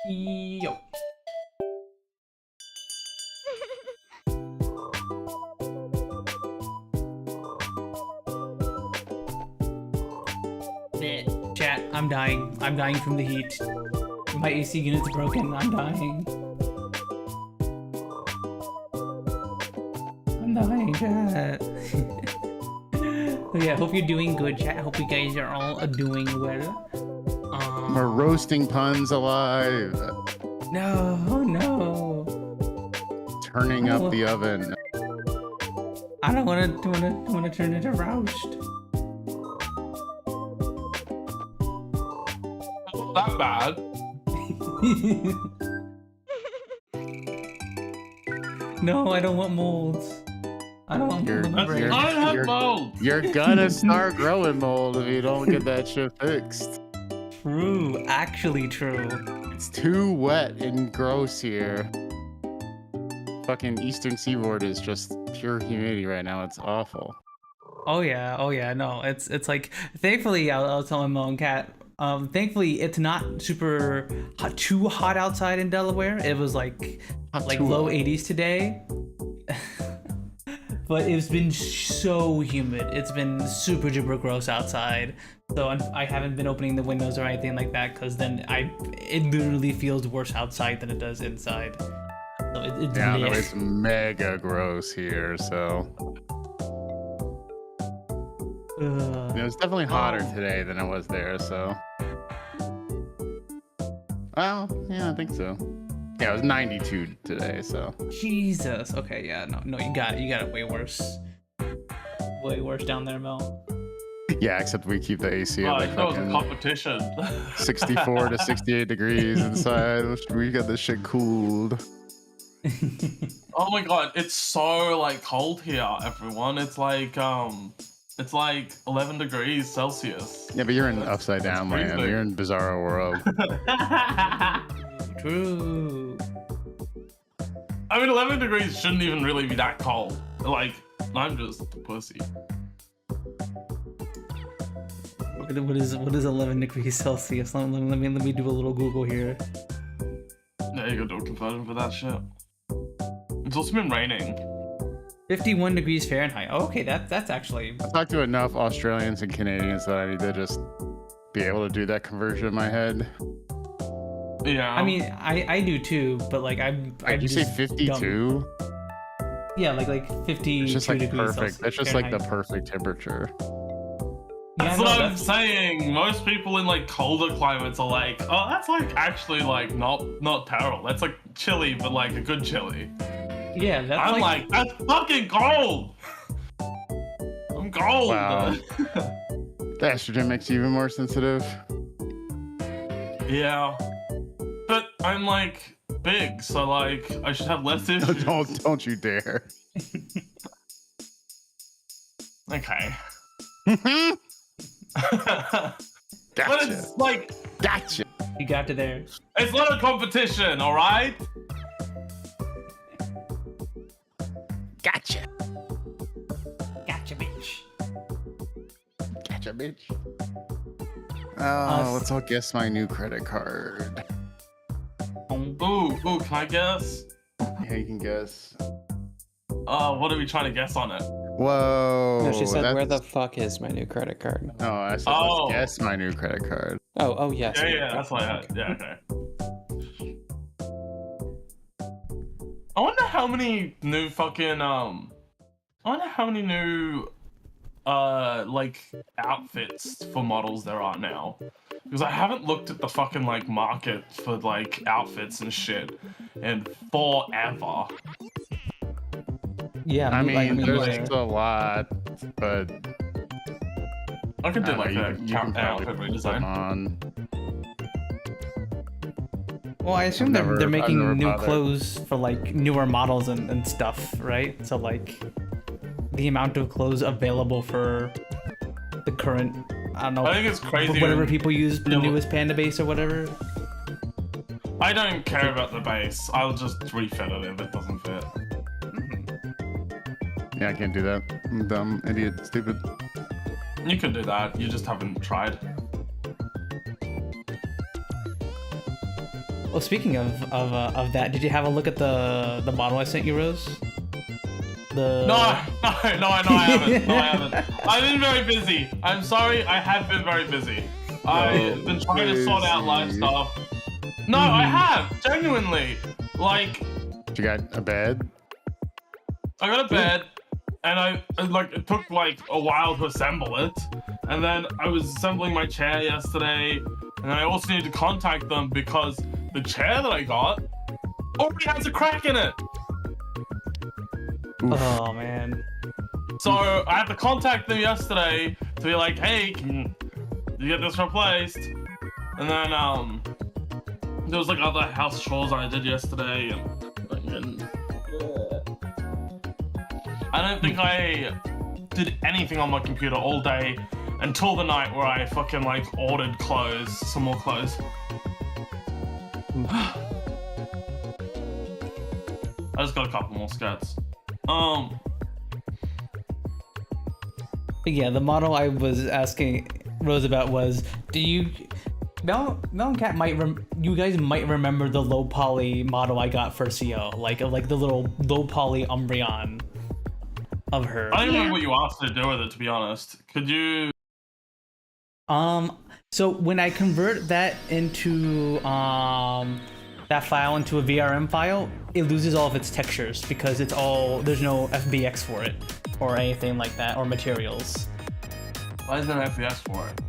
Yo. Chat, I'm dying. I'm dying from the heat. My AC unit's broken. I'm dying. I'm dying, chat. So yeah, hope you're doing good, chat. Hope you guys are all doing well. We're roasting puns alive. No. Turning up the oven. I don't want to turn it to roast. Not that bad. No, I don't want molds. I don't want mold on the bridge. I have mold. You're gonna start growing mold if you don't get that shit fixed. True, actually true. It's too wet and gross here. Fucking Eastern Seaboard is just pure humidity right now. It's awful. Oh yeah, no, it's like, thankfully, I'll tell my mom, cat. Thankfully, it's not super too hot outside in Delaware. It was like low 80s today. But it's been so humid. It's been super duper gross outside. So I haven't been opening the windows or anything like that, because then it literally feels worse outside than it does inside. So yeah, no, it's mega gross here, so. It was definitely hotter today than it was there, so. Well, yeah, I think so. Yeah, it was 92 today, so. Jesus. Okay, yeah, no, you got it way worse. Way worse down there, Mel. Yeah, except we keep the AC at like that was a competition. 64 to 68 degrees inside. We got this shit cooled. Oh my god, it's so like cold here, everyone. It's like 11 degrees Celsius. Yeah, but you're in upside down land. You're in Bizarro world. True. I mean, 11 degrees shouldn't even really be that cold. Like, I'm just a pussy. What is 11 degrees Celsius? Let me do a little Google here. Yeah, you gotta do a conversion for that shit. It's also been raining. 51 degrees Fahrenheit. Oh, okay, that's actually. I've talked to enough Australians and Canadians that I need to just be able to do that conversion in my head. Yeah. I mean, I do too, but like Did you say 52? Yeah, like 52 It's just like degrees perfect. Celsius, That's just Fahrenheit. like the perfect temperature. That's Yeah, what no, I'm saying. Most people in like colder climates are like, oh, that's like actually like not terrible. That's like chilly, but like a good chilly. Yeah, that's I'm like that's fucking cold. I'm cold. Wow. The estrogen makes you even more sensitive. Yeah, but I'm like big, so like I should have less issues. Don't you dare. Okay. Gotcha. But it's like Gotcha. You got to there. it's not a competition, all right? Gotcha. Gotcha, bitch. Gotcha, bitch. Oh, let's all guess my new credit card. Ooh, can I guess? Yeah, you can guess. What are we trying to guess on it? Whoa. No, she said, "Where the fuck is my new credit card?" No, I said, let's guess my new credit card. Oh, yes. Yeah, that's what I heard. Yeah, okay. I wonder how many new fucking like outfits for models there are now, because I haven't looked at the fucking like market for like outfits and shit in forever. Yeah, I mean, there's yeah. a lot, but I could do like a you can outfit probably put redesign. on. Well, I assume they're I've never making new bothered. clothes for like newer models and stuff, right? So like the amount of clothes available for the current, I don't know, I think it's crazy. whatever people use, the newest panda base or whatever. I don't care about the base. I'll just refit it if it doesn't fit. Yeah, I can't do that. I'm dumb, idiot, stupid. You can do that. You just haven't tried. Well, speaking of that, did you have a look at the model I sent you, Rose? No, I haven't. No, I haven't. I've been very busy. I'm sorry, I have been very busy. I've been trying to sort out life stuff. No, I have, genuinely. Like, You got a bed? I got a bed, and it took like a while to assemble it. And then I was assembling my chair yesterday, and then I also needed to contact them because the chair that I got already has a crack in it. Oh man. So I had to contact them yesterday to be like, hey, can you get this replaced? And then there was like other house chores I did yesterday, and I don't think I did anything on my computer all day until the night where I fucking like ordered clothes, some more clothes. I just got a couple more skirts. Yeah, the model I was asking Rose about was, do you... Mel and Cat you guys might remember the low poly model I got for CO, like the little low poly Umbreon of her. I don't remember what you asked me to do with it, to be honest. Could you... So when I convert that into that file into a VRM file, it loses all of its textures because there's no FBX for it or anything like that, or materials. Why is there an FPS for it?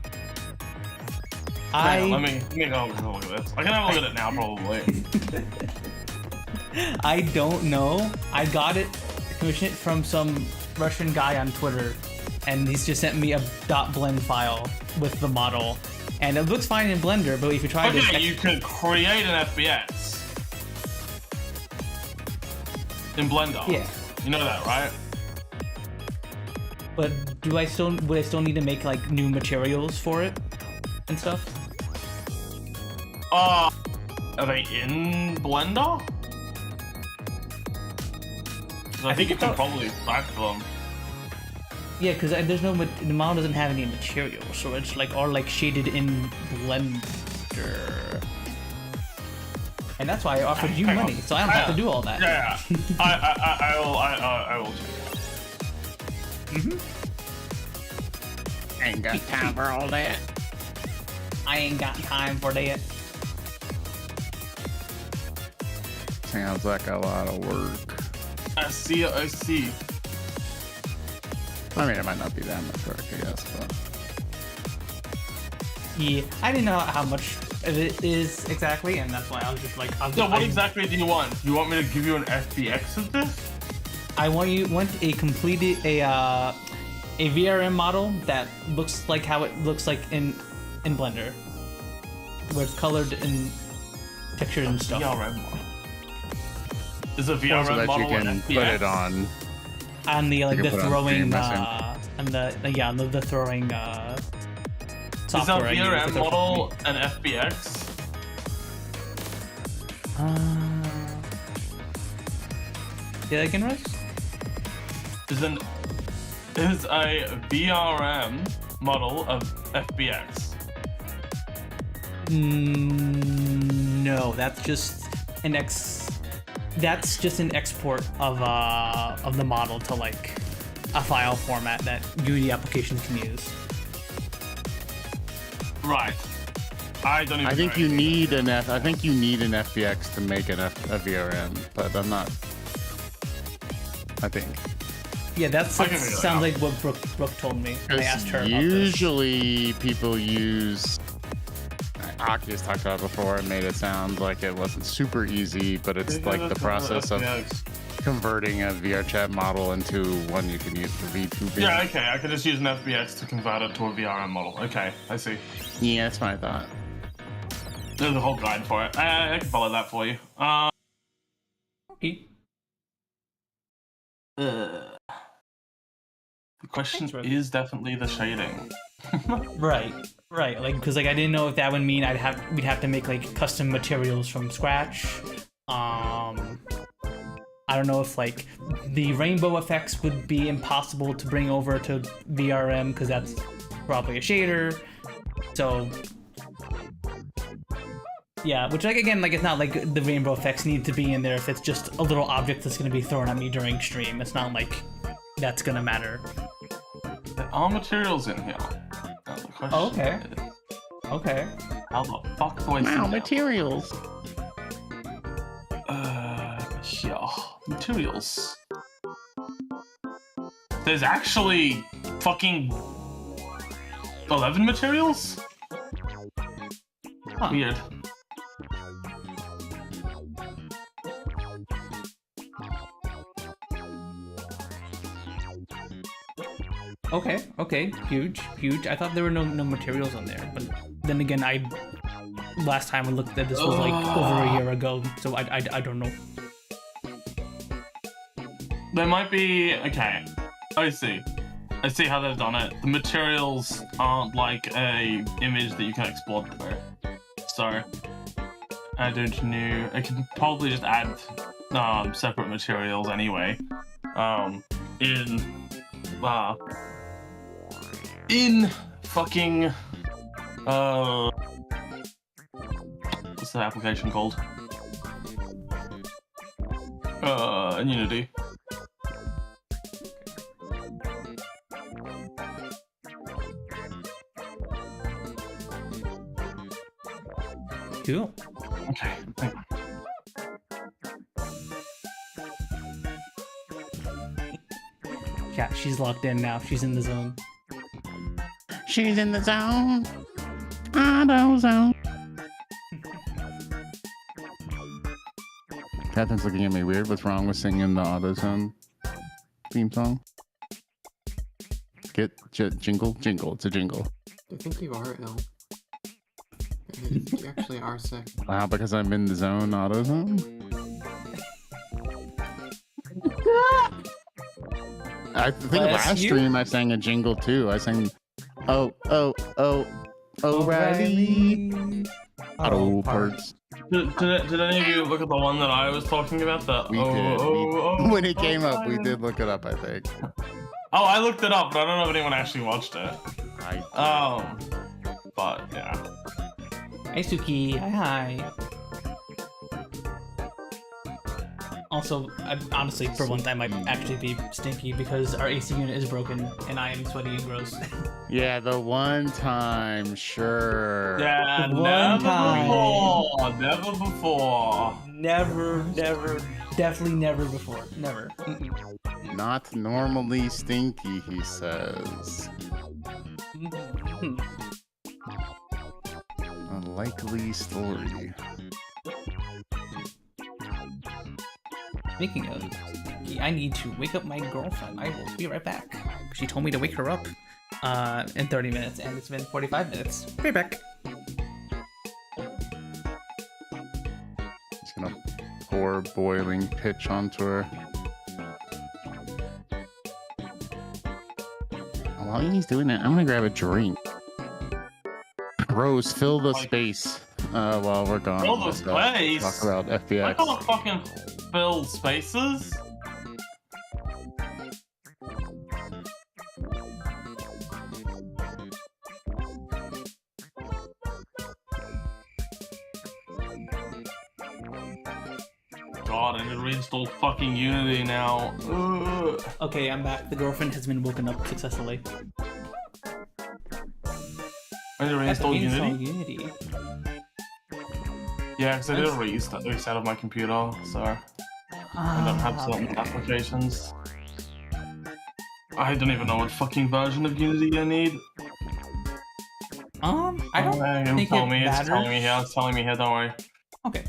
I Let me go look at this. I can have a look at it now, probably. I don't know. I got it, commissioned it from some Russian guy on Twitter, and he's just sent me a .blend file with the model, and it looks fine in Blender. But if you try Okay, you could create an FPS in Blender. Yeah. You know that, right? But would I still need to make like new materials for it and stuff? Are they in Blender? 'Cause I think you can probably back them. Yeah, because there's no the model doesn't have any material, so it's like all like shaded in Blender. And that's why I offered you money, so I don't have to do all that. Yeah, I will. Ain't got time for all that. I ain't got time for that. Sounds like a lot of work. I see. I mean, it might not be that much work, I guess, but... Yeah, I didn't know how much of it is exactly, and that's why I was just like, So what exactly do you want? You want me to give you an FBX of this? I want a completed a VRM model that looks like how it looks like in Blender, where it's colored and textured and stuff. VRM model. Is a So VRM that model you can an put FBX? it on. And the You can the put on throwing screen and the throwing Is a software. I use, VRM like, model an FBX? Yeah, again, Russ? Is a VRM model of FBX? No, that's just an export of the model to like a file format that Unity applications can use. Right. I don't even I think know you anything. need an FBX to make a VRM, but I'm not... I think. Yeah, that I can figure it sounds out. like what Brooke told me. I asked her about this. Usually people use... Aki's talked about it before and made it sound like it wasn't super easy, but it's like the process of FBX. converting a VRChat model into one you can use for vtuber. Yeah, okay, I can just use an FBX to convert it to a VRM model. Okay, I see. Yeah, that's what I thought. There's a whole guide for it. I can follow that for you. Okay. The question Thanks, Rose. is definitely the shading. Right. Like, because like I didn't know if that would mean we'd have to make like custom materials from scratch. I don't know if like the rainbow effects would be impossible to bring over to VRM because that's probably a shader. So Yeah, which like again, like it's not like the rainbow effects need to be in there if it's just a little object that's gonna be thrown at me during stream. It's not like that's gonna matter. There are materials in here. Now the question okay. is, Okay. how the fuck do I see Wow, them? materials. Yeah, materials. There's actually fucking 11 materials? Huh. Weird. Okay, huge. I thought there were no materials on there, but then again, last time I looked at this was like over a year ago, so I don't know. There might be, okay, I see how they've done it. The materials aren't like a image that you can export through. So, I don't know. I can probably just add separate materials anyway. In fucking what's the application called? In Unity. Cool. Okay. Hang on. Yeah, she's locked in now. She's in the zone. She's in the zone. Auto zone. Catherine's looking at me weird. What's wrong with singing the AutoZone theme song? Get jingle. It's a jingle. I think you are ill. You actually are sick. Wow, because I'm in the zone, AutoZone. I think last stream I sang a jingle too. I sang, oh, O'Reilly. Auto parts. Did any of you look at the one that I was talking about? We did. When it came up, we did look it up, I think. Oh, I looked it up, but I don't know if anyone actually watched it. But yeah. Hi, Suki. Hi. Also, honestly, for once, I might actually be stinky because our AC unit is broken and I am sweaty and gross. Yeah, the one time, sure. Yeah, One time. Never before. Never, definitely never before. Never. Not normally stinky, he says. A likely story. Speaking of, I need to wake up my girlfriend. I will be right back. She told me to wake her up in 30 minutes, and it's been 45 minutes. Be right back. Just gonna pour boiling pitch onto her. While he's doing that, I'm gonna grab a drink. Rose, fill the space while we're gone. Fill the space? Talk about FBX. I gotta fucking fill spaces. God, I need to reinstall fucking Unity now. Ugh. Okay, I'm back. The girlfriend has been woken up successfully. I need to reinstall Unity? Unity. Yeah, because I did a reset of my computer, so I don't have certain applications. I don't even know what fucking version of Unity I need. I don't think tell it me. It's matters. telling me here. It's telling me here. Don't worry. Okay.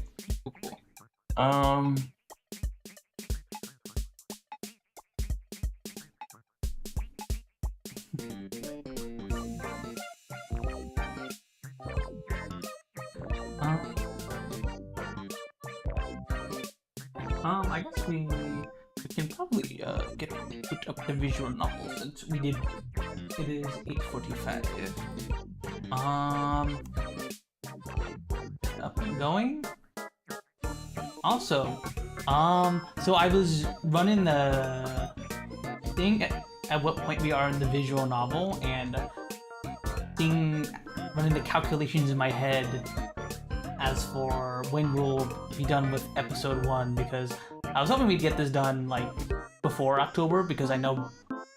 I guess we can probably put up the visual novel since we did. It is 8:45. Up and going. Also, so I was running the thing at what point we are in the visual novel and running the calculations in my head as for when we'll be done with episode 1, because I was hoping we'd get this done like before October, because I know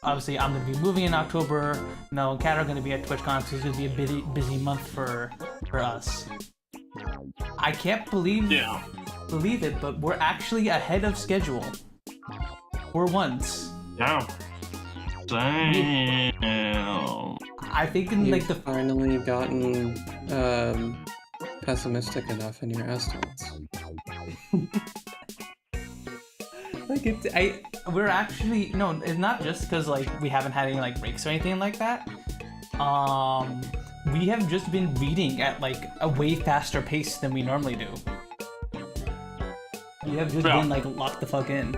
obviously I'm gonna be moving in October. No, Kat are gonna be at TwitchCon, so it's gonna be a busy month for us. I can't believe it, but we're actually ahead of schedule for once. Yeah. Damn. I think in like the finally gotten pessimistic enough in your estimates. like we're actually no, it's not just because like we haven't had any like breaks or anything like that. We have just been reading at like a way faster pace than we normally do. We have just been like locked the fuck in.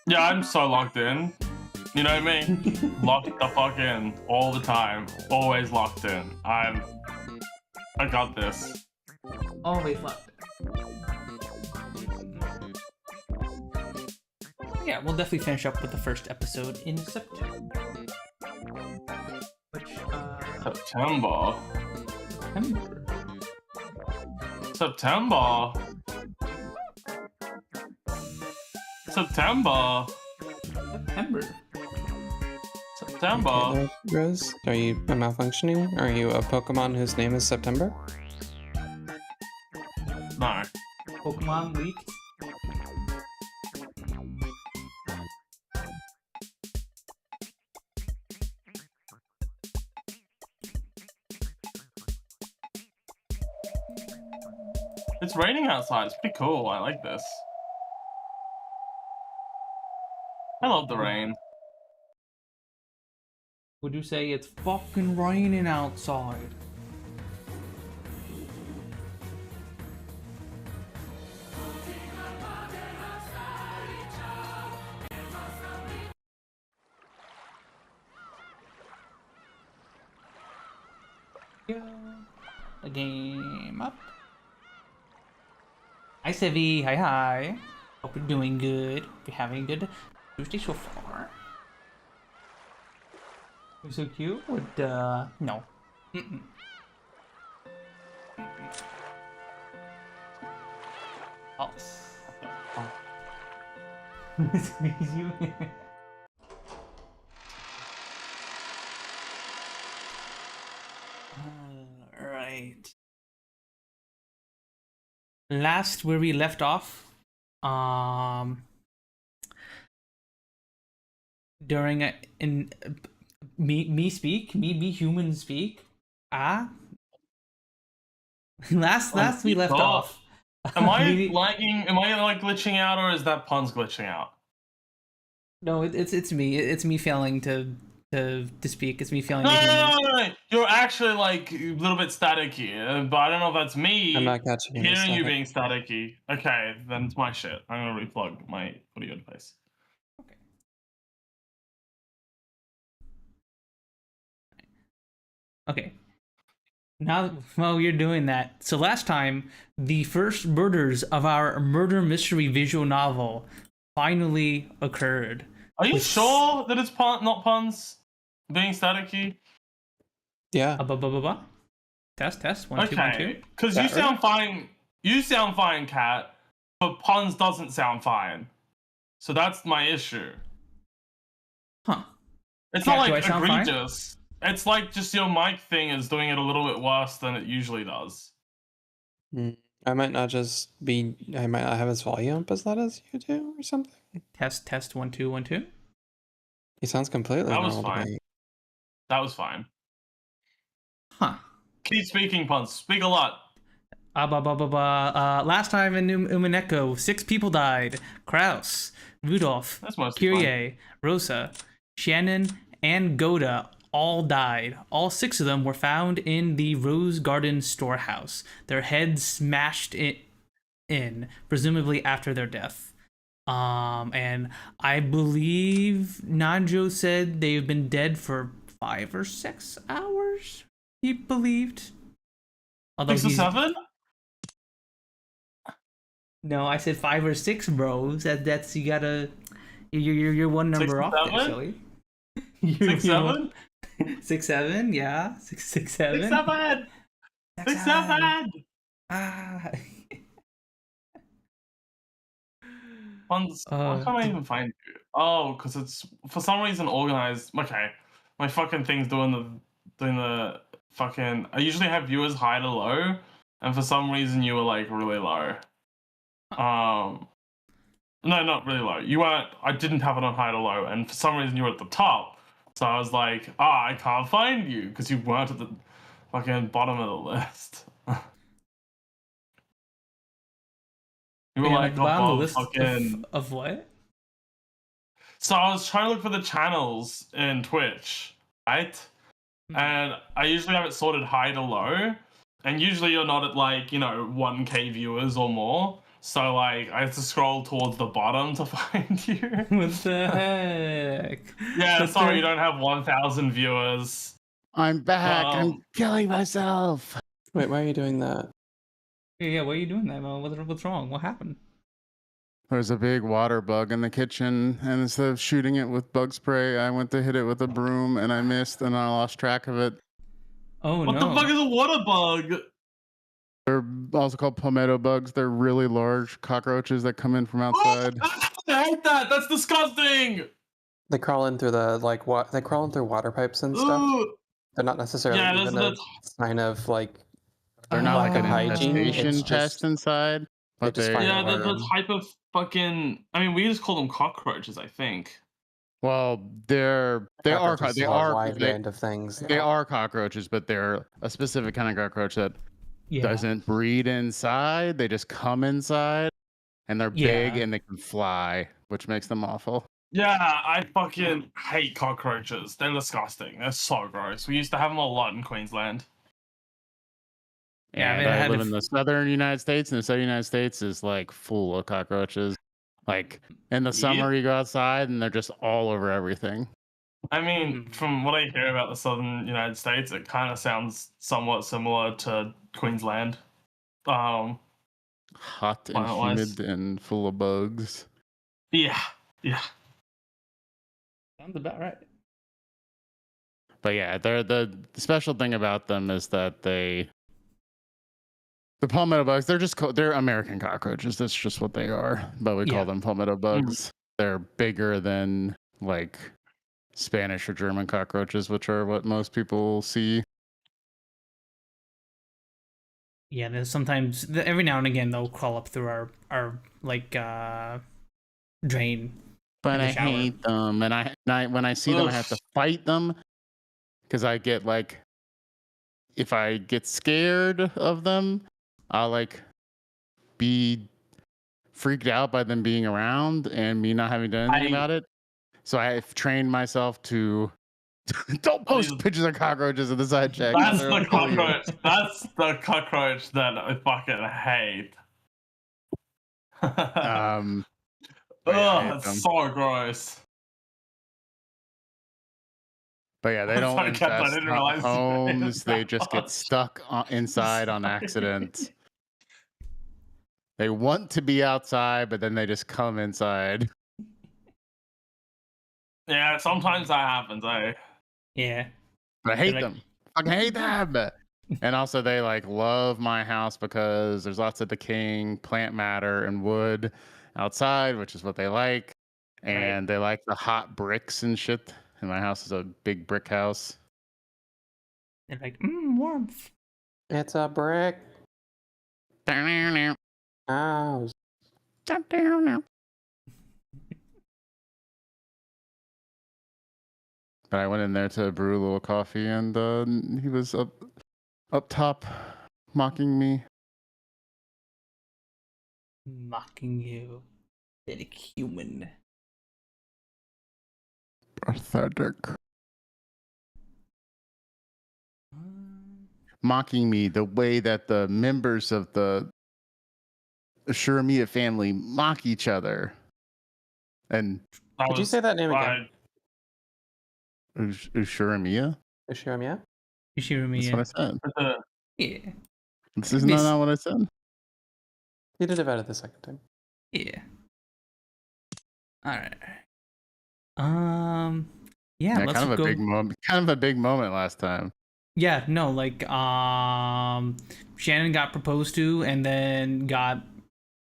Yeah, I'm so locked in. You know what I mean? Locked the fuck in all the time. Always locked in. I got this. Always locked in. Yeah, we'll definitely finish up with the first episode in September. Which, September. September. September. September. September. September. Okay, Rose, are you malfunctioning? Are you a Pokemon whose name is September? No. Pokemon leaked. It's raining outside. It's pretty cool. I like this. I love the rain. Would you say it's fucking raining outside? Yeah. The game up. Hi Civi, hi. Hope you're doing good. You're having a good Tuesday so far. You're so cute. Would no. False. Squeeze you. Alright. Last where we left off, during me human speak. Last we left off. Am I lagging? Am I like glitching out, or is that Pun's glitching out? No, it's me. It's me failing to speak. It's me failing. No. You're actually like a little bit staticky, but I don't know if that's me. I'm not catching hearing you being staticky. Okay, then it's my shit. I'm gonna replug my audio device. Okay. Okay. Now, while you're doing that, so last time, the first murders of our murder mystery visual novel finally occurred. Are you sure that it's not Pun's being staticky? Yeah. Test. 1 2 1 2. Okay, because you sound fine. You sound fine, Kat, but Pun's doesn't sound fine. So that's my issue. Huh. It's Kat, not do I like sound egregious. It's like just your mic thing is doing it a little bit worse than it usually does. I might not just be. I might not have as volume up as that as you do, or something. Test 1 2 1 2. He sounds completely That was normal to fine. me. That was fine. Huh. Keep speaking, Pun. Speak a lot. Last time in Umineko, 6 people died. Kraus, Rudolph, That's mostly Kyrie, Rosa, Shannon, and Goda all died. All 6 of them were found in the Rose Garden storehouse, their heads smashed in, presumably after their death. And I believe Nanjo said they've been dead for 5 or 6 hours. He believed. Although 6 or 7? No, I said 5 or 6, bro. That's you gotta. You're one number 6 off and there, 7? silly. 6 7? 6 7, yeah. 6 6 7. 6 7. 6 7. Ah. Why can't I even find you? Oh, because it's for some reason organized. Okay, my fucking thing's doing the fucking. I usually have viewers high to low, and for some reason you were like really low. No, not really low. You weren't. I didn't have it on high to low, and for some reason you were at the top. So I was like, I can't find you because you weren't at the fucking bottom of the list. You were You're like at the bottom of the above list fucking. of what? So I was trying to look for the channels in Twitch, right? And I usually have it sorted high to low, and usually you're not at like 1K viewers or more. So like I have to scroll towards the bottom to find you. What the heck? Yeah, But sorry, there- you don't have 1,000 viewers. I'm back. I'm killing myself. Wait, why are you doing that? Yeah, why are you doing that, man? What's wrong? What happened? There's a big water bug in the kitchen, and instead of shooting it with bug spray, I went to hit it with a broom, and I missed, and I lost track of it. Oh What no! the fuck is a water bug? They're also called palmetto bugs. They're really large cockroaches that come in from outside. I hate that. That's disgusting. They crawl in through the they crawl in through water pipes and stuff. Ooh. They're not necessarily Yeah, even a sign of like They're not like an hygiene, infestation it's pest just- inside, but just they find Yeah, out the where- type of fucking. I mean, we just call them cockroaches, I think. well, they are cockroaches they are a are wide range of things. they are cockroaches, but they're a specific kind of cockroach that Yeah. doesn't breed inside. They just come inside, and they're big Yeah. and they can fly, which makes them awful. Yeah, I fucking hate cockroaches. They're disgusting. They're so gross. We used to have them a lot in Queensland. Yeah, I And mean, I I had live to in the southern United States, and the southern United States is like full of cockroaches. Like in the summer, you go outside, and they're just all over everything. I mean, from what I hear about the southern United States, it kind of sounds somewhat similar to Queensland. Hot and Climate-wise. humid and full of bugs. Yeah. Sounds about right. But yeah, the special thing about them is that the palmetto bugs, they're American cockroaches. That's just what they are. But we Yeah. call them palmetto bugs. They're bigger than like Spanish or German cockroaches, which are what most people see. Yeah, there's sometimes every now and again they'll crawl up through our like drain. But in the I shower. hate them, and I when I see them, I have to fight them because I get like, if I get scared of them, I'll like be freaked out by them being around and me not having done anything about it. So I've trained myself to don't post pictures of cockroaches in the side check. That's the cockroach. That's the cockroach that I fucking hate. I hate It's them. so gross. But yeah, they don't Sorry, Captain, I infest didn't realize you were homes. They that just get much. stuck inside on accident. They want to be outside, but then they just come inside. Yeah, sometimes that happens. Yeah. But I hate like- them. Fucking hate them. And also, they like love my house because there's lots of decaying plant matter and wood outside, which is what they like. And they like the hot bricks and shit. And my house is a big brick house. They're like, warmth. It's a brick house. But I went in there to brew a little coffee, and he was up top mocking me. Mocking you. Pathetic human. Pathetic. Mocking me the way that the members of the Shuramiya family mock each other. And Could you say that name again? Shuramiya? Ushiramiya? Ushiramiya. That's what I said. Yeah. This is not what I said. You did it better the second time. Yeah. All right. Yeah. Yeah, Let's kind of go. a big moment. Kind of a big moment last time. Yeah, no, like Shannon got proposed to and then got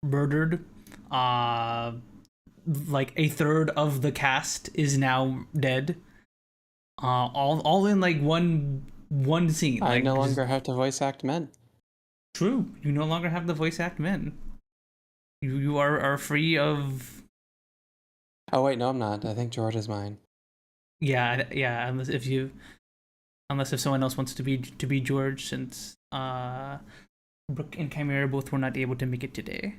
murdered. Like a third of the cast is now dead. All in like one scene. I Like no just- longer have to voice act men. True. You no longer have the voice act men. You are free of. Oh wait, no, I'm not. I think George is mine. Yeah. Unless if someone else wants to be George, since Brooke and Chimera both were not able to make it today.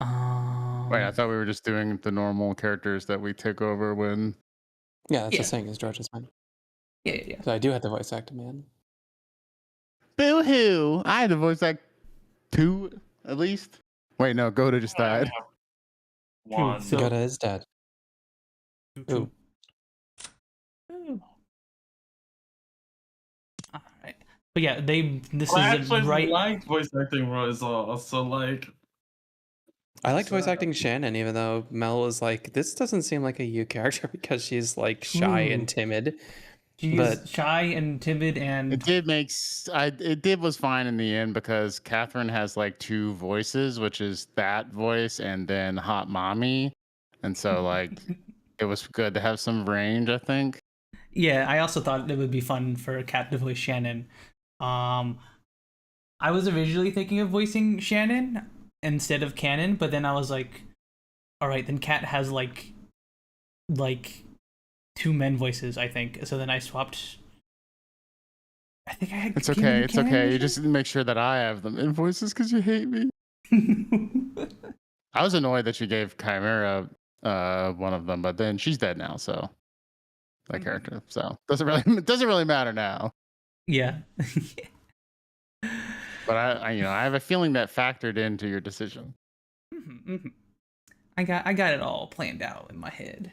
Wait, I thought we were just doing the normal characters that we take over when. Yeah, that's Yeah. the saying is George is mine. Yeah. So I do have to voice act a man. Boo hoo! I had to voice act 2 at least. Wait, no, Goda just died. One. So- Goda is dead. Ooh. All right. But yeah, this I is actually right. like voice acting Rosa, so like. I liked voice So- acting Shannon, even though Mel was like, "This doesn't seem like a you character because she's like shy and timid." She but- is shy and timid and It did was fine in the end because Catherine has like 2 voices, which is that voice and then Hot Mommy, and so like it was good to have some range, I think. yeah, I also thought it would be fun for Kat to voice Shannon. I was originally thinking of voicing Shannon instead of Canon, but then I was like, all right, then Kat has like 2 men voices, I think. So then I swapped. I think I had. It's okay. It's okay. You just make sure that I have them in voices because you hate me. I was annoyed that she gave Chimera one of them, but then she's dead now, so that character. So doesn't really matter now. Yeah. But I have a feeling that factored into your decision. I got it all planned out in my head.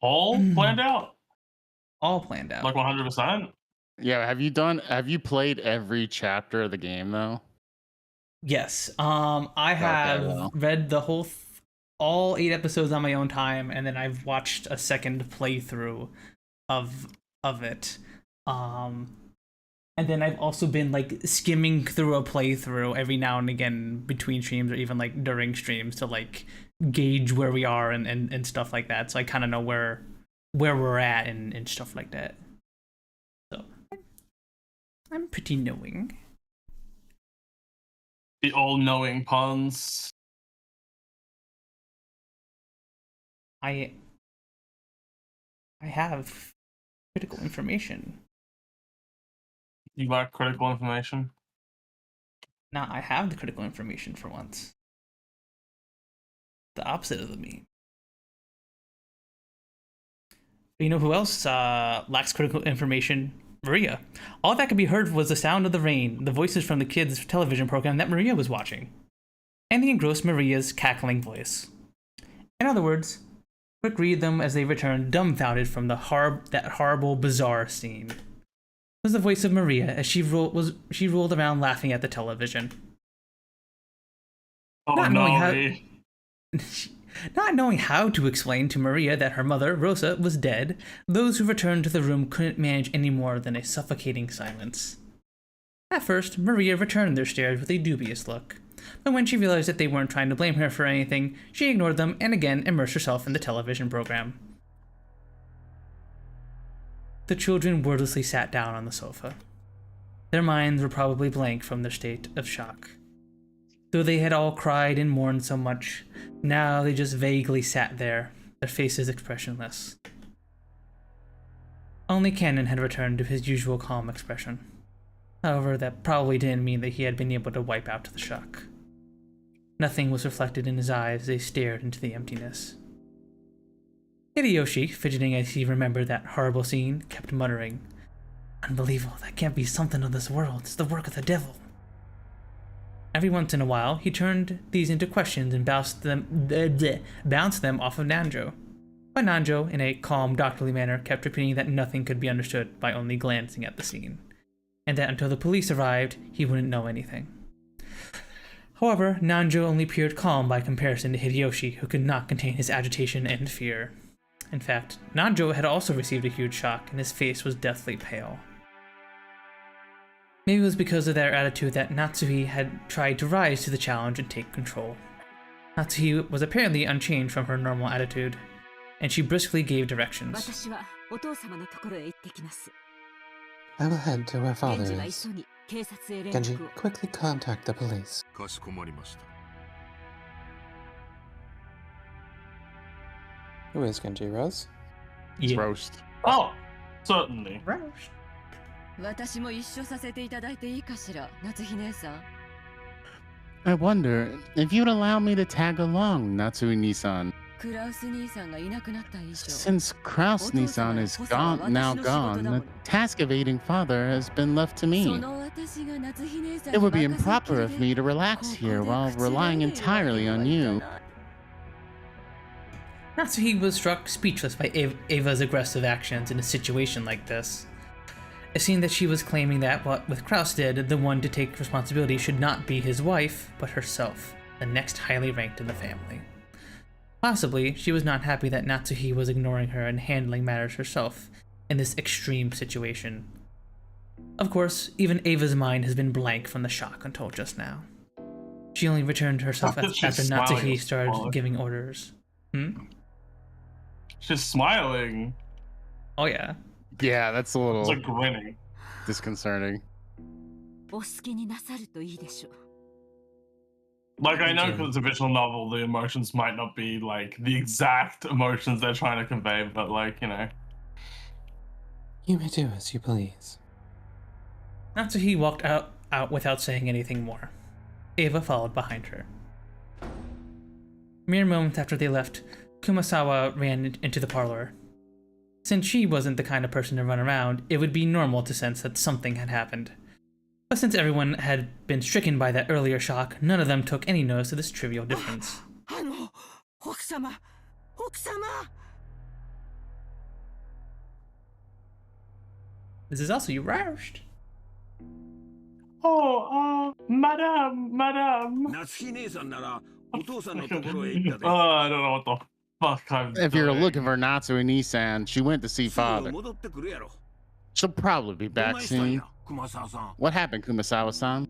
All planned out? All planned out. Like 100%? Yeah, have you played every chapter of the game though? Yes. I have well. read the whole all 8 episodes on my own time, and then I've watched a second playthrough of it. And then I've also been like skimming through a playthrough every now and again between streams or even like during streams to like gauge where we are and stuff like that. So I kind of know where we're at and stuff like that. So I'm pretty knowing. The all-knowing puns. I have critical information. You lack critical information. Now I have the critical information for once. The opposite of the meme. But you know who else lacks critical information? Maria. All that could be heard was the sound of the rain, the voices from the kids' television program that Maria was watching, and the engrossed Maria's cackling voice. In other words, Quick read them as they returned dumbfounded from that horrible, bizarre scene. It was the voice of Maria as she rolled around laughing at the television. Oh Not no, knowing how- me. Not knowing how to explain to Maria that her mother, Rosa, was dead, those who returned to the room couldn't manage any more than a suffocating silence. At first, Maria returned their stares with a dubious look, but when she realized that they weren't trying to blame her for anything, she ignored them and again immersed herself in the television program. The children wordlessly sat down on the sofa. Their minds were probably blank from their state of shock. Though they had all cried and mourned so much, now they just vaguely sat there, their faces expressionless. Only Cannon had returned to his usual calm expression. However, that probably didn't mean that he had been able to wipe out the shock. Nothing was reflected in his eyes as they stared into the emptiness. Hideyoshi, fidgeting as he remembered that horrible scene, kept muttering, "Unbelievable, that can't be something of this world, it's the work of the devil." Every once in a while, he turned these into questions and bounced them off of Nanjo. But Nanjo, in a calm, doctorly manner, kept repeating that nothing could be understood by only glancing at the scene, and that until the police arrived, he wouldn't know anything. However, Nanjo only appeared calm by comparison to Hideyoshi, who could not contain his agitation and fear. In fact, Nanjo had also received a huge shock, and his face was deathly pale. Maybe it was because of their attitude that Natsuhi had tried to rise to the challenge and take control. Natsuhi was apparently unchanged from her normal attitude, and she briskly gave directions. I will head to where father is. Genji, quickly contact the police. Who is Genji, Rose? It's Yeah. roast. Oh, certainly. Roast. I wonder if you'd allow me to tag along, Natsui-Nisan. Since Kraus-Nisan is now gone, the task of aiding father has been left to me. It would be improper of me to relax here while relying entirely on you. Natsuhi was struck speechless by Ava's aggressive actions in a situation like this. It seemed that she was claiming that what with Kraus did, the one to take responsibility should not be his wife, but herself, the next highly ranked in the family. Possibly, she was not happy that Natsuhi was ignoring her and handling matters herself in this extreme situation. Of course, even Ava's mind has been blank from the shock until just now. She only returned herself after Natsuhi started giving orders. She's smiling. Oh yeah. Yeah, that's a little It's like grinning. disconcerting. Like, I know because it's a visual novel, the emotions might not be like the exact emotions they're trying to convey, but like, you know. You may do as you please. Natsuhi walked out without saying anything more. Ava followed behind her. Mere moments after they left, Kumasawa ran into the parlor. Since she wasn't the kind of person to run around, it would be normal to sense that something had happened. But since everyone had been stricken by that earlier shock, none of them took any notice of this trivial difference. This is also you roused. Oh, madam. I don't know what the fuck I'm If you're doing. looking for Natsui-Nisan, she went to see father. She'll probably be back soon. What happened, Kumasawa-san?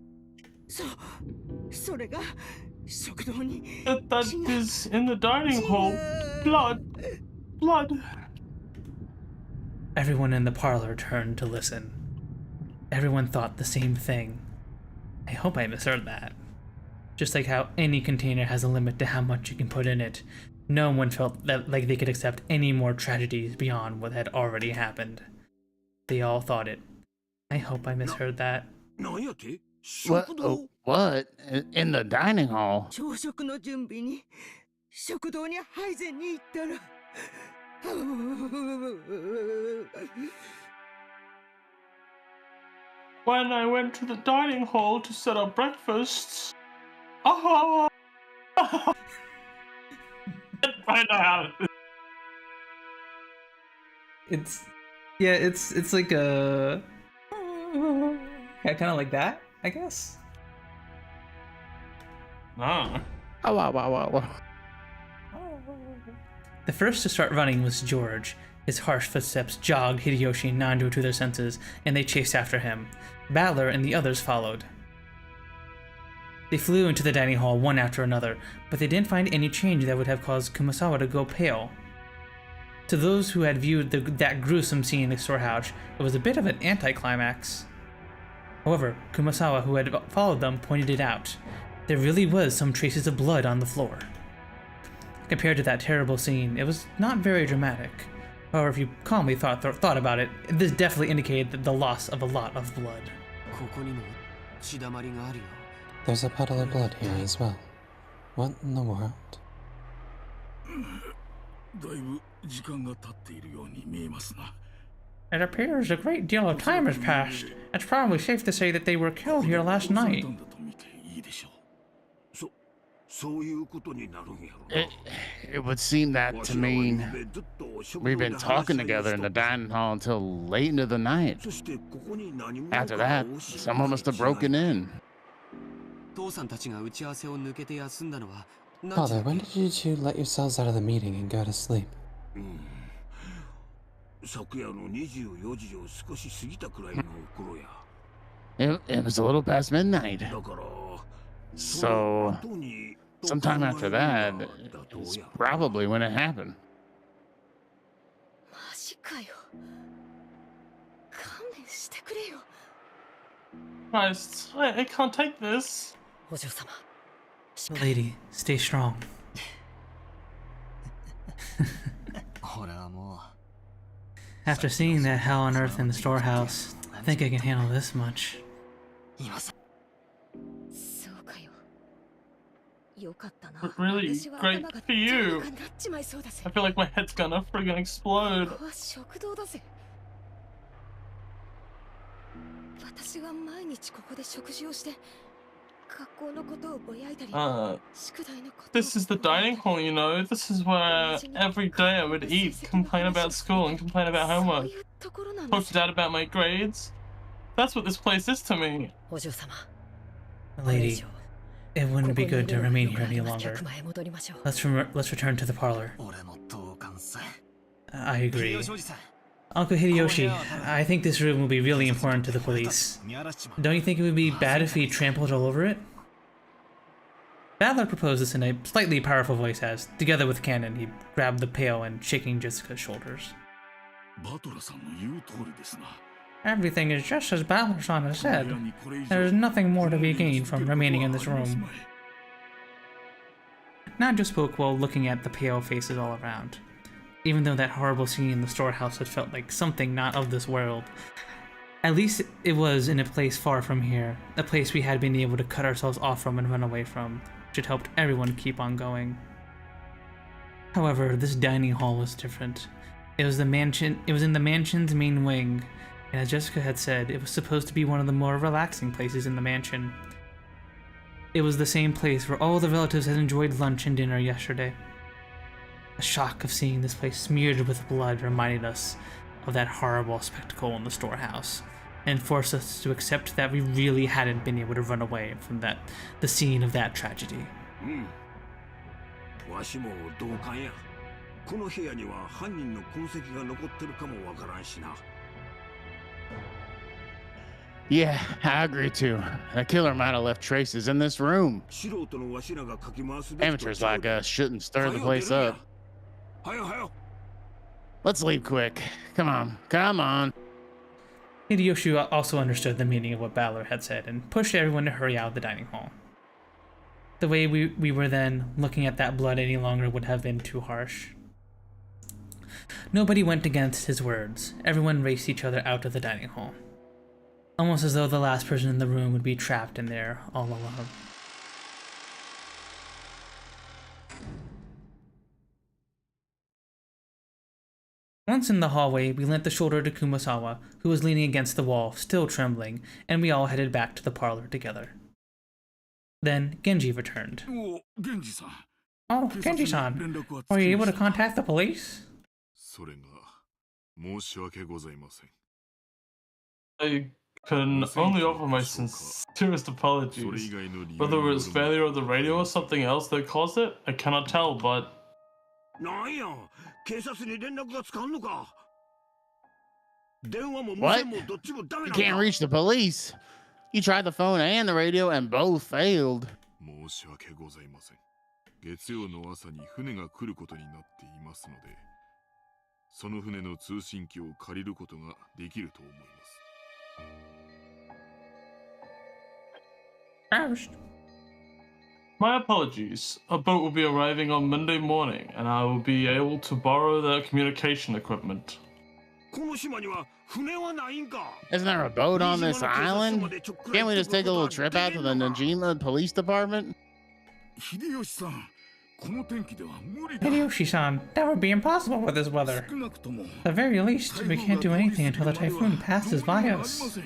That is in the dining hall. Blood. Everyone in the parlor turned to listen. Everyone thought the same thing. I hope I misheard that. Just like how any container has a limit to how much you can put in it, no one felt that like they could accept any more tragedies beyond what had already happened. They all thought it. I hope I misheard that. What? Oh, what? In the dining hall? When I went to the dining hall to set up breakfast, I know how It's like a kind of like that, I guess. No. Oh, wow. The first to start running was George. His harsh footsteps jogged Hideyoshi and Nanjo to their senses, and they chased after him. Battler and the others followed. They flew into the dining hall one after another, but they didn't find any change that would have caused Kumasawa to go pale. To those who had viewed that gruesome scene in the storehouse, it was a bit of an anticlimax. However, Kumasawa, who had followed them, pointed it out. There really was some traces of blood on the floor. Compared to that terrible scene, it was not very dramatic. However, if you calmly thought about it, this definitely indicated the loss of a lot of blood. There's a puddle of blood here as well. What in the world? It appears a great deal of time has passed. It's probably safe to say that they were killed here last night. It would seem that to mean we've been talking together in the dining hall until late into the night. After that, someone must have broken in. Father, when did you two let yourselves out of the meeting and go to sleep? It was a little past midnight. So, sometime after that is probably when it happened. Christ, I can't take this. Lady, stay strong. After seeing that hell on earth in the storehouse, I think I can handle this much. Really great for you. I feel like my head's gonna friggin' explode. This is the dining hall, you know. This is where every day I would eat, complain about school, and complain about homework. Talk to Dad about my grades. That's what this place is to me. Lady, it wouldn't be good to remain here any longer. Let's return to the parlor. I agree. Uncle Hideyoshi, I think this room will be really important to the police. Don't you think it would be bad if we trampled all over it? Badler proposed this in a slightly powerful voice as, together with Cannon, he grabbed the pail and shaking Jessica's shoulders. Everything is just as Badler-san has said. There is nothing more to be gained from remaining in this room. Najo spoke while looking at the pale faces all around. Even though that horrible scene in the storehouse had felt like something not of this world, at least it was in a place far from here, a place we had been able to cut ourselves off from and run away from, which had helped everyone keep on going. However, this dining hall was different. It was in the mansion's main wing, and as Jessica had said, it was supposed to be one of the more relaxing places in the mansion. It was the same place where all the relatives had enjoyed lunch and dinner yesterday. The shock of seeing this place smeared with blood reminded us of that horrible spectacle in the storehouse, and forced us to accept that we really hadn't been able to run away from the scene of that tragedy. Yeah, I agree too. The killer might have left traces in this room. Amateurs like us shouldn't stir the place up. Let's leave quick. Come on. Hideyoshi also understood the meaning of what Balor had said and pushed everyone to hurry out of the dining hall. The way we were then, looking at that blood any longer would have been too harsh. Nobody went against his words. Everyone raced each other out of the dining hall. Almost as though the last person in the room would be trapped in there all alone. Once in the hallway, we lent the shoulder to Kumasawa, who was leaning against the wall, still trembling, and we all headed back to the parlor together. Then Genji returned. Oh, Genji-san, were you able to contact the police? I can only offer my sincerest apologies. Whether it was failure of the radio or something else that caused it, I cannot tell, but... What? You can't reach the police. You tried the phone and the radio and both failed. My apologies. A boat will be arriving on Monday morning, and I will be able to borrow their communication equipment. Isn't there a boat on this island? Can't we just take a little trip out to the Najima Police Department? Hideyoshi-san, that would be impossible with this weather. At the very least, we can't do anything until the typhoon passes by us.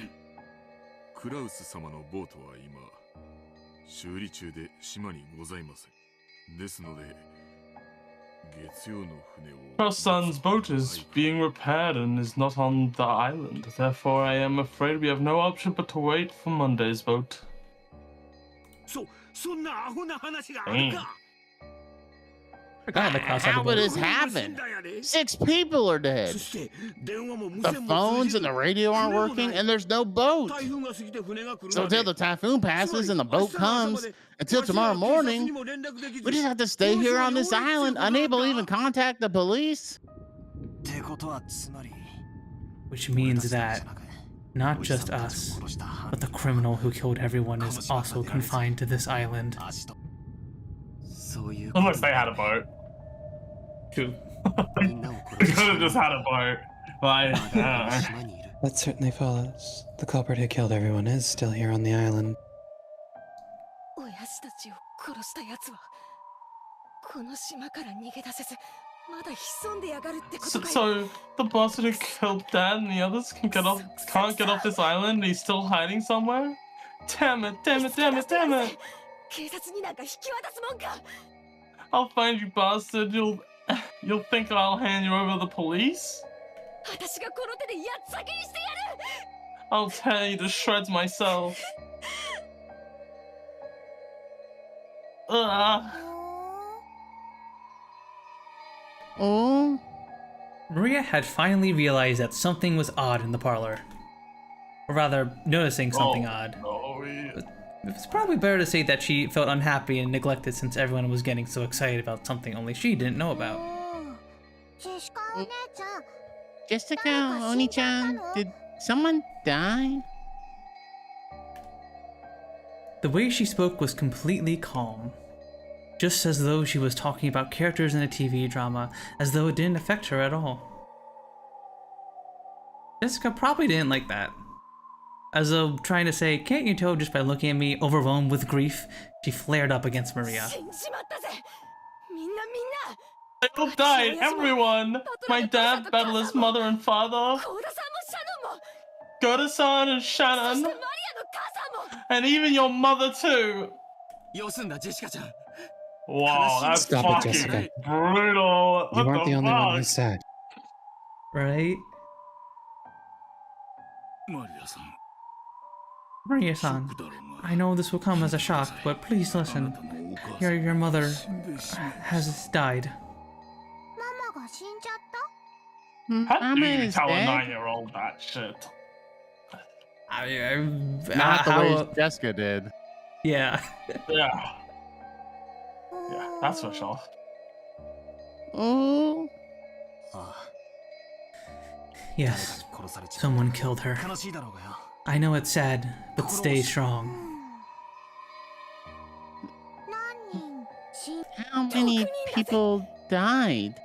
Cross-Sun's boat is being repaired and is not on the island. Therefore, I am afraid we have no option but to wait for Monday's boat. Forgot the cross out How the would boat. this happen? 6 people are dead. The phones and the radio aren't working, and there's no boat. So until the typhoon passes and the boat comes, until tomorrow morning, we just have to stay here on this island, unable to even contact the police. Which means that not just us, but the criminal who killed everyone is also confined to this island. Unless they had a boat. True. They could have just had a boat. Like, I don't know. That certainly follows. The culprit who killed everyone is still here on the island. So the bastard who killed Dad and the others can't get off this island and he's still hiding somewhere? Damn it, damn it, damn it, damn it! I'll find you, bastard. You'll think I'll hand you over to the police? I'll tear you to shreds myself. Oh, Maria had finally realized that something was odd in the parlor. Or rather, noticing something odd. It's probably better to say that she felt unhappy and neglected since everyone was getting so excited about something only she didn't know about. Jessica, Oni-chan, did someone die? The way she spoke was completely calm. Just as though she was talking about characters in a TV drama, as though it didn't affect her at all. Jessica probably didn't like that. As though trying to say, can't you tell just by looking at me, overwhelmed with grief, she flared up against Maria. They all died, everyone! My dad, Battler's mother and father, Goda-san and Shannon, and even your mother too! Wow, that's Stop it, fucking Jessica. brutal! You aren't the only one fuck? who's sad. Right? Maria-san, I know this will come as a shock, but please listen. Your mother has died. How do you is tell a dead? 9-year-old that shit? Not the way Jessica did. Yeah. Yeah. Yeah, that's for sure. Oh, Yes, someone killed her. I know it's sad, but stay strong. how many people died?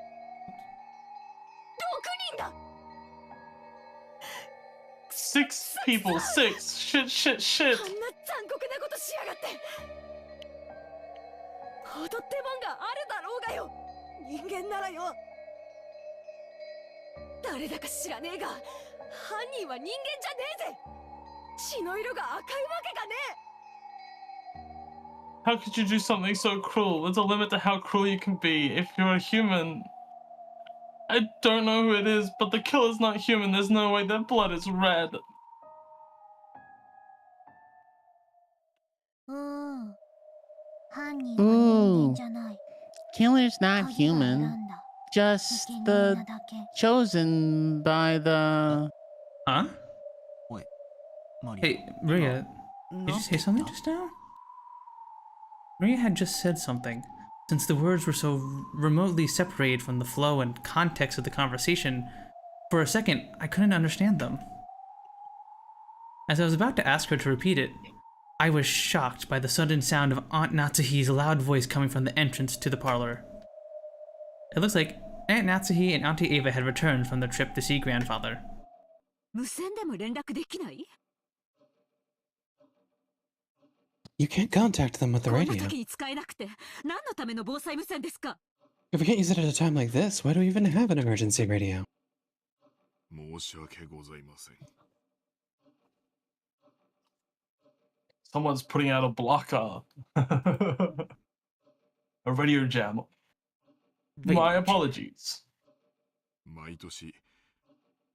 6 people, 6. Shit, shit, shit. あんな残酷なことしやがって踊ってもんがあるだろうがよ人間ならよ誰だか知らねえが犯人は人間じゃねえぜ血の色が赤いわけがねえ How could you do something so cruel? There's a limit to how cruel you can be if you're a human. I don't know who it is, but the killer's not human. There's no way their blood is red. Ooh, killer's not human. Just the chosen by the. Huh? Hey, Maria, did you say something just now? Maria had just said something. Since the words were so remotely separated from the flow and context of the conversation, for a second, I couldn't understand them. As I was about to ask her to repeat it, I was shocked by the sudden sound of Aunt Natsuhi's loud voice coming from the entrance to the parlor. It looks like Aunt Natsuhi and Auntie Ava had returned from their trip to see grandfather. 無線でも連絡できない You can't contact them with the こんな radio. 時に使えなくて何のための防災無線ですか If we can't use it at a time like this, why do we even have an emergency radio? 申し訳ございません。 Someone's putting out a blocker. A radio jam. My apologies. 毎年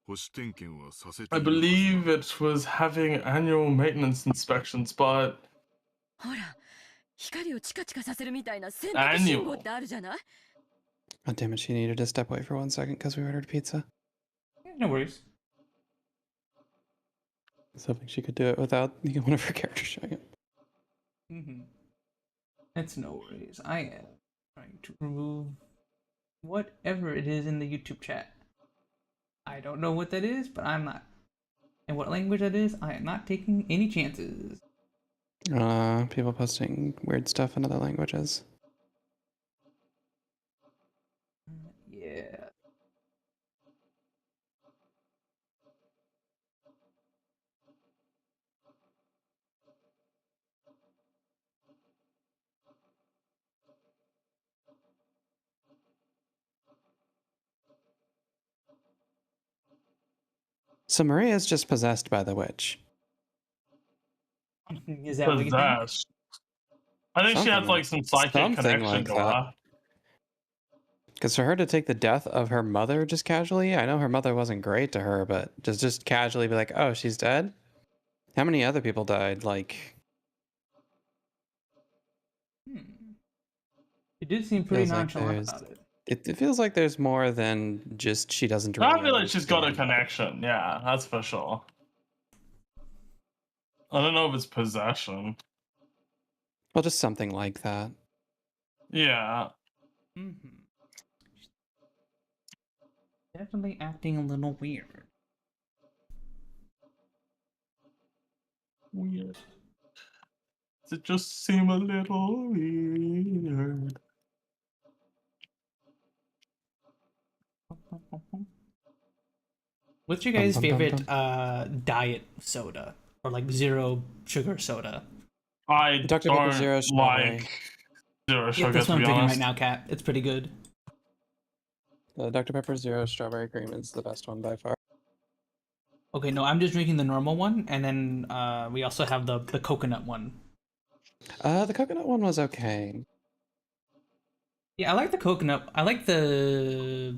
保守点検はさせて I いるはず believe it was having annual maintenance inspections, but ほら光をチカチカさせるみたいな選択信号ってあるじゃない Oh, damn it, she needed to step away for 1 second because we ordered pizza. Yeah, no worries. I was hoping she could do it without one of her characters showing up. Mm-hmm. It's no worries. I am trying to remove whatever it is in the YouTube chat. I don't know what that is, but I'm not. And what language that is, I am not taking any chances. People posting weird stuff in other languages. Yeah. So Maria's just possessed by the witch. Is that what you think? Possessed. I think she has like some psychic something connection like to that. her. Because for her to take the death of her mother just casually, I know her mother wasn't great to her, but just casually be like, oh, she's dead? How many other people died? Like, It did seem pretty Feels like nonchalant there's- about it. it feels like there's more than just she doesn't I really feel like she's got a understand. connection. Yeah, that's for sure. I don't know if it's possession. Well, just something like that. Yeah. Mm-hmm. Definitely acting a little weird. Weird. Does it just seem a little weird? What's your guys' favorite diet soda or like zero sugar soda? I Dr. Pepper don't Zero Strawberry. like zero Yeah, sugar, that's to what I'm be drinking right honest. now, Kat. It's pretty good. The Dr. Pepper Zero Strawberry Cream is the best one by far. Okay, no, I'm just drinking the normal one, and then we also have the coconut one. The coconut one was okay. Yeah, I like the coconut. I like the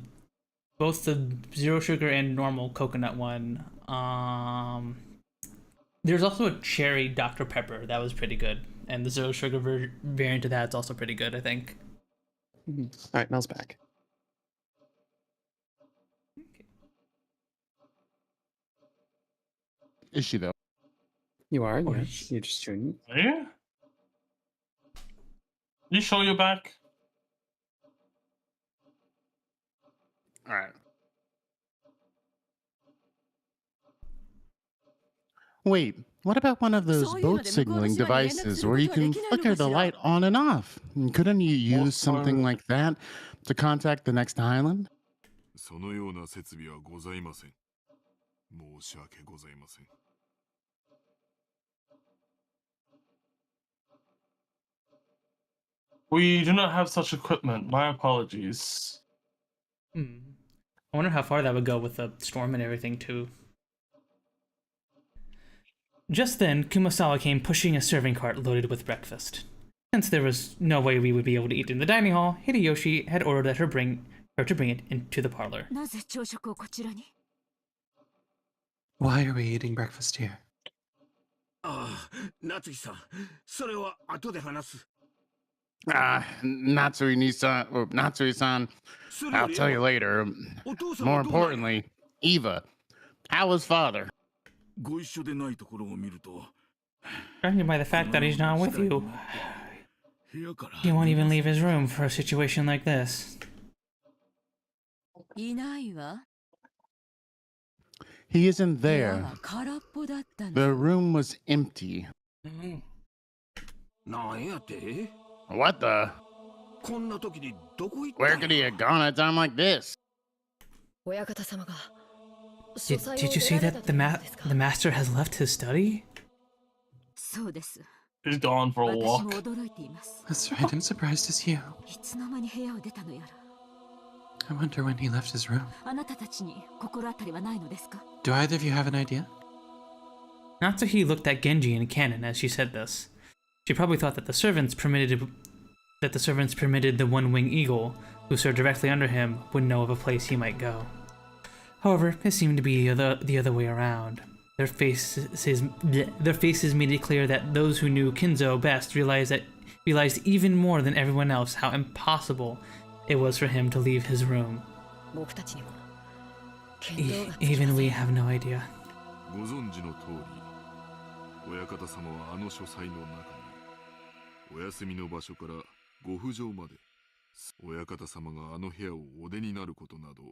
both the zero sugar and normal coconut one. There's also a cherry Dr. Pepper that was pretty good, and the zero sugar variant of that's also pretty good, I think. All right, Mel's back. Is she though? You are? Oh, Yes. You just tuned. Yeah. You sure you're back? All right. Wait, what about one of those boat signaling devices where you can flicker the light on and off? Couldn't you use something like that to contact the next island? そのような設備はございません。申し訳ございません。We do not have such equipment. My apologies. I wonder how far that would go with the storm and everything, too. Just then, Kumasawa came pushing a serving cart loaded with breakfast. Since there was no way we would be able to eat in the dining hall, Hideyoshi had ordered that her to bring it into the parlor. なぜ朝食をこちらに Why are we eating breakfast here? ああ、夏日さん、それは後で話す。Natsui-san, or Natsui-san, I'll tell you later. お父さん More はどうなの importantly, Eva, how was father? ご一緒でないところを見ると、 Judging by the fact that he's not with you, 部屋から he won't even leave his room for a situation like this. いないわ He isn't 部屋 there. は空っぽだったの The room was empty. なんやて What the? こんな時にどこ行った Where could he have gone at a time like this? 親方様が Did you see that the master has left his study? そうです He's gone for a 私も walk. 驚いています That's right, I'm surprised as you. いつの間に部屋を出たのやら I wonder when he left his room. あなたたちに心当たりはないのですか Do either of you have an idea? Natsuhi looked at Genji and Kanon as she said this. She probably thought that the servants permitted the one-winged eagle, who served directly under him, would know of a place he might go. However, it seemed to be the other way around. Their faces made it clear that those who knew Kinzo best realized even more than everyone else how impossible it was for him to leave his room. Even we have no idea. ご存知の通り、親方様はあの書斎の中に、お休みの場所からご不浄まで、親方様があの部屋をお出になることなど、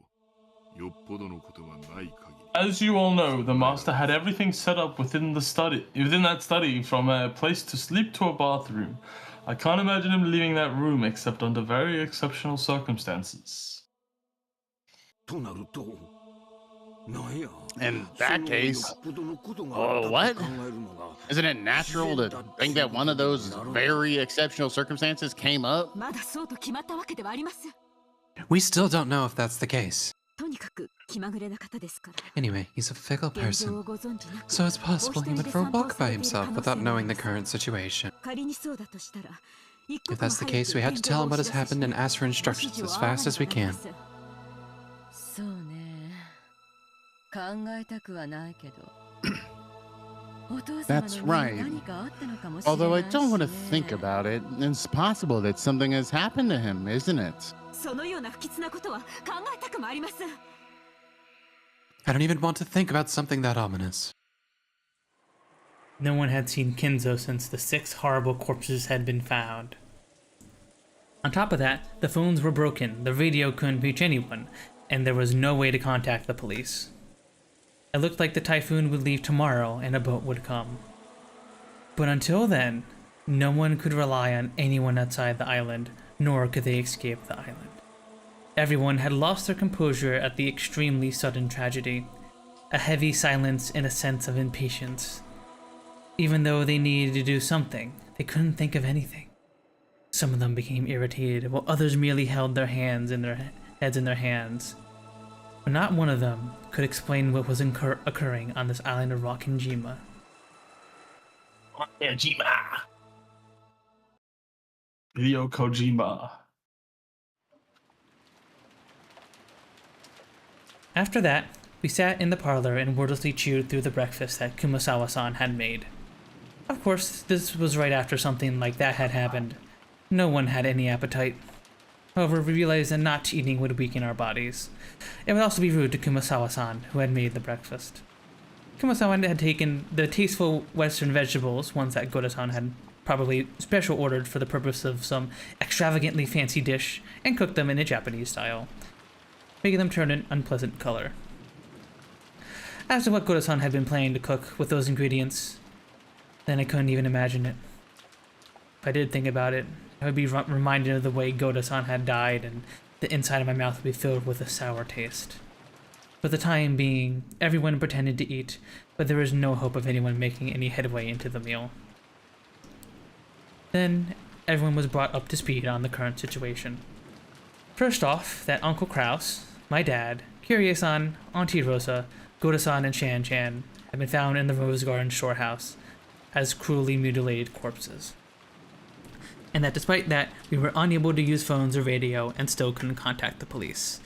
よっぽどのことがない限り。As you all know, the master had everything set up within that study, from a place to sleep to a bathroom. I can't imagine him leaving that room except under very exceptional circumstances. となると、なんや。 In that case, what? Isn't it natural to think that one of those very exceptional circumstances came up? We still don't know if that's the case. Anyway, he's a fickle person, so it's possible he went for a walk by himself without knowing the current situation. If that's the case, we have to tell him what has happened and ask for instructions as fast as we can. That's right. Although I don't want to think about it, it's possible that something has happened to him, isn't it? I don't even want to think about something that ominous. No one had seen Kinzo since the 6 horrible corpses had been found. On top of that, the phones were broken, the radio couldn't reach anyone, and there was no way to contact the police. It looked like the typhoon would leave tomorrow and a boat would come. But until then, no one could rely on anyone outside the island, nor could they escape the island. Everyone had lost their composure at the extremely sudden tragedy, a heavy silence and a sense of impatience. Even though they needed to do something, they couldn't think of anything. Some of them became irritated, while others merely held their heads in their hands. But not one of them could explain what was occurring on this island of Rockinjima. Hideo Kojima. After that, we sat in the parlor and wordlessly chewed through the breakfast that Kumasawa-san had made. Of course, this was right after something like that had happened. No one had any appetite. However, we realized that not eating would weaken our bodies. It would also be rude to Kumasawa-san, who had made the breakfast. Kumasawa had taken the tasteful western vegetables, ones that Goda-san had probably special ordered for the purpose of some extravagantly fancy dish, and cooked them in a Japanese style, making them turn an unpleasant color. As to what Goda-san had been planning to cook with those ingredients, then I couldn't even imagine it. If I did think about it, I would be reminded of the way Goda-san had died, and the inside of my mouth would be filled with a sour taste. For the time being, everyone pretended to eat, but there was no hope of anyone making any headway into the meal. Then, everyone was brought up to speed on the current situation. First off, that Uncle Kraus, my dad, Kirie-san, Auntie Rosa, Goda-san, and Shan-chan had been found in the Rose Garden storehouse as cruelly mutilated corpses. And that despite that, we were unable to use phones or radio and still couldn't contact the police.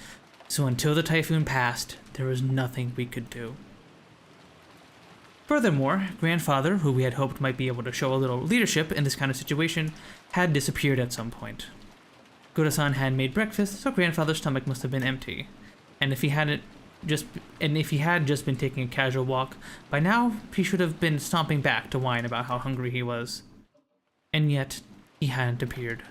So until the typhoon passed, there was nothing we could do. Furthermore, grandfather, who we had hoped might be able to show a little leadership in this kind of situation, had disappeared at some point. Goda-san had made breakfast, so grandfather's stomach must have been empty. And if he had just been taking a casual walk, by now he should have been stomping back to whine about how hungry he was. And yet, he hadn't appeared.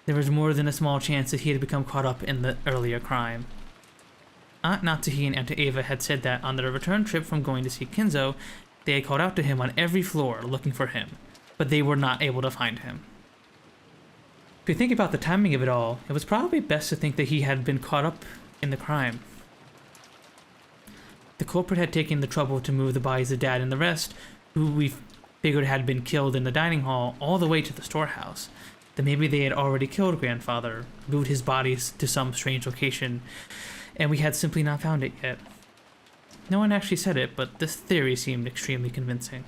There was more than a small chance that he had become caught up in the earlier crime. Aunt Natsuhi and Aunt Ava had said that on their return trip from going to see Kinzo, they had called out to him on every floor looking for him, but they were not able to find him. If you think about the timing of it all, it was probably best to think that he had been caught up in the crime. The culprit had taken the trouble to move the bodies of Dad and the rest, who we figured had been killed in the dining hall, all the way to the storehouse. Then maybe they had already killed grandfather, moved his bodies to some strange location, and we had simply not found it yet. No one actually said it, but this theory seemed extremely convincing.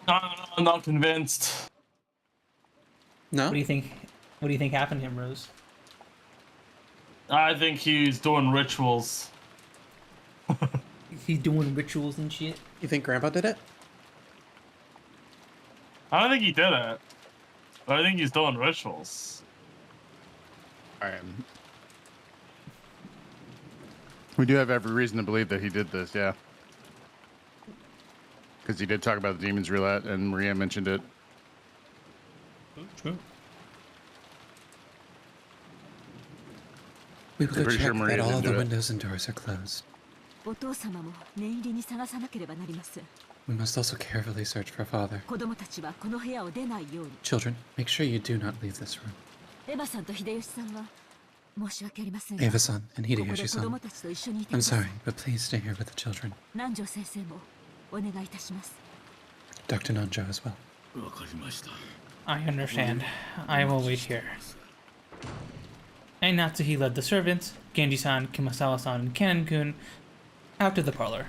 I'm not convinced. No? What do you think happened to him, Rose? I think he's doing rituals. He's doing rituals and shit? You think Grandpa did it? I don't think he did it. But I think he's doing rituals. We do have every reason to believe that he did this, yeah. Because he did talk about the demon's roulette, and Maria mentioned it. True. We will go pretty check sure Maria that all didn't the do it. windows and doors are closed. お父様も念入りに探さなければなりません。 We must also carefully search for father. 子供たちはこの部屋を出ないように。 Children, make sure you do not leave this room. エヴァさんと秀吉さんは申し訳ありませんが。 Ava-san and ここで子 Hideyoshi-san, 供たちと一緒にいてく I'm ださい。 sorry, but please stay here with the children. 南條先生もお願いいたします。 Dr. Nanjo as well. わかりました。 I understand. I will wait here. And Natsuhi led the servants, Genji-san, Kumasawa-san, and Kanon-kun, out to the parlor.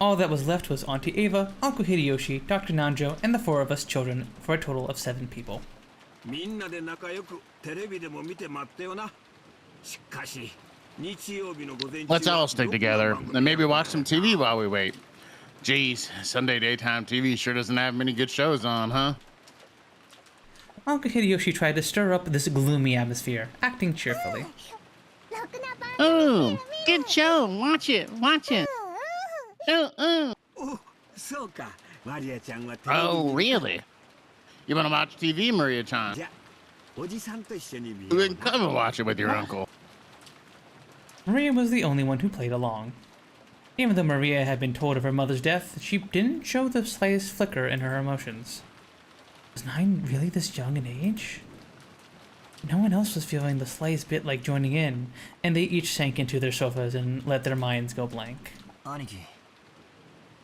All that was left was Auntie Ava, Uncle Hideyoshi, Dr. Nanjo, and the 4 of us children, for a total of 7 people. みんなで仲良くテレビでも見て待ってよな。しかし、日曜日の午前中 Let's all stick together and maybe watch some TV while we wait. Jeez, Sunday daytime TV sure doesn't have many good shows on, huh? Uncle Hideyoshi tried to stir up this gloomy atmosphere, acting cheerfully. Oh, good show. Watch it. Watch it. Oh, お、そうか。マリアちゃんはテレビ oh, に really? You want to watch TV, Maria-chan? じゃ、おじさんと一緒に見よ Then うな。 come and watch it with your uncle. Maria was the only one who played along. Even though Maria had been told of her mother's death, she didn't show the slightest flicker in her emotions. Was 9 really this young in age? No one else was feeling the slightest bit like joining in, and they each sank into their sofas and let their minds go blank. 兄貴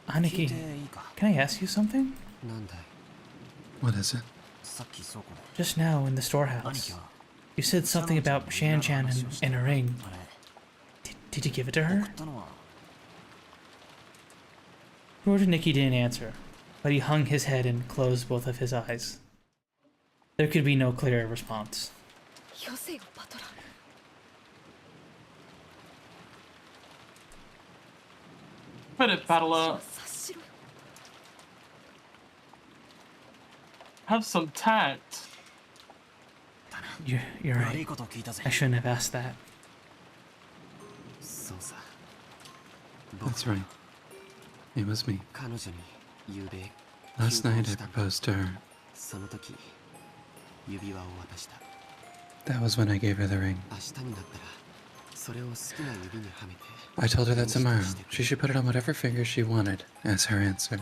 Aniki, 聞いていいか can I ask you something? なんだい What is it? さっきそこ Just now in the 兄貴 storehouse, は you said something about Shan Chan and a ring. あれ Did you give it to her? 送ったのは George Nicky didn't answer, but he hung his head and closed both of his eyes. There could be no clear response. よせよパトラ。 Put it, Battler. 察しろよ。 Have some tact. You're 悪 right. いことを聞いたぜ I shouldn't have asked that. そうさ That's right. It was me. 彼女に夕べ Last 求婚 night I した proposed to her. その時指輪を渡した That was when I gave her the ring. 明日になったらそれを好きな指にはめて I told her that tomorrow she should put it on whatever finger she wanted as her answer.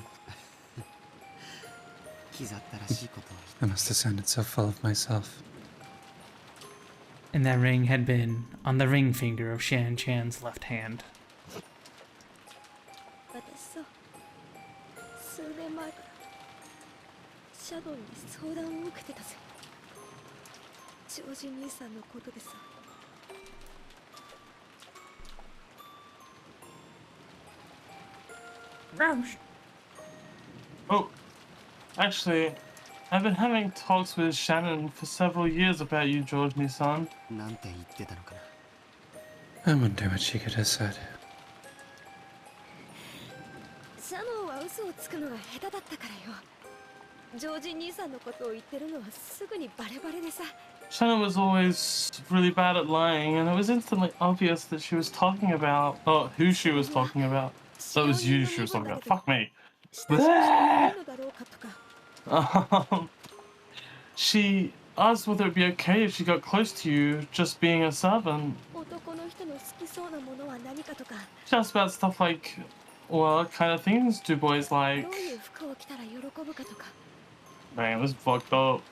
刻ったらしいことを I must have sounded so full of myself. And that ring had been on the ring finger of Shan Chan's left hand. 私さ、数年前からシャドウに相談を受けてたぜ。ジョージ兄さんのことでさ。 Oh, actually, I've been having talks with Shannon for several years about you, George Nissan. なんて言ってたのかな I wonder what she could have said. シャノンは嘘をつくのが下手だったからよ。ジョージ兄さんのことを言ってるのはすぐにバレバレでさ。 Shannon was always really bad at lying, and it was instantly obvious that she was talking about, oh, who she was talking about. So it was you she was talking about. Fuck me. 親しくしていいのだろうかとか。 She asked whether it'd be okay if she got close to you, just being a servant. 男の人の好きそうなものは何かとか。 She asked about stuff like, well, what kind of things do boys ど like? ういう服を着たら喜ぶかとか。 Man, it was fucked up.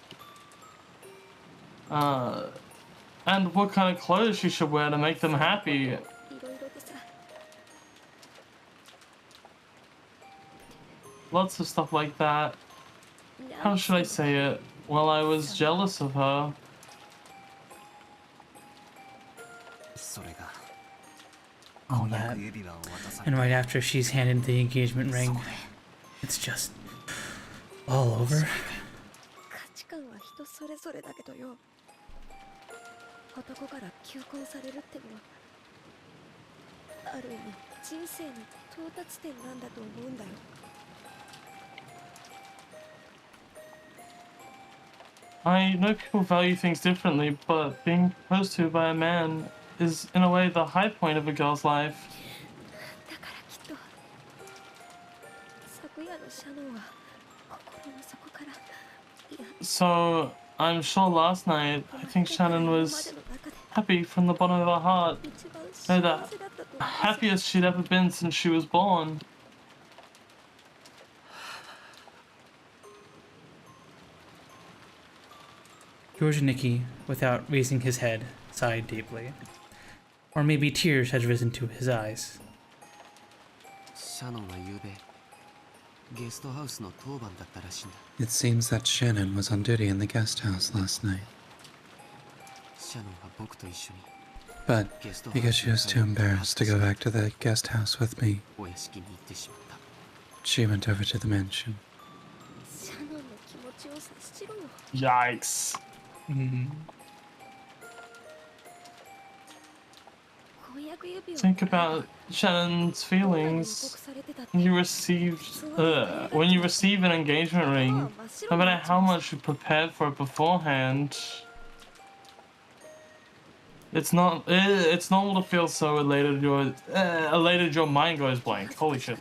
And what kind of clothes she should wear to make them happy. いろいろとさ。 Lots of stuff like that. How should I say it? Well, I was jealous of her. それが Oh, 婚 yeah. 約指輪を渡され And た right after she's handed the engagement ring, it's just all over. 価値観は人それぞれだけどよ。男から求婚されるってのはある意味人生の到達点なんだと思うんだよ。I know people value things differently, but being proposed to by a man is, in a way, the high point of a girl's life. だからきっと昨夜のシャノンは心の底からいや So, I'm sure last night, I think Shannon was happy from the bottom of her heart. 一番 No, 幸 the せだったと思います happiest she'd ever been since she was born. George Nicky, without raising his head, sighed deeply. Or maybe tears had risen to his eyes. シャノンは昨夜ゲストハウスの当番だったらしいんだ。 It seems that Shannon was on duty in the guest house last night. シャノンは僕と一緒に But because she was too embarrassed to go back to the guest house with me, お屋敷に行ってしまった。 she went over to the mansion. シャノンの気持ちを察しろよ Yikes. Think about Shannon's feelings when you receive an engagement ring. No matter how much you prepared for it beforehand, it's normal to feel so elated. Your mind goes blank. Holy shit.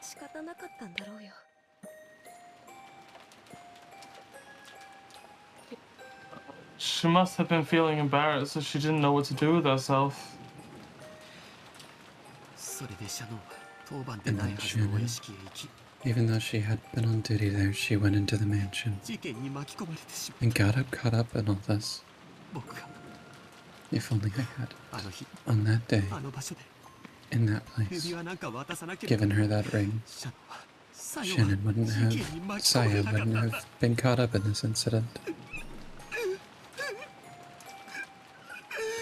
仕方なかったんだろうよ She must have been feeling embarrassed, so she didn't know what to do with herself. それでシャノンは当番でないはずのお屋敷へ行き Even though she had been on duty there, she went into the mansion 事件に巻き込まれてしまっ and got caught up in all this. た。僕が If only I had, あの日 on that day, あの場所で in that place, 指輪なんか渡さなければ given her that ring, シャノンはさよ Shannon wouldn't 事 have, 件に巻き込ま Saya れなかっ wouldn't たんだ have been caught up in this incident.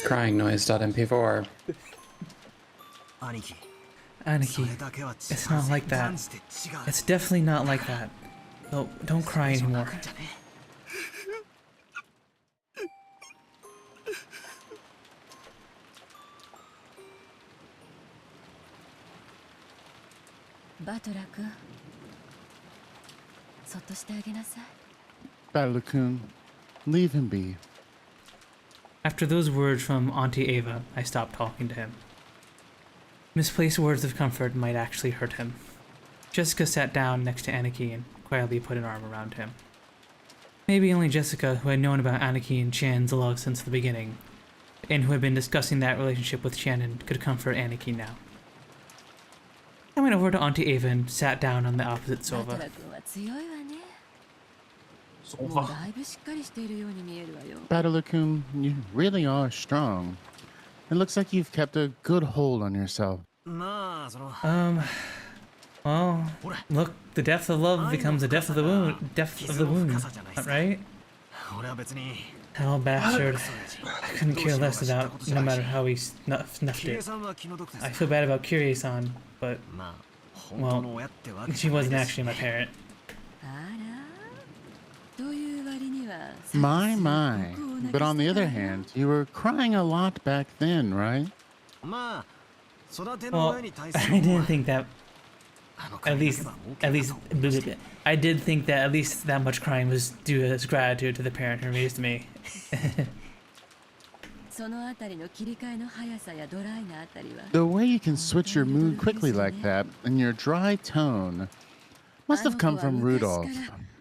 Crying noise.mp4. 兄貴 Aniki, it's not like that. It's definitely not like that. No, don't cry anymore. Battler-kun, leave him be. After those words from Auntie Ava, I stopped talking to him. Misplaced words of comfort might actually hurt him. Jessica sat down next to Aniki and quietly put an arm around him. Maybe only Jessica, who had known about Aniki and Chan's love since the beginning, and who had been discussing that relationship with Shannon, could comfort Aniki now. I went over to Auntie Ava and sat down on the opposite sofa. Battler-kun, you really are strong. It looks like you've kept a good hold on yourself. Well, look, the depth of love becomes the depth of the wound, right? Hell bastard. I couldn't care less about no matter how he snuffed it. I feel bad about Kirie-san, but, well, she wasn't actually my parent. My. But on the other hand, you were crying a lot back then, right? Well, I didn't think that. At least, I did think that at least that much crying was due as gratitude to the parent who raised me. The way you can switch your mood quickly like that, and your dry tone, must have come from Rudolph.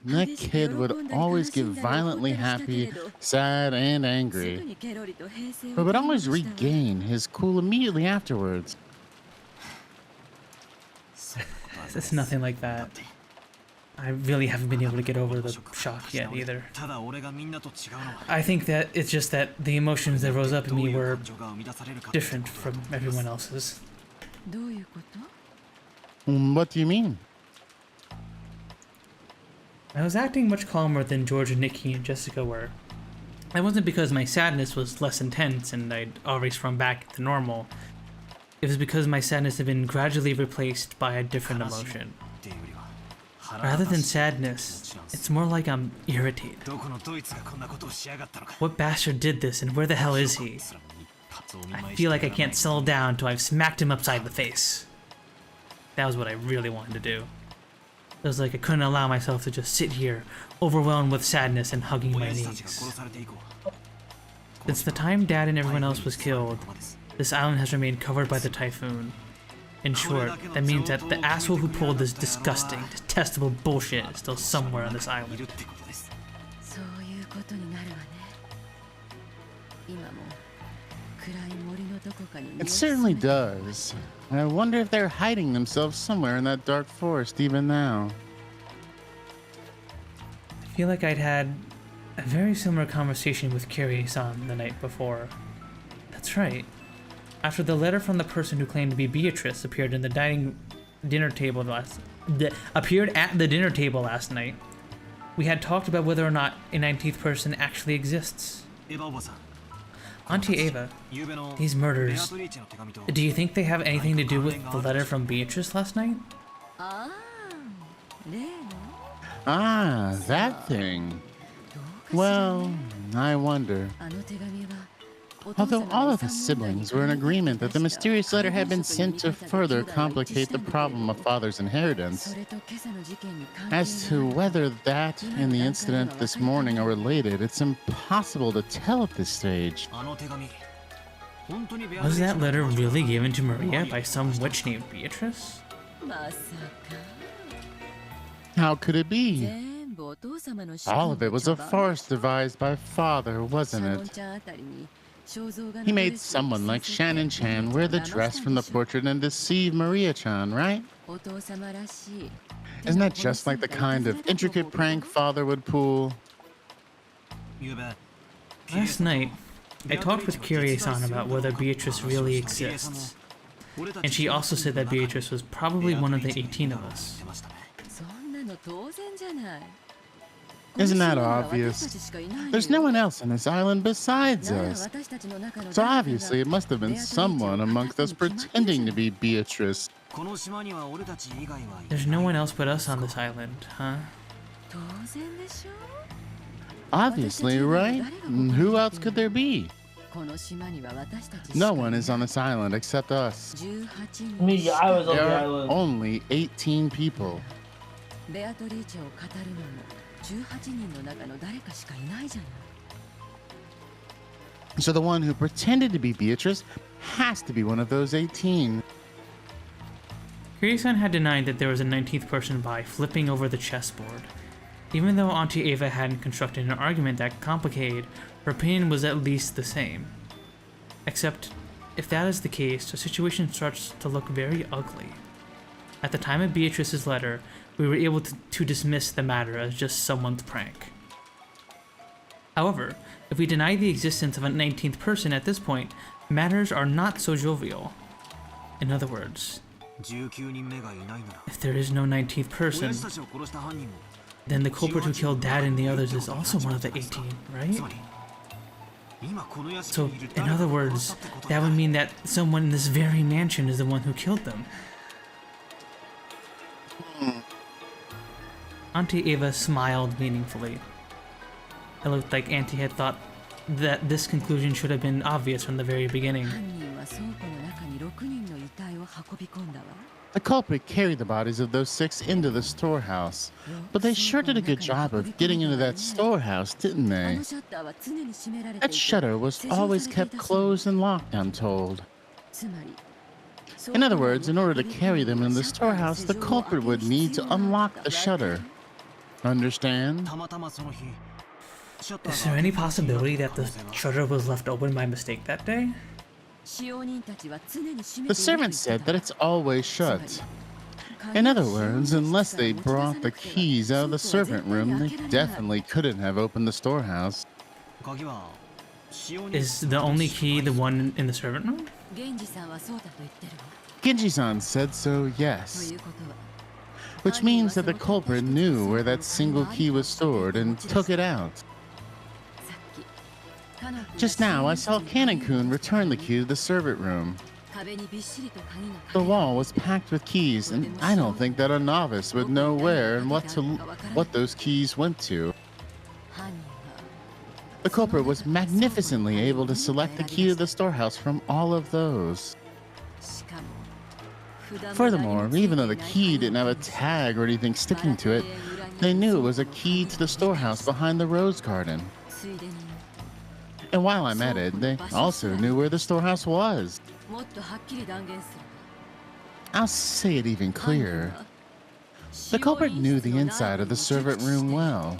That kid would always get violently happy, sad, and angry, but would always regain his cool immediately afterwards. It's nothing like that. I really haven't been able to get over the shock yet either. I think that it's just that the emotions that rose up in me were different from everyone else's. What do you mean? I was acting much calmer than George and Nikki and Jessica were. It wasn't because my sadness was less intense and I'd already sprung back to normal. It was because my sadness had been gradually replaced by a different emotion. Rather than sadness, it's more like I'm irritated. What bastard did this and where the hell is he? I feel like I can't settle down till I've smacked him upside the face. That was what I really wanted to do. It was like I couldn't allow myself to just sit here, overwhelmed with sadness and hugging my 親父た knees. ちが殺されて以降 Since the time Dad and everyone else was killed, this island has remained covered by the typhoon. In short, that means that the asshole who pulled this disgusting, detestable bullshit is still somewhere on this い island. るってことです そういうことになるわね。今も暗い森のどこかに身を It 潜 certainly めて does. I wonder if they're hiding themselves somewhere in that dark forest even now. I feel like I'd had a very similar conversation with Kyrie-san the night before. That's right. After the letter from the person who claimed to be Beatrice appeared at the dinner table last night, we had talked about whether or not a 19th person actually exists. エヴァおばさん Auntie Ava, 夕べの these ベア murders, トリーチェの手紙と do you think they have anything to do with the letter from Beatrice last night? ああ例の Ah, that thing. どうかしら Well, I wonder. あの手紙はお父 Although 様 all の of 遺 his 産問題に siblings were in 関係 agreement that the 出した mysterious letter had been 犯罪 sent 者 to という見方で further 兄弟は一致 complicate した the んだけれど problem of father's inheritance. それと今朝の事件に関係 As が to あるか whether that and the incident this morning are related, it's impossible to tell at this stage. あの手紙本当にベアトリ Was ーチェ that の letter 話だ really given to Maria by some witch named Beatrice? まさか How could it be? 全部お父様の主 All 観 of it の was a 茶番 farce devised by father, シャ wasn't ノン it? ちゃんあたりに肖像画の He ドレ made スを someone 着 like させて Shannon Chan wear the 騙 dress した from ん the でしょ portrait and deceive Maria-chan, right? お父様らしい Isn't that just like the kind of intricate prank father would pull? 夕べ Last night, I talked with Kyrie-san about whether Beatrice really exists, and she also said that Beatrice was probably one of the 18 of us. そんなの当然じゃない Isn't that この島には私た obvious? ちしかいないのよ There's no one else on this island besides なら us. 私たちの中の So 誰か obviously が it must have been someone amongst us pretending to be Beatrice. この島には俺たち以外はいない There's no one else but us on this island, huh? 当然でしょ Obviously, right? Who else could there be? この島には私たちしか No いない one is on this island except us. 18 Me, 人 I was on There the are island. only 18 people. ベアトリーチェを語るのも18人の中の誰かしかいないじゃない So the one who pretended to be Beatrice has to be one of those 18. Kyrie-san had denied that there was a 19th person by flipping over the chessboard. Even though Auntie Ava hadn't constructed an argument that complicated, her opinion was at least the same. Except, if that is the case, the situation starts to look very ugly. At the time of Beatrice's letter, we were able to dismiss the matter as just someone's prank. However, if we deny the existence of a 19th person at this point, matters are not so jovial. In other words, 19人目がいないなら if there is no 19th 親 person, 父たちを殺した犯人も then the culprit who killed Dad and the others is also one of the 18, right? つまり今この屋敷 So, にいる in 誰か other が殺し words, たってこと that に would なる mean that someone in this very mansion is the one who killed them. Auntie Ava smiled meaningfully. It looked like Auntie had thought that this conclusion should have been obvious from the very beginning. 犯人は倉庫の中に6人の遺体を運び込んだわ The culprit carried the bodies of those 6 into the storehouse. But they sure did a good job of getting into that storehouse, didn't あ they? のシャッターは常に閉められてい That て shutter was 施錠され always ていた kept そう closed and locked, I'm told. つまり In other words, in order to carry them in the storehouse, the culprit would need to unlock the shutter. Understand? たまたまその日シャッター Is が there any 開けっぱなしに possibility なっ that た the 可能性が shutter was left open by mistake that day? 使用人たちは常に閉め The ていると言 servant って said た that it's always つまり shut. 鍵 In を other 使用 words, 人 unless たち they から持ち出さ brought な the くては keys out of the 倉庫は servant 絶対に room, 開 they けられない definitely couldn't have opened the storehouse. 鍵は使用人 Is the only key the one in the servant room? 源氏さんはそうだと言ってるわ Genji-san said so, と yes. いうことは Which means that the culprit knew where that single key was stored and took it out. さっきカノン君が Just now, I saw 使用人たち Cannon-kun に return the key to the servant room. 壁にびっしりと鍵が The かけられ wall was packed with keys, and I don't think that a novice would know where and what those keys went to. 犯人は The culprit was magnificently able to select the key to the storehouse from all of those. しかも Furthermore, even though the key didn't have a tag or anything sticking to it, they knew it was a key to the storehouse behind the rose garden. And while I'm at it, they also knew where the storehouse was. I'll say it even clearer. The culprit knew the inside of the servant room well.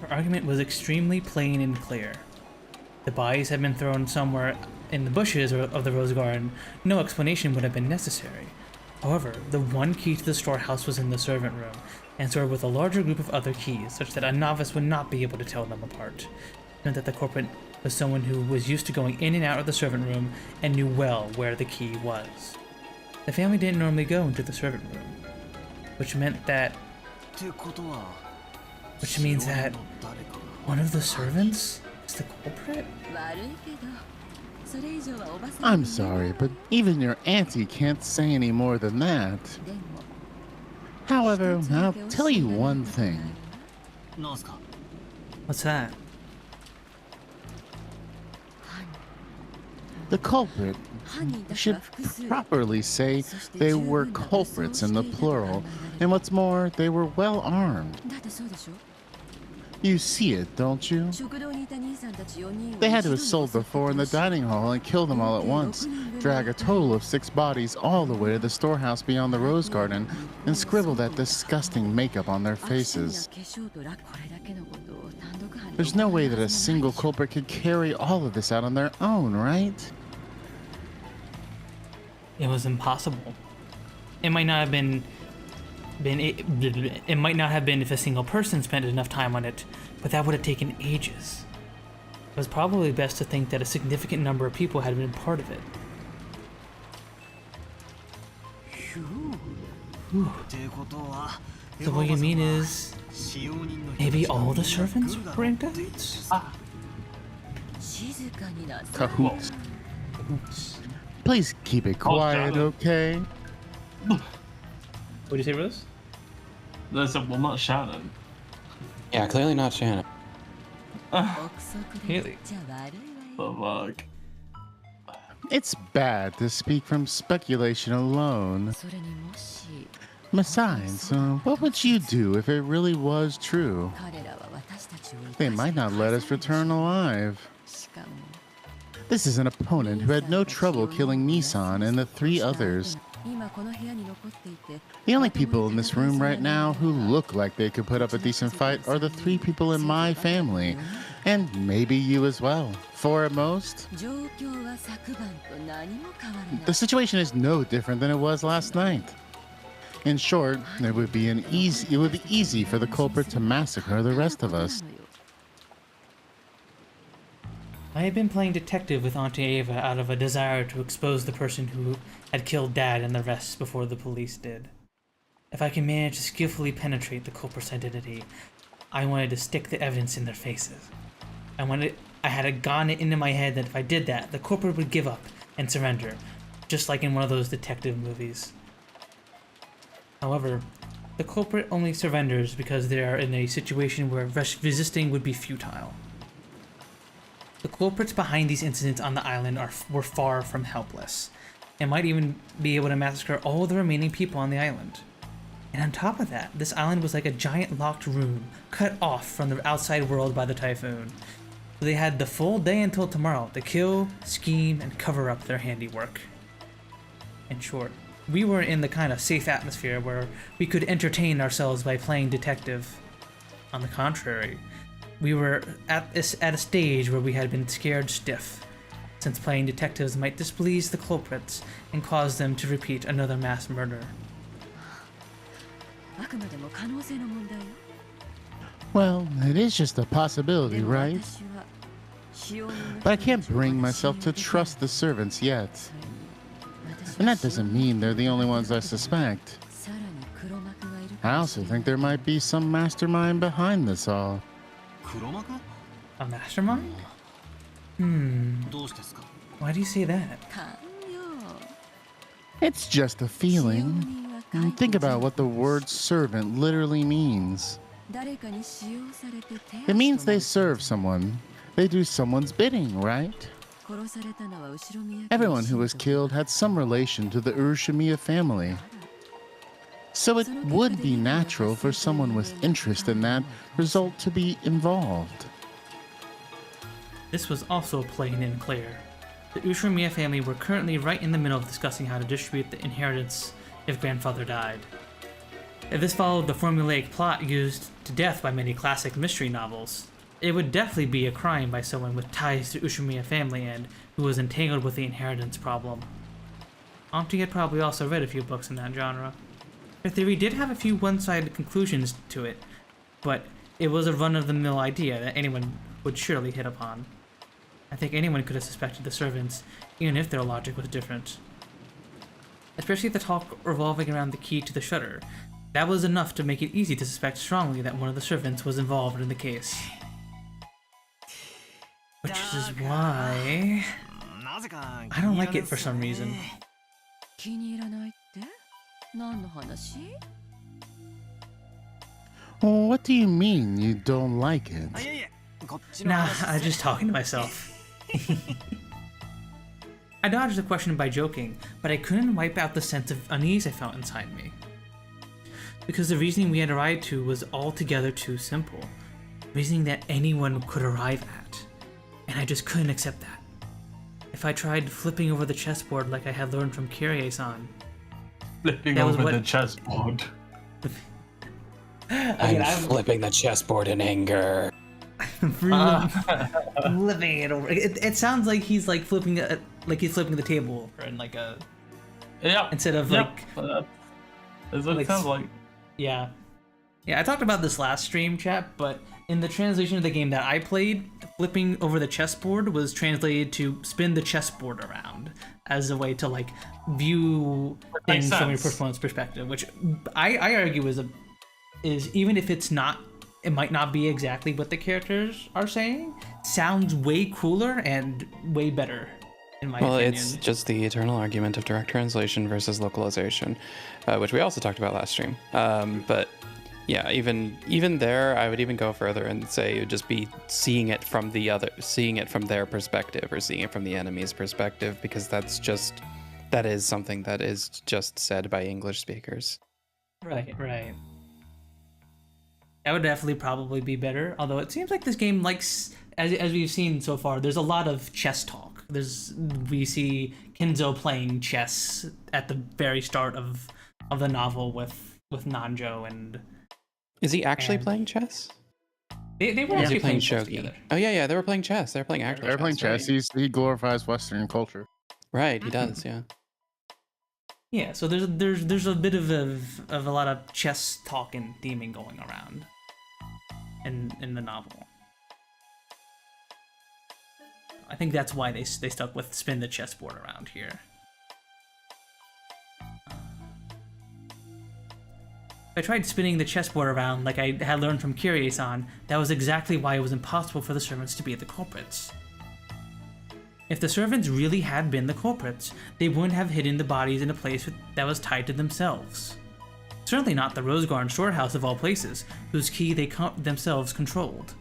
Her argument was extremely plain and clear. The bodies had been thrown somewhere in the bushes of the rose garden. No explanation would have been necessary. However, the one key to the storehouse was in the servant room, and stored with a larger group of other keys, such that a novice would not be able to tell them apart. It meant that the culprit was someone who was used to going in and out of the servant room and knew well where the key was. The family didn't normally go into the servant room, which means that one of the servants is the culprit? I'm sorry, but even your auntie can't say any more than that. However, I'll tell you one thing. What's that? The culprit should properly say they were culprits in the plural, and what's more, they were well armed. You see it, don't you? They had to assault the four in the dining hall and kill them all at once, drag a total of 6 bodies all the way to the storehouse beyond the rose garden, and scribble that disgusting makeup on their faces. There's no way that a single culprit could carry all of this out on their own, right? It was impossible. It might not have been if a single person spent enough time on it, but that would have taken ages. It was probably best to think that a significant number of people had been part of it. So what you mean is, maybe all the servants were indicts? Cahoots. Please keep it quiet, okay? What did you say, Rose? I said, well, not Shannon. Yeah, clearly not Shannon. Haley. The fuck? It's bad to speak from speculation alone. Besides, what would you do if it really was true? They might not let us return alive. This is an opponent who had no trouble killing Nissan and the 3 others. The only people in this room right now who look like they could put up a decent fight are the 3 people in my family, and maybe you as well, 4 at most. The situation is no different than it was last night. In short, it would be easy for the culprit to massacre the rest of us. I had been playing detective with Auntie Ava out of a desire to expose the person who had killed Dad and the rest before the police did. If I can manage to skillfully penetrate the culprit's identity, I wanted to stick the evidence in their faces. I had gotten it into my head that if I did that, the culprit would give up and surrender, just like in one of those detective movies. However, the culprit only surrenders because they are in a situation where resisting would be futile. The culprits behind these incidents on the island were far from helpless, and might even be able to massacre all the remaining people on the island. And on top of that, this island was like a giant locked room, cut off from the outside world by the typhoon. So they had the full day until tomorrow to kill, scheme, and cover up their handiwork. In short, we were in the kind of safe atmosphere where we could entertain ourselves by playing detective. On the contrary, we were at a stage where we had been scared stiff, since playing detectives might displease the culprits and cause them to repeat another mass murder. Well, it is just a possibility, right? But I can't bring myself to trust the servants yet. And that doesn't mean they're the only ones I suspect. I also think there might be some mastermind behind this all. A mastermind? Why do you say that? It's just a feeling. And think about what the word servant literally means. It means they serve someone. They do someone's bidding, right? Everyone who was killed had some relation to the Urashimiya family. So it would be natural for someone with interest in that result to be involved. This was also plain and clear. The Urashimiya family were currently right in the middle of discussing how to distribute the inheritance if grandfather died. If this followed the formulaic plot used to death by many classic mystery novels, it would definitely be a crime by someone with ties to the Urashimiya family and who was entangled with the inheritance problem. Auntie had probably also read a few books in that genre. Her theory did have a few one-sided conclusions to it, but it was a run-of-the-mill idea that anyone would surely hit upon. I think anyone could have suspected the servants, even if their logic was different. Especially the talk revolving around the key to the shutter. That was enough to make it easy to suspect strongly that one of the servants was involved in the case. Which is why I don't like it for some reason. What do you mean you don't like it? Nah, I'm just talking to myself. I dodged the question by joking, but I couldn't wipe out the sense of unease I felt inside me. Because the reasoning we had arrived to was altogether too simple. Reasoning that anyone could arrive at. And I just couldn't accept that. If I tried flipping over the chessboard like I had learned from Kyrie-san. Flipping over the chessboard. I'm flipping the chessboard in anger. Flipping it over. It sounds like he's like flipping the table over in like a instead of like that's what it sounds like. Yeah, I talked about this last stream, chat, but in the translation of the game that I played, flipping over the chessboard was translated to spin the chessboard around as a way to like view things from your opponent's perspective, which I argue is even if it's not, it might not be exactly what the characters are saying, sounds way cooler and way better, in my opinion. Well, it's just the eternal argument of direct translation versus localization, which we also talked about last stream. But yeah, even there, I would even go further and say it would just be seeing it from their perspective, or seeing it from the enemy's perspective, because that is something that is just said by English speakers. Right. That would definitely probably be better, although it seems like this game likes, as we've seen so far, there's a lot of chess talk. We see Kenzo playing chess at the very start of the novel with Nanjo and... Is he actually playing chess? They were actually playing chess shogi together. Oh yeah, they were playing chess. They were playing actual chess. They're playing chess. Right? He glorifies Western culture. Right, he does, yeah. Yeah, so there's a bit of a lot of chess talk and theming going around in the novel. I think that's why they stuck with spin the chessboard around here. If I tried spinning the chessboard around like I had learned from Kyrie-san, that was exactly why it was impossible for the servants to be the culprits. If the servants really had been the culprits, they wouldn't have hidden the bodies in a place that was tied to themselves. Certainly not the Rose Garden storehouse of all places, whose key they themselves controlled.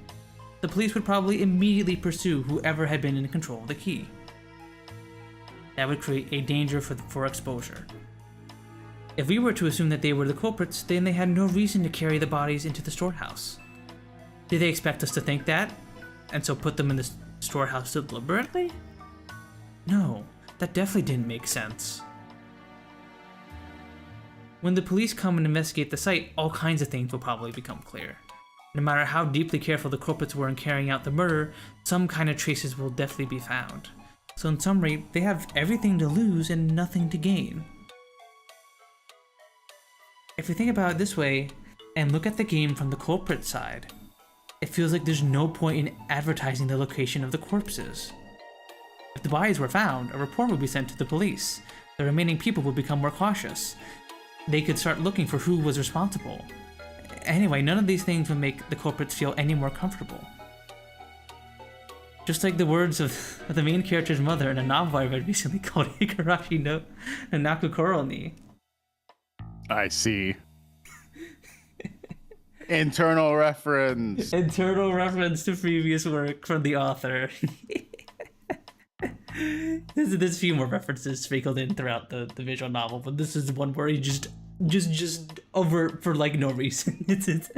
The police would probably immediately pursue whoever had been in control of the key. That would create a danger for exposure. If we were to assume that they were the culprits, then they had no reason to carry the bodies into the storehouse. Did they expect us to think that, and so put them in the storehouse deliberately? No, that definitely didn't make sense. When the police come and investigate the site, all kinds of things will probably become clear. No matter how deeply careful the culprits were in carrying out the murder, some kind of traces will definitely be found. So in summary, they have everything to lose and nothing to gain. If we think about it this way, and look at the game from the culprit side, it feels like there's no point in advertising the location of the corpses. If the bodies were found, a report would be sent to the police. The remaining people would become more cautious. They could start looking for who was responsible. Anyway, none of these things would make the culprits feel any more comfortable. Just like the words of the main character's mother in a novel I read recently called Higurashi no Nakukoro ni. I see. Internal reference. Internal reference to previous work from the author. There's a few more references sprinkled in throughout the visual novel, but this is one where he just over for like no reason. It's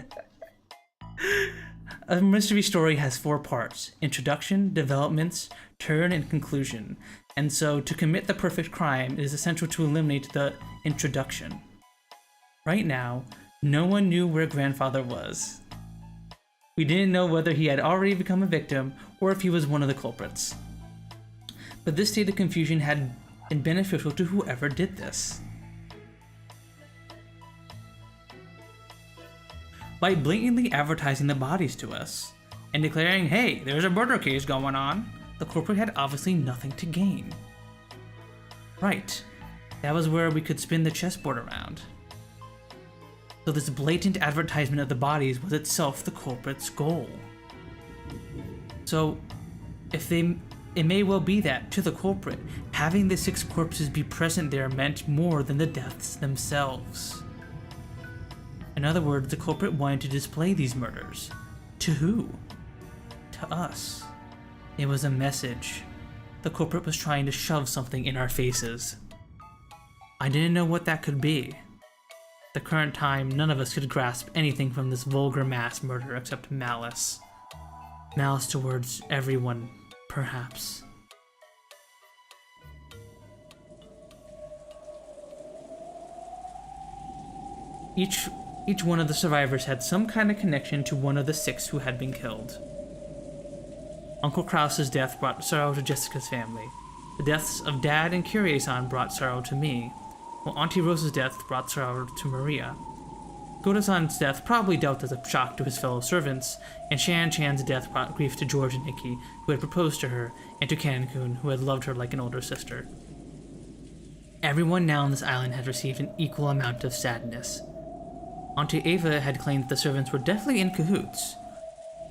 a mystery story has 4 parts: introduction, developments, turn, and conclusion. And so to commit the perfect crime, it is essential to eliminate the introduction. Right now, no one knew where grandfather was. We didn't know whether he had already become a victim or if he was one of the culprits. But this state of confusion had been beneficial to whoever did this. By blatantly advertising the bodies to us and declaring, hey, there's a murder case going on, the culprit had obviously nothing to gain. Right, that was where we could spin the chessboard around. So this blatant advertisement of the bodies was itself the culprit's goal. So, it may well be that, to the culprit, having the 6 corpses be present there meant more than the deaths themselves. In other words, the culprit wanted to display these murders. To who? To us. It was a message. The culprit was trying to shove something in our faces. I didn't know what that could be. At the current time, none of us could grasp anything from this vulgar mass murder except malice. Malice towards everyone, perhaps. Each one of the survivors had some kind of connection to one of the 6 who had been killed. Uncle Krause's death brought sorrow to Jessica's family. The deaths of Dad and Kyrie-san brought sorrow to me, while Auntie Rose's death brought sorrow to Maria. Goto-san's death probably dealt as a shock to his fellow servants, and Shan-chan's death brought grief to George and Nikki, who had proposed to her, and to Kankun, who had loved her like an older sister. Everyone now on this island had received an equal amount of sadness. Auntie Ava had claimed that the servants were definitely in cahoots,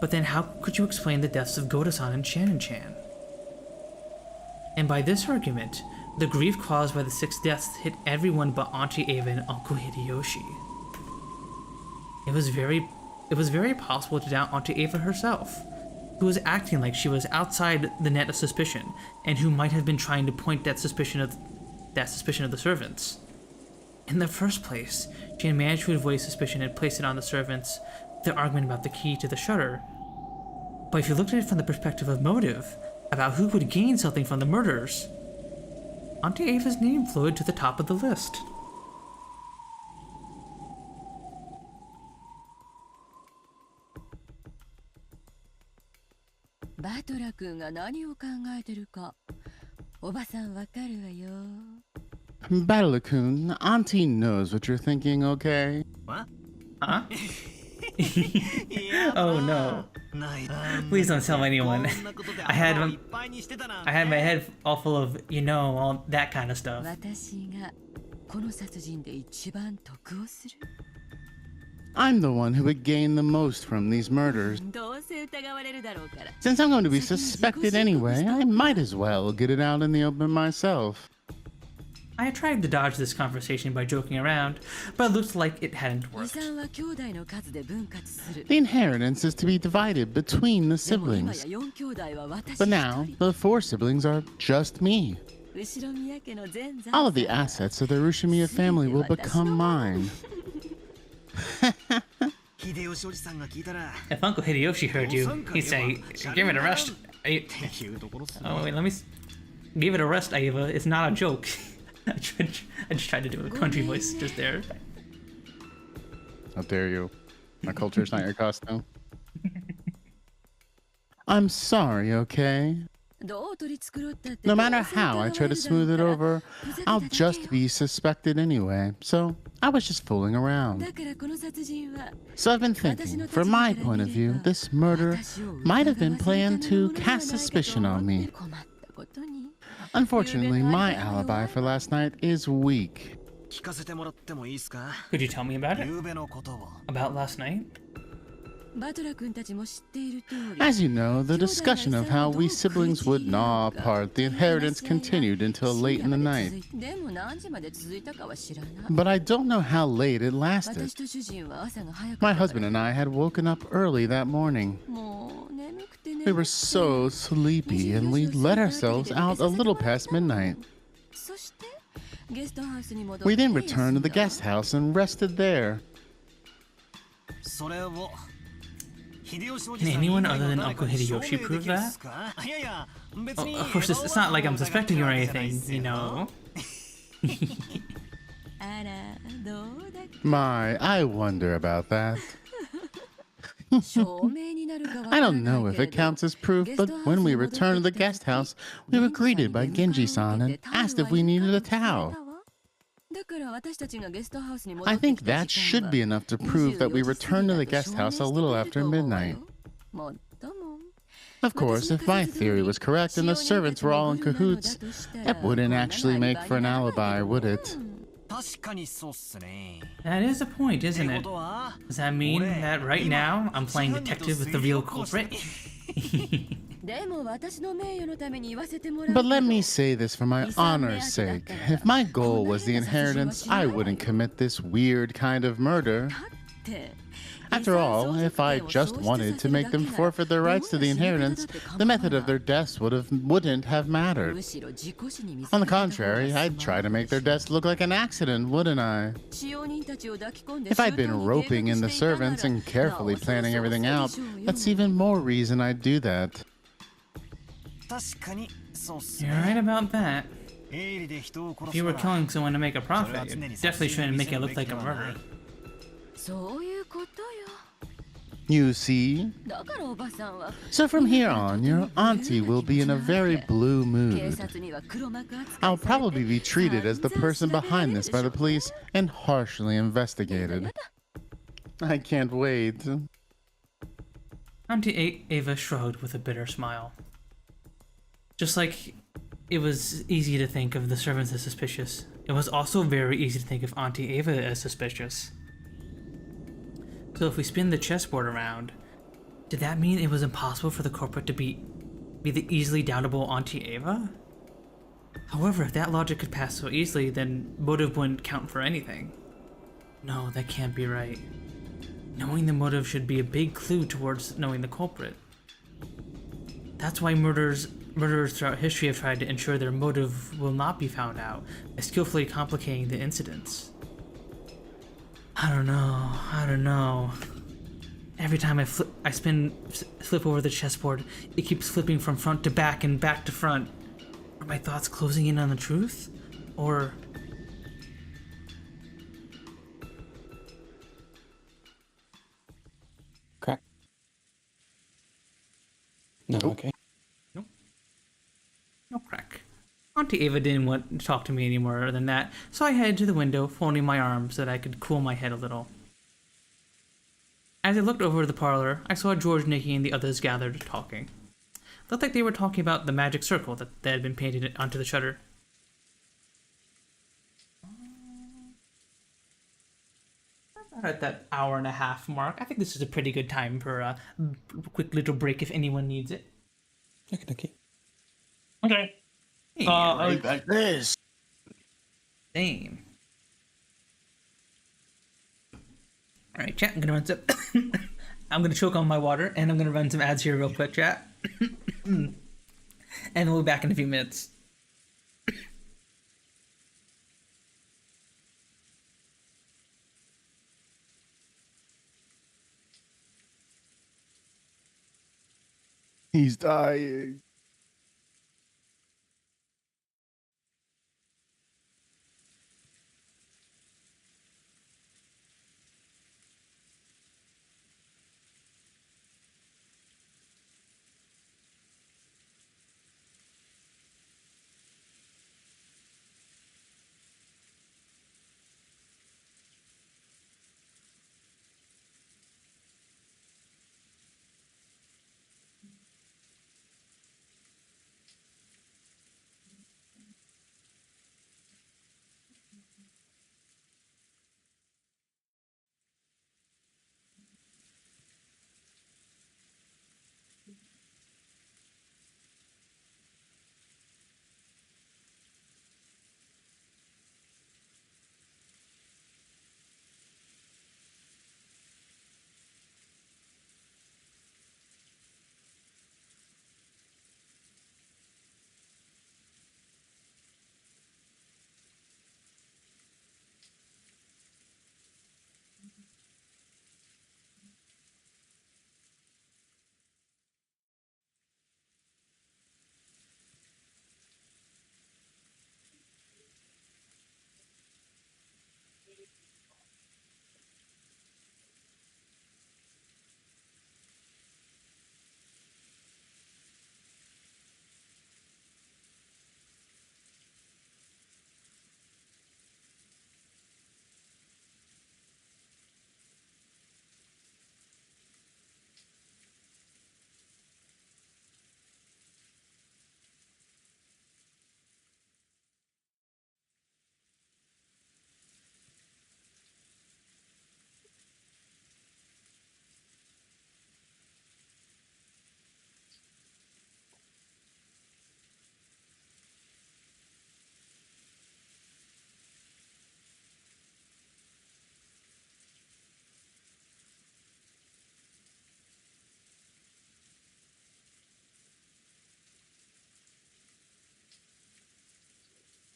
but then how could you explain the deaths of Goto-san and Shannon-chan? And by this argument, the grief caused by the 6 deaths hit everyone but Auntie Ava and Uncle Hideyoshi. It was very possible to doubt Auntie Ava herself, who was acting like she was outside the net of suspicion, and who might have been trying to point that suspicion of the servants. In the first place, she had managed to avoid suspicion and place it on the servants with their argument about the key to the shutter. But if you looked at it from the perspective of motive, about who would gain something from the murders, Auntie Ava's name floated to the top of the list. Battler-kun, Auntie knows what you're thinking, okay? What? Huh? Oh no. Please don't tell anyone. I had my head all full of, all that kind of stuff. I'm the one who would gain the most from these murders. Since I'm going to be suspected anyway, I might as well get it out in the open myself. I tried to dodge this conversation by joking around, but it looked like it hadn't worked. The inheritance is to be divided between the siblings. But now, the 4 siblings are just me. All of the assets of the Urushimiya family will become mine. If Uncle Hideyoshi heard you, he'd say, give it a rest. Oh, wait, let me... Give it a rest, Ava. It's not a joke. I just tried to do a country voice just there. How dare you? My culture's not your costume. I'm sorry, okay? No matter how I try to smooth it over, I'll just be suspected anyway. So I was just fooling around. So I've been thinking, from my point of view, this murder might have been planned to cast suspicion on me. Unfortunately, my alibi for last night is weak. Could you tell me about it? About last night? As you know, the discussion of how we siblings would gnaw apart the inheritance continued until late in the night. But I don't know how late it lasted. My husband and I had woken up early that morning. We were so sleepy and we let ourselves out a little past midnight. We then returned to the guest house and rested there. Can anyone other than Uncle Hideyoshi prove that? Oh, of course, it's not like I'm suspecting you or anything, you know. My, I wonder about that. I don't know if it counts as proof, but when we returned to the guest house, we were greeted by Genji-san and asked if we needed a towel. I think that should be enough to prove that we returned to the guest house a little after midnight. Of course, if my theory was correct and the servants were all in cahoots, that wouldn't actually make for an alibi, would it? That is a point, isn't it? Does that mean that right now I'm playing detective with the real culprit? But let me say this for my honor's sake. If my goal was the inheritance, I wouldn't commit this weird kind of murder. After all, if I just wanted to make them forfeit their rights to the inheritance, the method of their deaths wouldn't have mattered. On the contrary, I'd try to make their deaths look like an accident, wouldn't I? If I'd been roping in the servants and carefully planning everything out, that's even more reason I'd do that. You're right about that. If you were killing someone to make a profit, you definitely shouldn't make it look like a murder. You see? So from here on, your auntie will be in a very blue mood. I'll probably be treated as the person behind this by the police and harshly investigated. I can't wait. Auntie Ava shrugged with a bitter smile. Just like it was easy to think of the servants as suspicious, it was also very easy to think of Auntie Ava as suspicious. So if we spin the chessboard around, did that mean it was impossible for the culprit to be the easily doubtable Auntie Ava? However, if that logic could pass so easily, then motive wouldn't count for anything. No, that can't be right. Knowing the motive should be a big clue towards knowing the culprit. That's why murderers throughout history have tried to ensure their motive will not be found out by skillfully complicating the incidents. I don't know. Every time I flip over the chessboard, it keeps flipping from front to back and back to front. Are my thoughts closing in on the truth? Or... Crack. No, okay. No crack. Auntie Ava didn't want to talk to me any more than that, so I headed to the window, folding my arms so that I could cool my head a little. As I looked over the parlor, I saw George, Nikki, and the others gathered talking. It looked like they were talking about the magic circle that had been painted onto the shutter. At that hour and a half mark, I think this is a pretty good time for a quick little break if anyone needs it. Okay. Okay. Like this. Same. Alright, chat, I'm gonna run some I'm gonna choke on my water and I'm gonna run some ads here real quick, chat. And we'll be back in a few minutes. He's dying.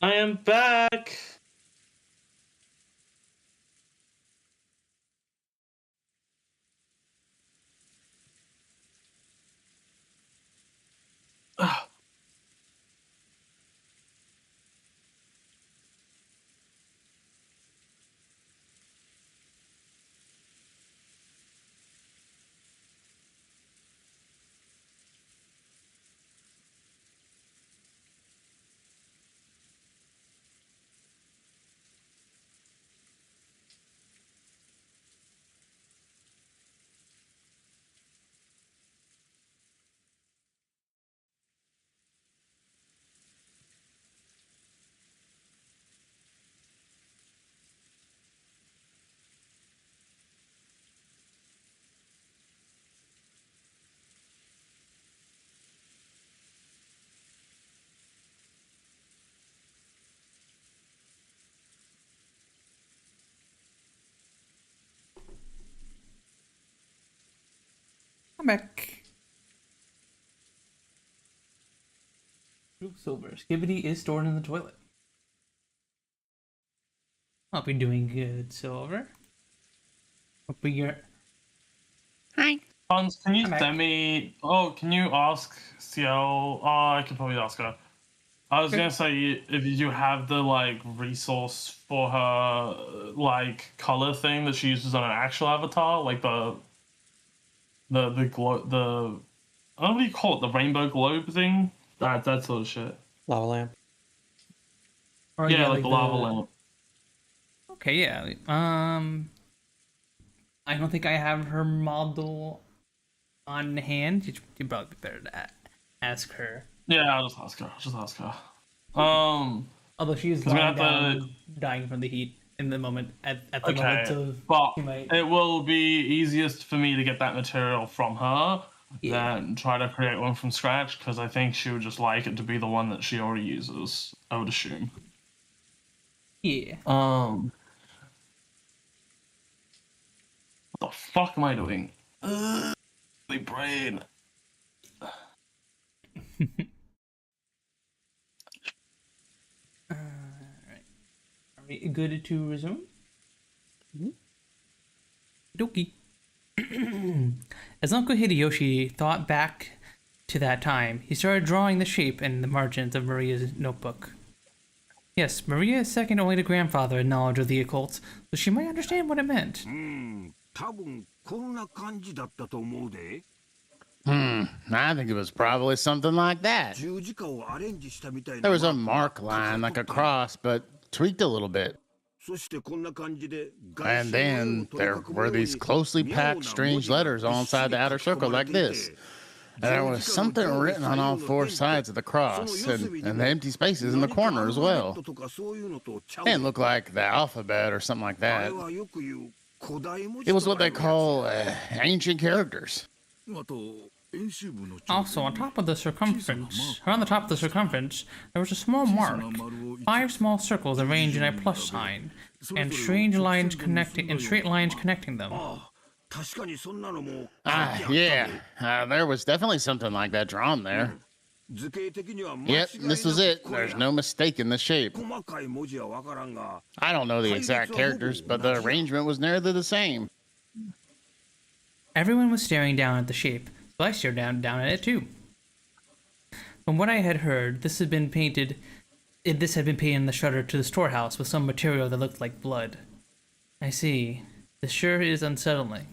I am back. I'm back. Silver. Skibidi is stored in the toilet. Hope you're doing good, Silver. Hope you're... Hi. Hans, can you I'm back. send me? Oh, can you ask CL? Oh, I could probably ask her. I was gonna say if you have the like resource for her like color thing that she uses on an actual avatar, like the glow I don't know what you call it, the rainbow globe thing. That sort of shit. Lava lamp. Or, Yeah, like the lava lamp. Okay, yeah. I don't think I have her model on hand. You'd probably be better to ask her. Yeah, I'll just ask her. Although she is lying down, dying from the heat in the moment at the moment of. But she might... it will be easiest for me to get that material from her than try to create one from scratch, because I think she would just like it to be the one that she already uses, I would assume. Yeah. What the fuck am I doing? My brain. Alright. Are we good to resume? Doki. As Uncle Hideyoshi thought back to that time, he started drawing the shape in the margins of Maria's notebook. Yes, Maria is second only to grandfather in knowledge of the occult, so she might understand what it meant. 多分こんな感じだったと思うで。 I think it was probably something like that. 十字架をアレンジしたみたいな。 There was a mark line like a cross, but tweaked a little bit. そしてこんな感じで。 And then there were these closely packed strange letters all inside the outer circle like this. And there was something written on all four sides of the cross, and the empty spaces in the corner as well. It didn't look like the alphabet or something like that. It was what they call ancient characters. Also, on top of the circumference, around the top of the circumference, there was a small mark, 5 small circles arranged in a plus sign, and straight lines connecting them. There was definitely something like that drawn there. Yep, this was it. There's no mistaking the shape. I don't know the exact characters, but the arrangement was nearly the same. Everyone was staring down at the shape, so I stared down at it too. From what I had heard, this had been painted in the shutter to the storehouse with some material that looked like blood. I see. This sure is unsettling.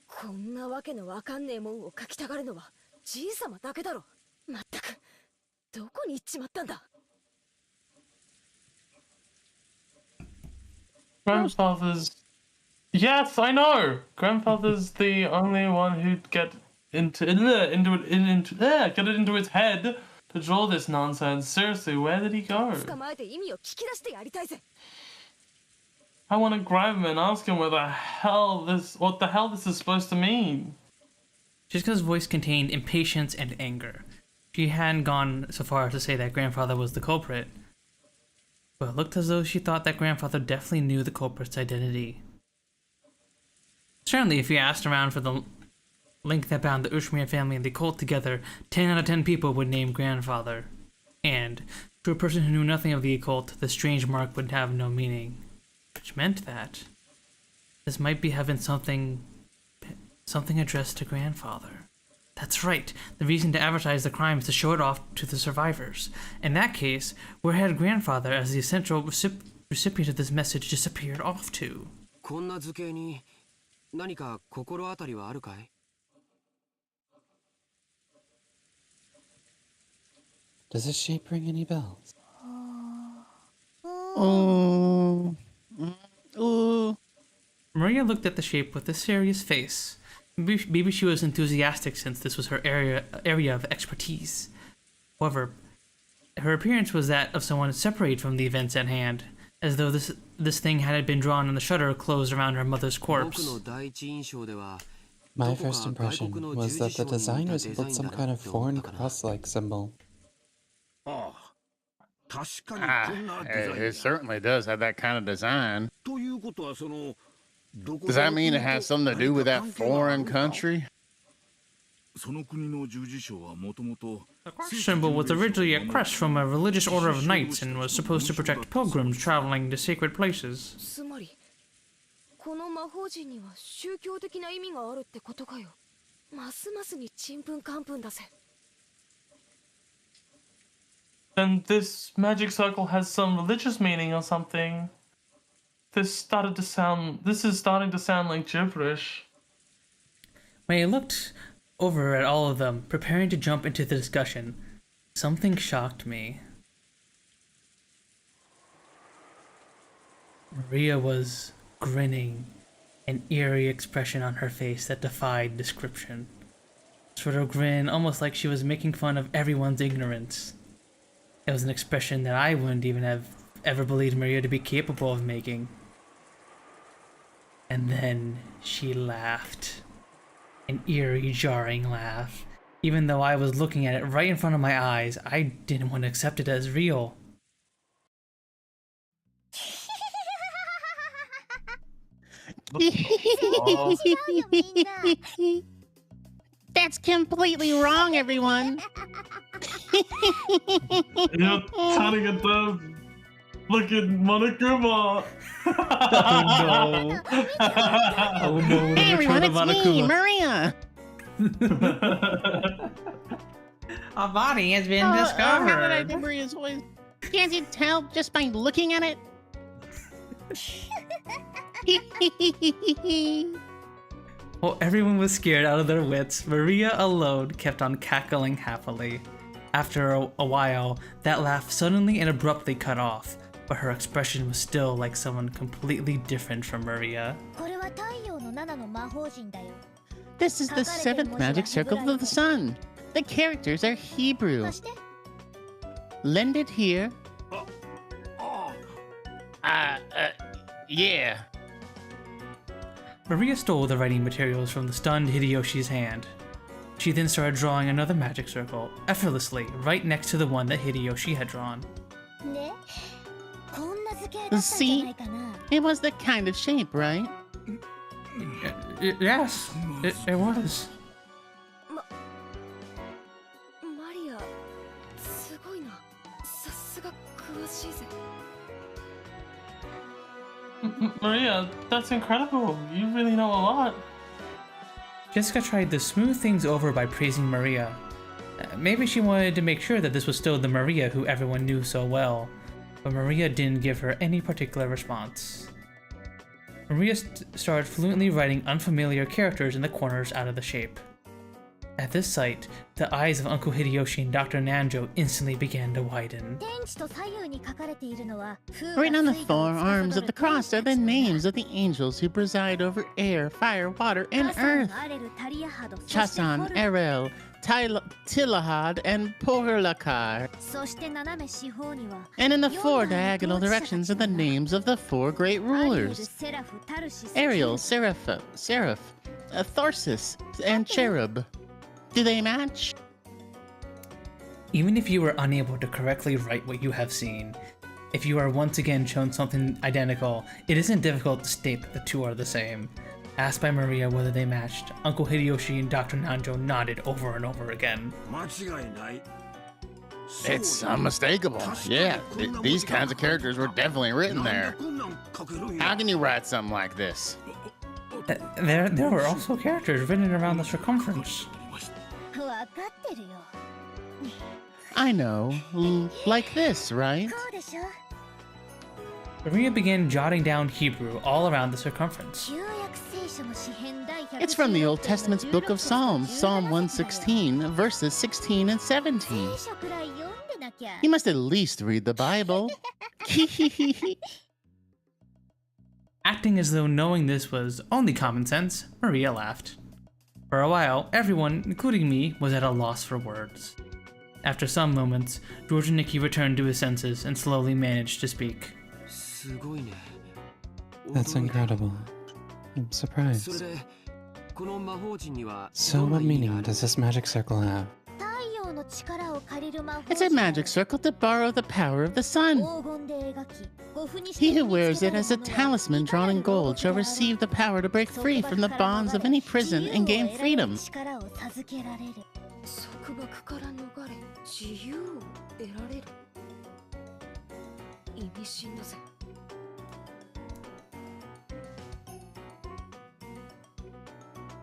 こんなわけのわかんねえもんを描きたがるのはじいさまだけだろ。まったくどこに行っちまったんだ。 Grandfather's. Yes, I know. Grandfather's the only one who'd get get it into his head to draw this nonsense. Seriously, where did he go? 捕まえて意味を聞き出してやりたいぜ。 I want to grab him and ask him what the hell this is supposed to mean. Jessica's voice contained impatience and anger. She hadn't gone so far as to say that grandfather was the culprit, but it looked as though she thought that grandfather definitely knew the culprit's identity. Certainly, if you asked around for the link that bound the Ushmir family and the cult together, 10 out of 10 people would name grandfather. And To a person who knew nothing of the occult, the strange mark would have no meaning, which meant that this might be having something addressed to grandfather. That's right. The reason to advertise the crime is to show it off to the survivors. In that case, where had grandfather, as the essential recipient of this message, disappeared off to? こんな図形に何か心当たりはあるかい? Does this shape ring any bells? Maria looked at the shape with a serious face. Maybe she was enthusiastic since this was her area of expertise. However, her appearance was that of someone separated from the events at hand, as though this thing had been drawn on the shutter closed around her mother's corpse. My first impression was that the design resembled some kind of foreign cross-like symbol. It certainly does have that kind of design. Does that mean it has something to do with that foreign country? The cross symbol was originally a crest from a religious order of knights and was supposed to protect pilgrims traveling to sacred places. つまりこの魔法陣には宗教的な意味があるってことかよ。ますますにちんぷんかんぷんだぜ。 Then this magic circle has some religious meaning or something. This is starting to sound like gibberish. When I looked over at all of them, preparing to jump into the discussion, something shocked me. Maria was grinning, an eerie expression on her face that defied description. Sort of grin, almost like she was making fun of everyone's ignorance. It was an expression that I wouldn't even have ever believed Maria to be capable of making. And then she laughed. An eerie, jarring laugh. Even though I was looking at it right in front of my eyes, I didn't want to accept it as real. That's completely wrong, everyone. You're telling it them. Look at Monokuma. Oh no. Oh no. Hey everyone, it's me, Maria. A body has been How discovered. did I do Maria's voice? Can't you tell just by looking at it? While everyone was scared out of their wits, Maria alone kept on cackling happily. After a while, that laugh suddenly and abruptly cut off, but her expression was still like someone completely different from Maria. This is the 7th magic circle of the sun. The characters are Hebrew. Lend it here. Yeah. Maria stole the writing materials from the stunned Hideyoshi's hand. She then started drawing another magic circle, effortlessly, right next to the one that Hideyoshi had drawn. See? It was that kind of shape, right? Yes, it was. マリア、すごいな。さすが詳しいぜ。 Maria, that's incredible. You really know a lot. Jessica tried to smooth things over by praising Maria. Maybe she wanted to make sure that this was still the Maria who everyone knew so well, but Maria didn't give her any particular response. Maria started fluently writing unfamiliar characters in the corners out of the shape. At this sight, the eyes of Uncle Hideyoshi and Dr. Nanjo instantly began to widen. Written on the 4 arms of the cross are the names of the angels who preside over air, fire, water, and earth. Chasan, Erel, Tilahad, and Porlakar. And in the 4 diagonal directions are the names of the 4 great rulers. Ariel, Seraph, Thorsis, and Cherub. Do they match? Even if you were unable to correctly write what you have seen, if you are once again shown something identical, it isn't difficult to state that the 2 are the same. Asked by Maria whether they matched, Uncle Hideyoshi and Dr. Nanjo nodded over and over again. It's unmistakable. Yeah, these kinds of characters were definitely written there. How can you write something like this? There were also characters written around the circumference. わかってるよ。 I know, like this, right? そうでしょ。 Maria began jotting down Hebrew all around the circumference. 旧約聖書の詩編第116 It's from the Old Testament's book of Psalms, Psalm 116, verses 16 and 17. 聖書くらい読んでなきゃ。 You must at least read the Bible. Acting as though knowing this was only common sense, Maria laughed. For a while, everyone, including me, was at a loss for words. After some moments, George and Nikki returned to his senses and slowly managed to speak. すごいね。 That's incredible. I'm そ surprised. れでこの魔法陣には So どんな what 意味が meaning ある does this magic circle have? 太陽の力を借りる魔法 It's a magic circle to borrow the power of the sun. 黄金で描き、護符にして He who wears 身につけ it た as a ものは talisman drawn in gold shall receive the power to break free from the bonds of any prison and gain freedom. 力を授けられる。束縛から逃れ、自由を得られる。意味深だぜ。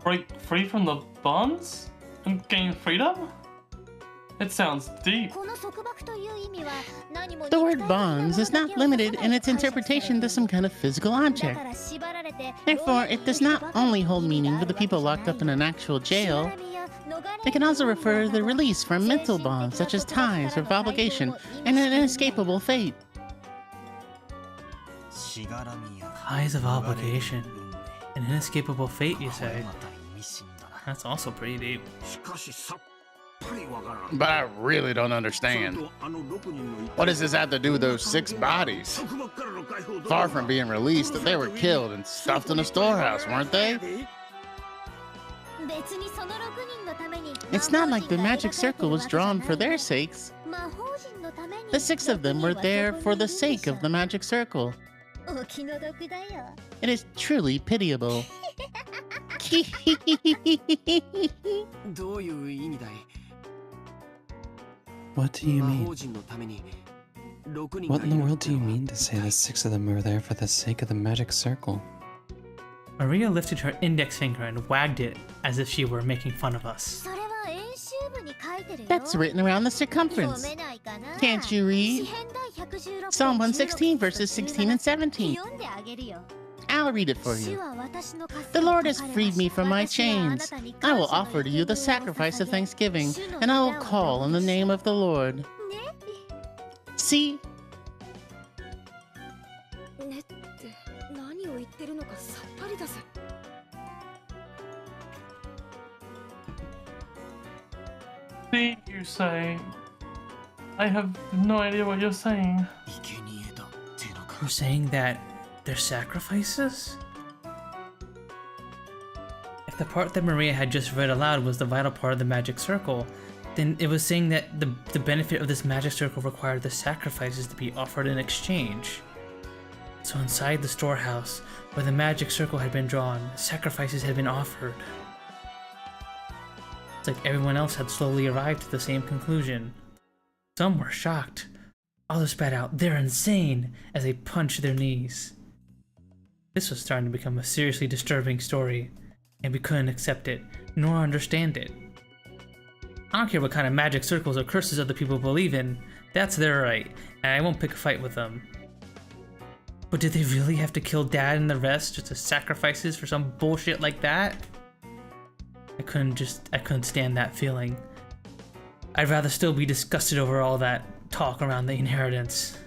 Break free from the bonds and gain freedom? It sounds deep. この束縛という意味は何も The word bonds is not limited in its interpretation to some kind of physical だ object. から縛られて Therefore, it does not only hold meaning for the people locked up in an actual jail. It can also refer to the release from mental bonds such as ties of obligation and an inescapable fate. しがらみや Ties of obligation. 運命 An inescapable fate, you これ say? また意味深だな。 That's also pretty deep. しかしさっぱりわからん。 But I really don't understand. それとあの6人の遺体 What does this have to do with those 6 bodies? 束縛からの解放 Far from being released, they were killed and stuffed in a storehouse, weren't they? 別にその6人のために It's not like the magic circle was drawn for their sakes. 魔法陣のために The 6 of them were there for the sake of the magic circle. お気の毒だよ。 It is truly pitiable. どういう意味だい What do you 魔 mean? 法陣のために6人 What が in い the る world って do you のは mean to say the 6 of them were there for the sake of the magic circle? Maria lifted her index finger and wagged it as if she were making fun of us. それは演習部に書いてるよ。 That's written around the 読 circumference. めないかな Can't you 詩 read? 編第116 Psalm 116, verses 16 and 17. 読んであげるよ。 I'll read it for 主 you. は私の枷を The Lord has 解かれ freed me from my 私はあな chains. たに I 感 will 謝の offer to you the 生贄を sacrifice of 捧げ thanksgiving, 主の and I will 皆を call on the name of the Lord. ね See? ねって何を言ってるのかさっぱりだぜ。 See, you say. I have no idea what you're saying. 生贄だってのか You're saying that they're sacrifices? If the part that Maria had just read aloud was the vital part of the magic circle, then it was saying that the benefit of this magic circle required the sacrifices to be offered in exchange. So inside the storehouse, where the magic circle had been drawn, sacrifices had been offered. It's like everyone else had slowly arrived to the same conclusion. Some were shocked. Others spat out, "They're insane," as they punched their knees. This was starting to become a seriously disturbing story, and we couldn't accept it, nor understand it. I don't care what kind of magic circles or curses other people believe in, that's their right, and I won't pick a fight with them. But did they really have to kill Dad and the rest just as sacrifices for some bullshit like that? I couldn't stand that feeling. I'd rather still be disgusted over all that talk around the inheritance.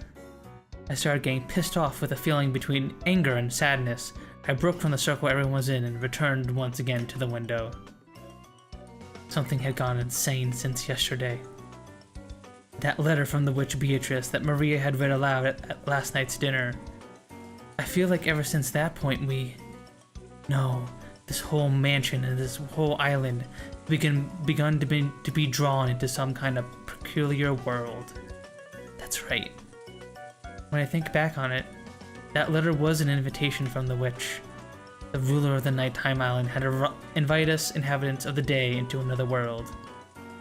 I started getting pissed off with a feeling between anger and sadness. I broke from the circle everyone was in and returned once again to the window. Something had gone insane since yesterday. That letter from the witch Beatrice that Maria had read aloud at last night's dinner. I feel like ever since that point this whole mansion and this whole island begun to be drawn into some kind of peculiar world. That's right. When I think back on it, that letter was an invitation from the witch. The ruler of the nighttime island had to invite us inhabitants of the day into another world.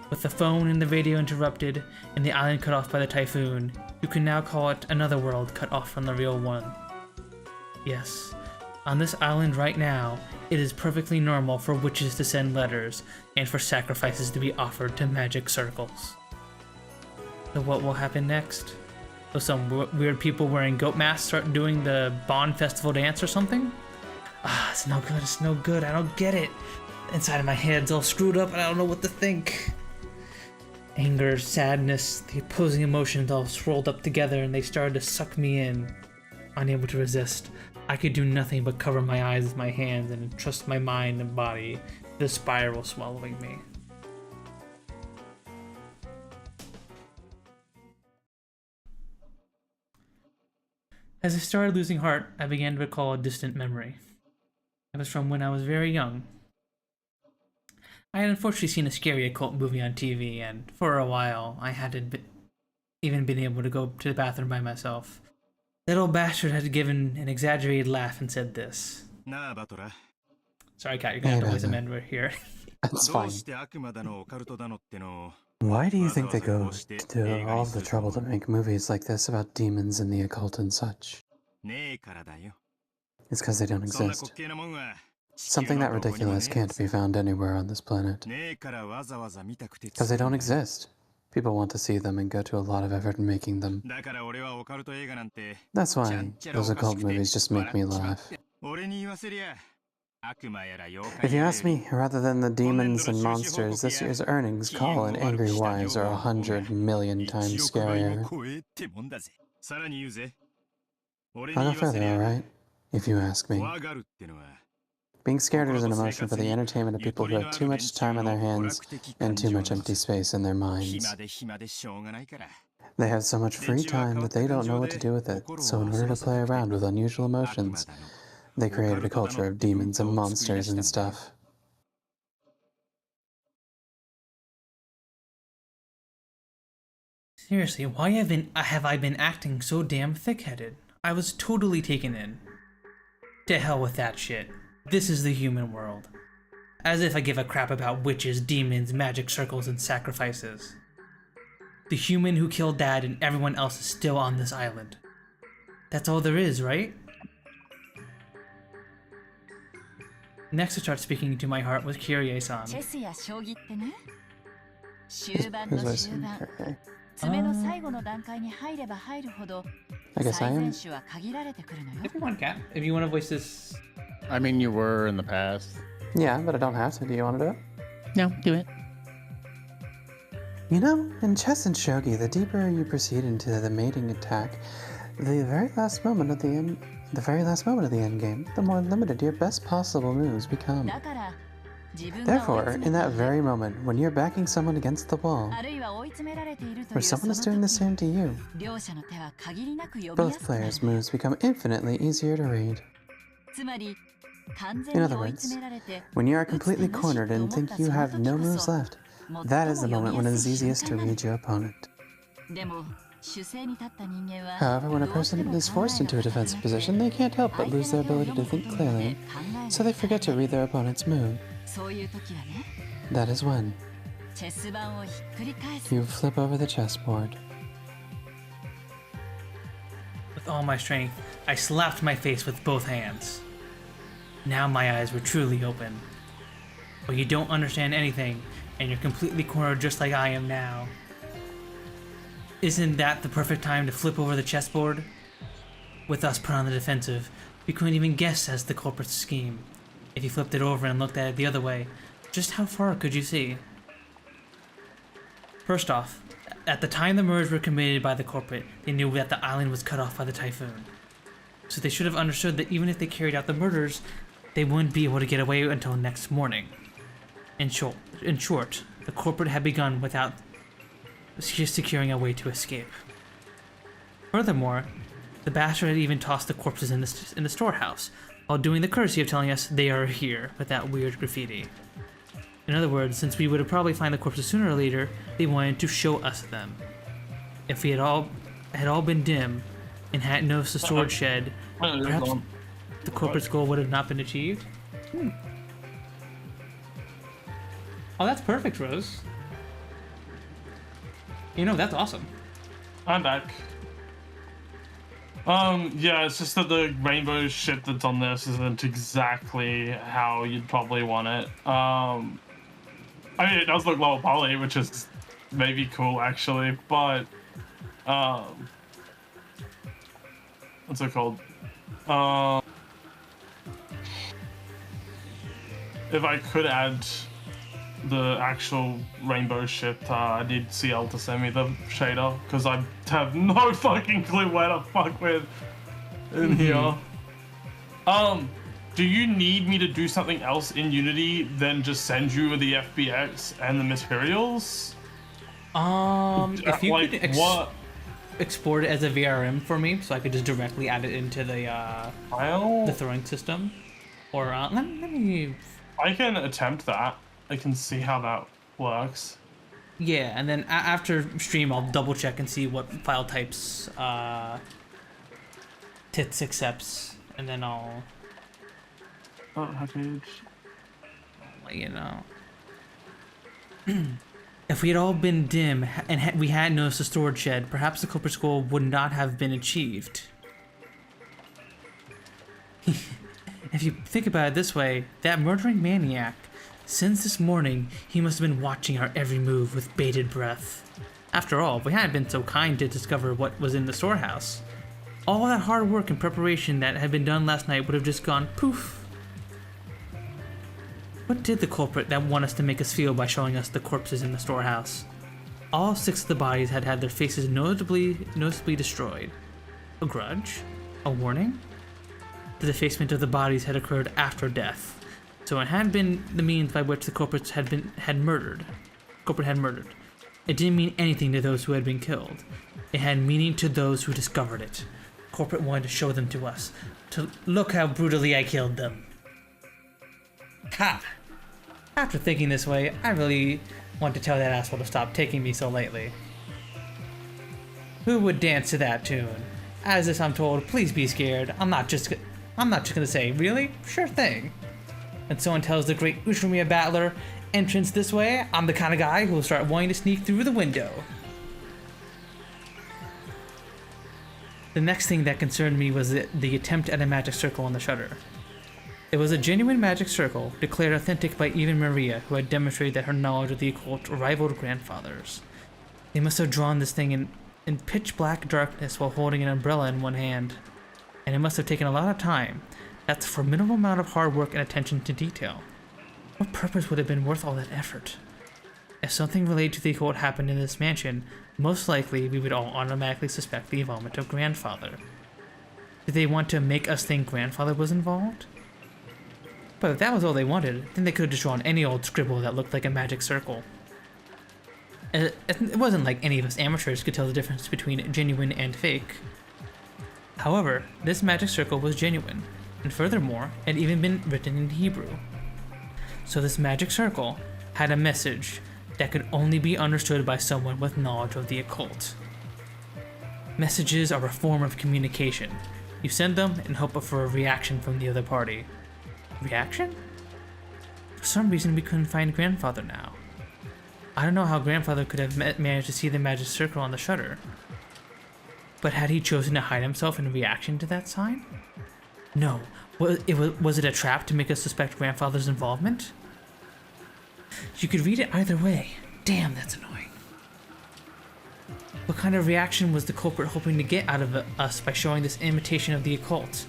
With the phone and the radio interrupted and the island cut off by the typhoon, you can now call it another world cut off from the real one. Yes, on this island right now, it is perfectly normal for witches to send letters and for sacrifices to be offered to magic circles. So what will happen next? Will some weird people wearing goat masks start doing the Bond Festival dance or something? Ah, it's no good, it's no good, I don't get it. Inside of my head's all screwed up and I don't know what to think. Anger, sadness, the opposing emotions all swirled up together and they started to suck me in. Unable to resist, I could do nothing but cover my eyes with my hands and entrust my mind and body to the spiral swallowing me. As I started losing heart, I began to recall a distant memory. It was from when I was very young. I had unfortunately seen a scary occult movie on TV, and for a while, I hadn't even been able to go to the bathroom by myself. That old bastard had given an exaggerated laugh and said this. Sorry, Kat, you're gonna have to voice amend right here. That's fine. Why do you think they go to all the trouble to make movies like this about demons and the occult and such? It's because they don't exist. Something that ridiculous can't be found anywhere on this planet. Because they don't exist. People want to see them and go to a lot of effort in making them. That's why those occult movies just make me laugh. If you ask me, rather than the demons and monsters, this year's earnings call and angry wives are 100 million times scarier. I'll go further, alright? If you ask me. Being scared is an emotion for the entertainment of people who have too much time on their hands and too much empty space in their minds. They have so much free time that they don't know what to do with it, so in order to play around with unusual emotions, they created a culture of demons and monsters and stuff. Seriously, why have I been acting so damn thick-headed? I was totally taken in. To hell with that shit. This is the human world. As if I give a crap about witches, demons, magic circles, and sacrifices. The human who killed Dad and everyone else is still on this island. That's all there is, right? Next to start speaking to my heart was Kyrie-san. I guess I am. If you want, Kat. If you want to voice this... I mean, you were in the past. Yeah, but I don't have to. Do you want to do it? No, do it. You know, in chess and shogi, the deeper you proceed into the mating attack, the very last moment of the end game, the more limited your best possible moves become. Therefore, in that very moment, when you're backing someone against the wall, or someone is doing the same to you, both players' moves become infinitely easier to read. In other words, when you are completely cornered and think you have no moves left, that is the moment when it is easiest to read your opponent. However, when a person is forced into a defensive position, they can't help but lose their ability to think clearly, so they forget to read their opponent's move. That is when you flip over the chessboard. With all my strength, I slapped my face with both hands. Now my eyes were truly open. But you don't understand anything, and you're completely cornered just like I am now. Isn't that the perfect time to flip over the chessboard? With us put on the defensive, we couldn't even guess as the culprit's scheme. If you flipped it over and looked at it the other way, just how far could you see? First off, at the time the murders were committed by the culprit, they knew that the island was cut off by the typhoon. So they should have understood that even if they carried out the murders, they wouldn't be able to get away until next morning. In short, the culprit had begun without securing a way to escape. Furthermore, the bastard had even tossed the corpses in the storehouse, while doing the courtesy of telling us they are here with that weird graffiti. In other words, since we would have probably find the corpses sooner or later, they wanted to show us them. If we had all been dim and hadn't noticed the storage shed, perhaps the corporate's goal would have not been achieved. Oh, that's perfect, Rose. You know, that's awesome. I'm back. Yeah, it's just that the rainbow shit that's on this isn't exactly how you'd probably want it. I mean, it does look lower poly, which is maybe cool actually, but what's it called? If I could add the actual rainbow shit, I need CL to send me the shader, because I have no fucking clue where to fuck with in here. Do you need me to do something else in Unity than just send you the FBX and the materials? If you like, could what? export it as a VRM for me, so I could just directly add it into the throwing system, or let me. I can attempt that. I can see how that works. Yeah, and then after stream, I'll double check and see what file types Tits accepts, and then I'll package. Let you know. If we had all been dim and we had noticed the storage shed, perhaps the culprit's goal would not have been achieved. If you think about it this way, that murdering maniac, since this morning, he must have been watching our every move with bated breath. After all, if we hadn't been so kind to discover what was in the storehouse, all that hard work and preparation that had been done last night would have just gone poof. What did the culprit that want us to make us feel by showing us the corpses in the storehouse? All 6 of the bodies had had their faces noticeably destroyed. A grudge? A warning? The defacement of the bodies had occurred after death, so it had been the means by which the culprits had murdered. It didn't mean anything to those who had been killed. It had meaning to those who discovered it. Corporate wanted to show them to us. To look how brutally I killed them. Ha! After thinking this way, I really want to tell that asshole to stop taking me so lightly. Who would dance to that tune? As this I'm told, please be scared. I'm not just gonna say, really? Sure thing. And someone tells the great Ushimiya battler, entrance this way, I'm the kind of guy who will start wanting to sneak through the window. The next thing that concerned me was the attempt at a magic circle on the shutter. It was a genuine magic circle, declared authentic by even Maria, who had demonstrated that her knowledge of the occult rivaled grandfather's. They must have drawn this thing in pitch black darkness while holding an umbrella in one hand. And it must have taken a lot of time. That's a formidable amount of hard work and attention to detail. What purpose would have been worth all that effort? If something related to the occult happened in this mansion, most likely we would all automatically suspect the involvement of grandfather. Did they want to make us think grandfather was involved? But if that was all they wanted, then they could have just drawn any old scribble that looked like a magic circle. It wasn't like any of us amateurs could tell the difference between genuine and fake. However, this magic circle was genuine, and furthermore, it had even been written in Hebrew. So this magic circle had a message that could only be understood by someone with knowledge of the occult. Messages are a form of communication. You send them and hope for a reaction from the other party. Reaction? For some reason we couldn't find grandfather now. I don't know how grandfather could have managed to see the magic circle on the shutter. But had he chosen to hide himself in reaction to that sign? No. Was it a trap to make us suspect grandfather's involvement? You could read it either way. Damn, that's annoying. What kind of reaction was the culprit hoping to get out of us by showing this imitation of the occult?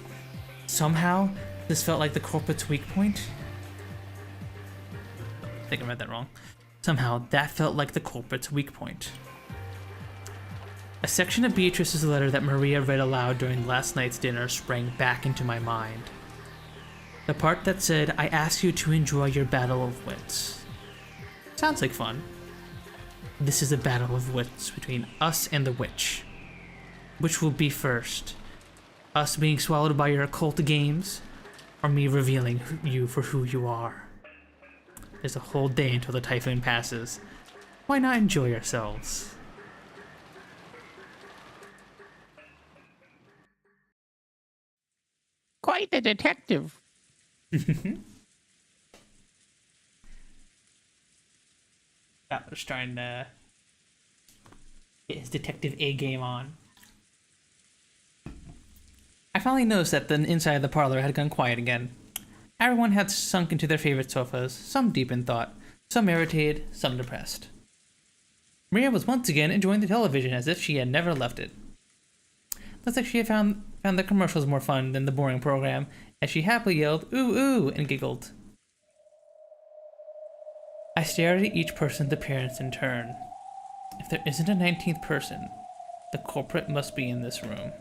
Somehow, this felt like the culprit's weak point? I think I read that wrong. Somehow, that felt like the culprit's weak point. A section of Beatrice's letter that Maria read aloud during last night's dinner sprang back into my mind. The part that said, I ask you to enjoy your battle of wits. Sounds like fun. This is a battle of wits between us and the witch. Which will be first? Us being swallowed by your occult games? Or me revealing you for who you are? There's a whole day until the typhoon passes. Why not enjoy yourselves? Quite the detective. I was trying to get his detective A game on. I finally noticed that the inside of the parlor had gone quiet again. Everyone had sunk into their favorite sofas, some deep in thought, some irritated, some depressed. Maria was once again enjoying the television as if she had never left it. Looks like she had found the commercials more fun than the boring program, as she happily yelled, "Ooh, ooh," and giggled. I stared at each person's appearance in turn. If there isn't a 19th person, the culprit must be in this room.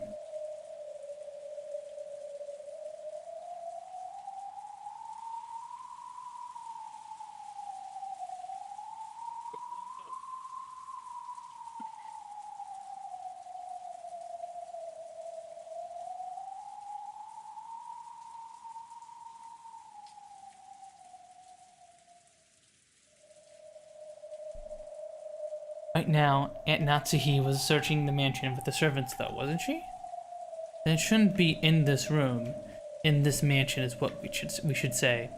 Right now, Aunt Natsuhi was searching the mansion with the servants, though, wasn't she? Then it shouldn't be in this room. In this mansion is what we should say.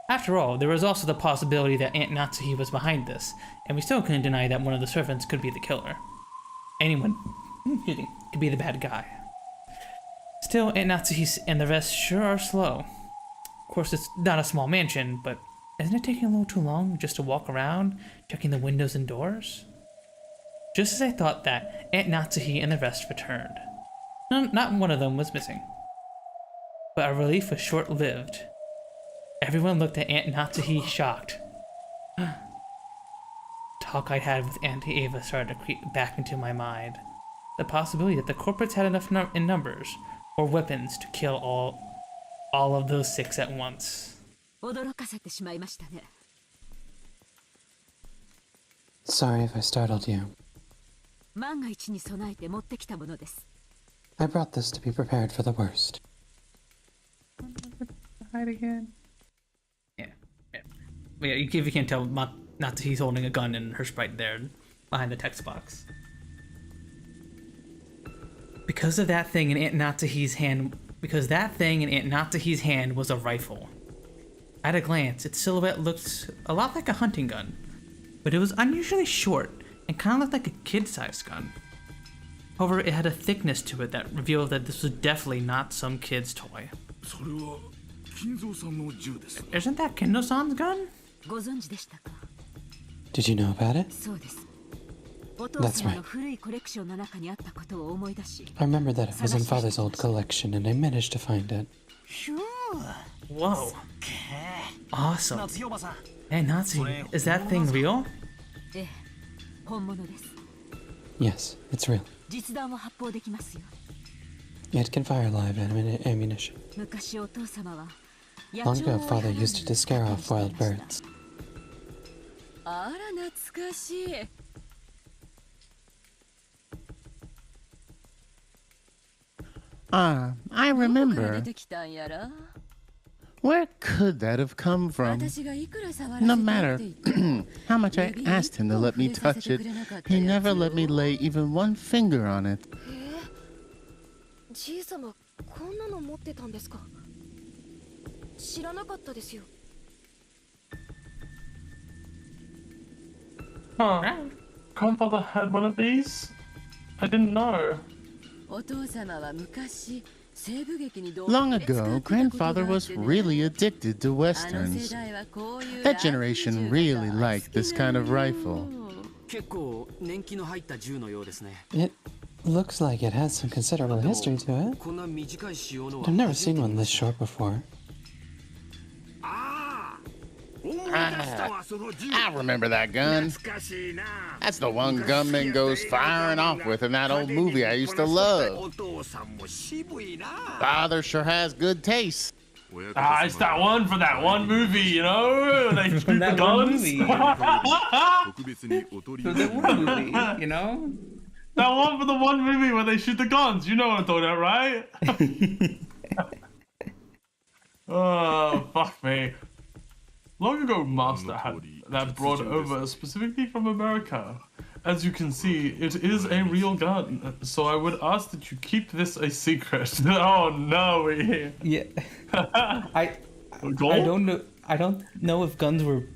After all, there was also the possibility that Aunt Natsuhi was behind this, and we still couldn't deny that one of the servants could be the killer. Anyone, could be the bad guy. Still, Aunt Natsuhi and the rest sure are slow. Of course, it's not a small mansion, but isn't it taking a little too long just to walk around, checking the windows and doors? Just as I thought that, Aunt Natsuhi and the rest returned. No, not one of them was missing. But our relief was short-lived. Everyone looked at Aunt Natsuhi shocked. Talk I had with Auntie Ava started to creep back into my mind. The possibility that the corporates had enough in numbers or weapons to kill all of those 6 at once. Sorry if I startled you. I brought this to be prepared for the worst. Hide again. Yeah. But yeah, if you can't tell, Natsuhi's holding a gun and her sprite there behind the text box. Because that thing in Aunt Natsuhi's hand was a rifle. At a glance, its silhouette looked a lot like a hunting gun, but it was unusually short and kind of looked like a kid-sized gun. However, it had a thickness to it that revealed that this was definitely not some kid's toy. Isn't that Kendo-san's gun? Did you know about it? That's right. I remember that it was in Father's old collection and I managed to find it. Whoa. Awesome. Hey, Natsuhi, is that thing real? Yes, it's real. It can fire live ammunition. Long ago, Father used it to scare off wild birds. I remember. Where could that have come from? No matter how much I asked him to let me touch it, he never let me lay even one finger on it. Huh. Grandfather had one of these? I didn't know. Long ago, Grandfather was really addicted to westerns. That generation really liked this kind of rifle. It looks like it has some considerable history to it. I've never seen one this short before. I remember that gun. That's the one gunman goes firing off with in that old movie I used to love. Father sure has good taste. It's that one for that one movie, you know? They shoot the that guns. one movie. For the one movie, you know? That one for the one movie where they shoot the guns. You know what I'm talking about, right? Oh, fuck me. Long ago, Master had that brought over specifically from America. As you can see, it is a real gun, so I would ask that you keep this a secret. Oh no, yeah. I don't know. I don't know if guns were.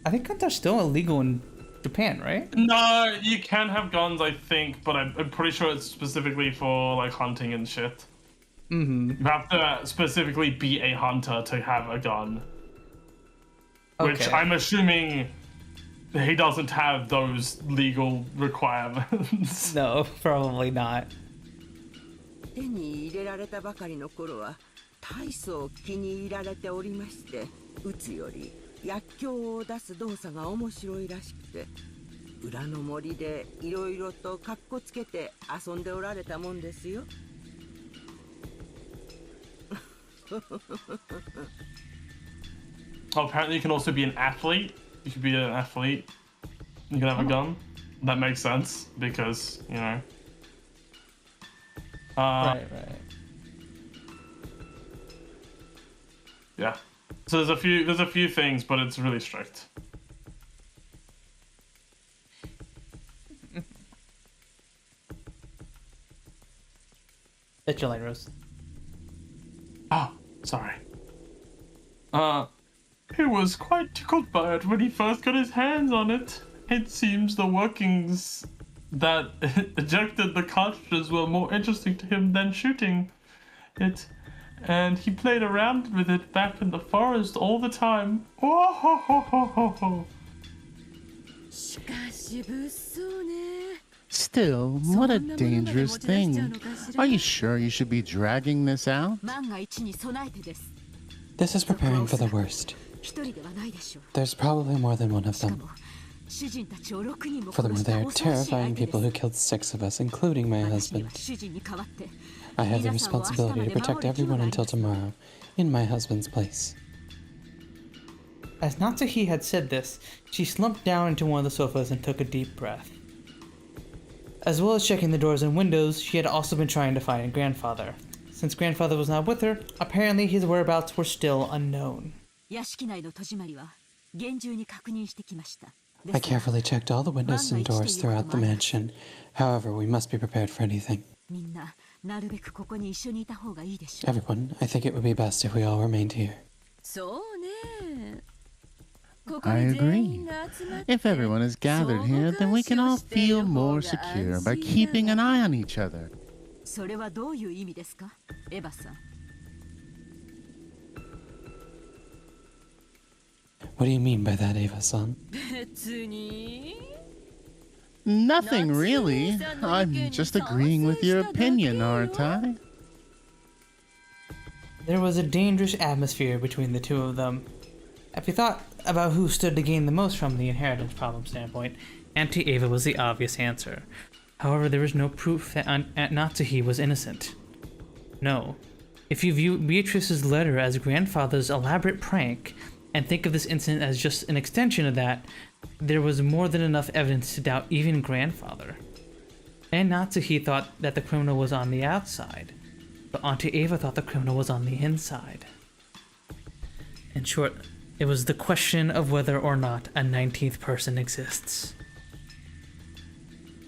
I think guns are still illegal in Japan, right? No, you can have guns, I think, but I'm pretty sure it's specifically for like hunting and shit. Mm-hmm. You have to specifically be a hunter to have a gun. Which Okay. I'm assuming he doesn't have those legal requirements. No, probably not. 手に入れられたばかりの頃は大層気に入られておりまして、撃つより薬莢を出す動作が面白いらしくて、裏の森でいろいろとカッコつけて遊んでおられたもんですよ。Oh, apparently you can also be an athlete. You could be an athlete. You can have a gun. That makes sense because, you know. Right. Yeah. So there's a few things, but it's really strict. That's your light, Rose. Oh, sorry. He was quite tickled by it when he first got his hands on it. It seems the workings that ejected the cartridges were more interesting to him than shooting it, and he played around with it back in the forest all the time. Oh ho ho ho ho ho. Still, what a dangerous thing. Are you sure you should be dragging this out? This is preparing for the worst. There's probably more than one of them. Furthermore, they are terrifying people who killed 6 of us, including my husband. I have the responsibility to protect everyone until tomorrow, in my husband's place. As Natsuhi had said this, she slumped down into one of the sofas and took a deep breath. As well as checking the doors and windows, she had also been trying to find grandfather. Since grandfather was not with her, apparently his whereabouts were still unknown. I carefully checked all the windows and doors throughout the mansion. However, we must be prepared for anything. Everyone, I think it would be best if we all remained here. I agree. If everyone is gathered here, then we can all feel more secure by keeping an eye on each other. What do you mean by that, Eva-san? Nothing really. I'm just agreeing with your opinion, aren't I? There was a dangerous atmosphere between the two of them. If we thought about who stood to gain the most from the inheritance problem standpoint, Auntie Ava was the obvious answer. However, there was no proof that Aunt Natsuhi was innocent. No. If you view Beatrice's letter as grandfather's elaborate prank, and think of this incident as just an extension of that, there was more than enough evidence to doubt even grandfather. And Natsuhi thought that the criminal was on the outside, but Auntie Ava thought the criminal was on the inside. In short, it was the question of whether or not a 19th person exists.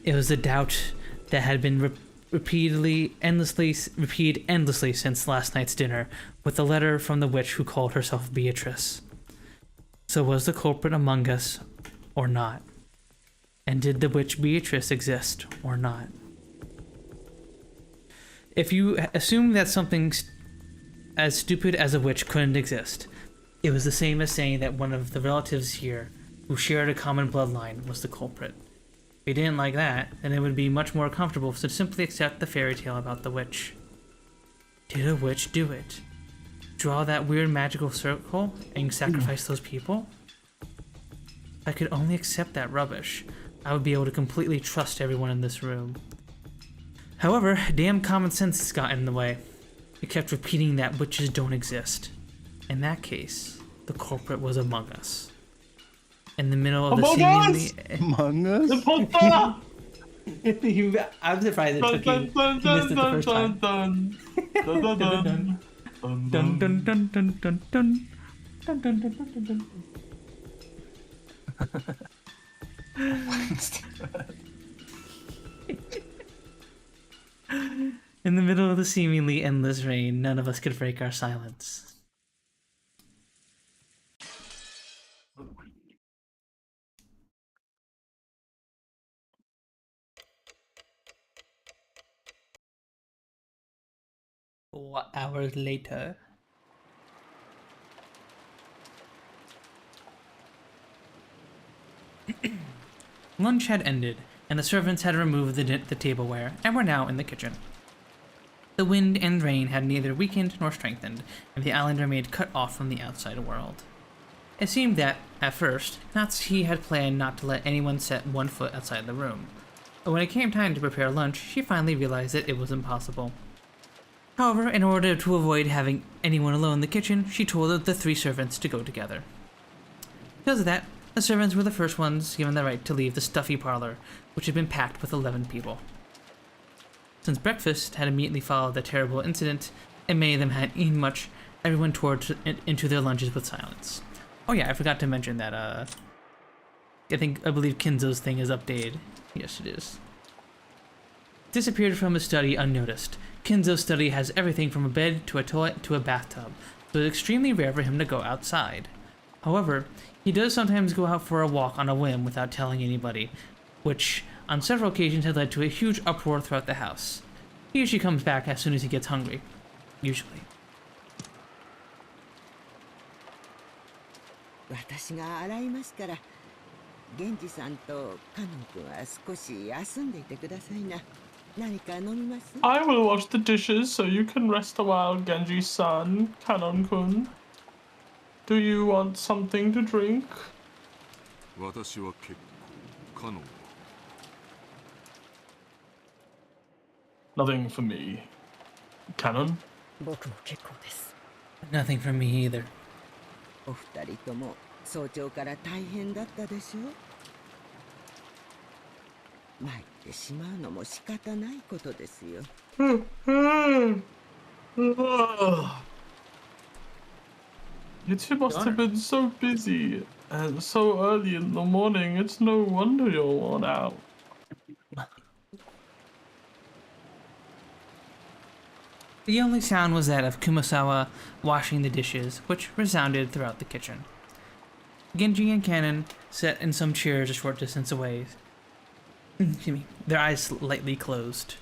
It was a doubt that had been repeated endlessly since last night's dinner with the letter from the witch who called herself Beatrice. So was the culprit among us or not? And did the witch Beatrice exist or not? If you assume that something as stupid as a witch couldn't exist, it was the same as saying that one of the relatives here who shared a common bloodline was the culprit. If you didn't like that, then it would be much more comfortable to simply accept the fairy tale about the witch. Did a witch do it? Draw that weird magical circle and sacrifice those people? If I could only accept that rubbish, I would be able to completely trust everyone in this room. However, damn common sense got in the way. It kept repeating that witches don't exist. In that case, the culprit was among us. In the middle of the seemingly... Among us? I'm surprised it took you. You missed it the first time. Dun dun dun dun dun dun dun dun dun dun dun dun dun. In the middle of the seemingly endless rain, none of us could break our silence. Several hours later. Lunch had ended, and the servants had removed the tableware and were now in the kitchen. The wind and rain had neither weakened nor strengthened, and the island remained cut off from the outside world. It seemed that, at first, Natsuki had planned not to let anyone set one foot outside the room, but when it came time to prepare lunch, she finally realized that it was impossible. However, in order to avoid having anyone alone in the kitchen, she told the 3 servants to go together. Because of that, the servants were the first ones given the right to leave the stuffy parlor, which had been packed with 11 people. Since breakfast had immediately followed the terrible incident, and many of them hadn't eaten much, everyone tore into their lunches with silence. Oh yeah, I forgot to mention that, I believe Kinzo's thing is updated. Yes, it is. Disappeared from his study unnoticed. Kinzo's study has everything from a bed to a toilet to a bathtub, so it's extremely rare for him to go outside. However, he does sometimes go out for a walk on a whim without telling anybody, which on several occasions had led to a huge uproar throughout the house. He usually comes back as soon as he gets hungry. Usually. 私が洗いますから、源氏さんとカノン君は少し休んでいてくださいな。何か飲みます？ I will wash the dishes so you can rest a while, Genji-san, Kanon-kun. Do you want something to drink? 私は結構カノンは Nothing for me. Canon? 僕も結構です。 Nothing from me either. お二人とも早朝から大変だったでしょう。参ってしまうのも仕方ないことですよ。You two must have been so busy and so early in the morning. It's no wonder you're worn out. The only sound was that of Kumasawa washing the dishes, which resounded throughout the kitchen. Genji and Kanon sat in some chairs a short distance away, their eyes slightly closed.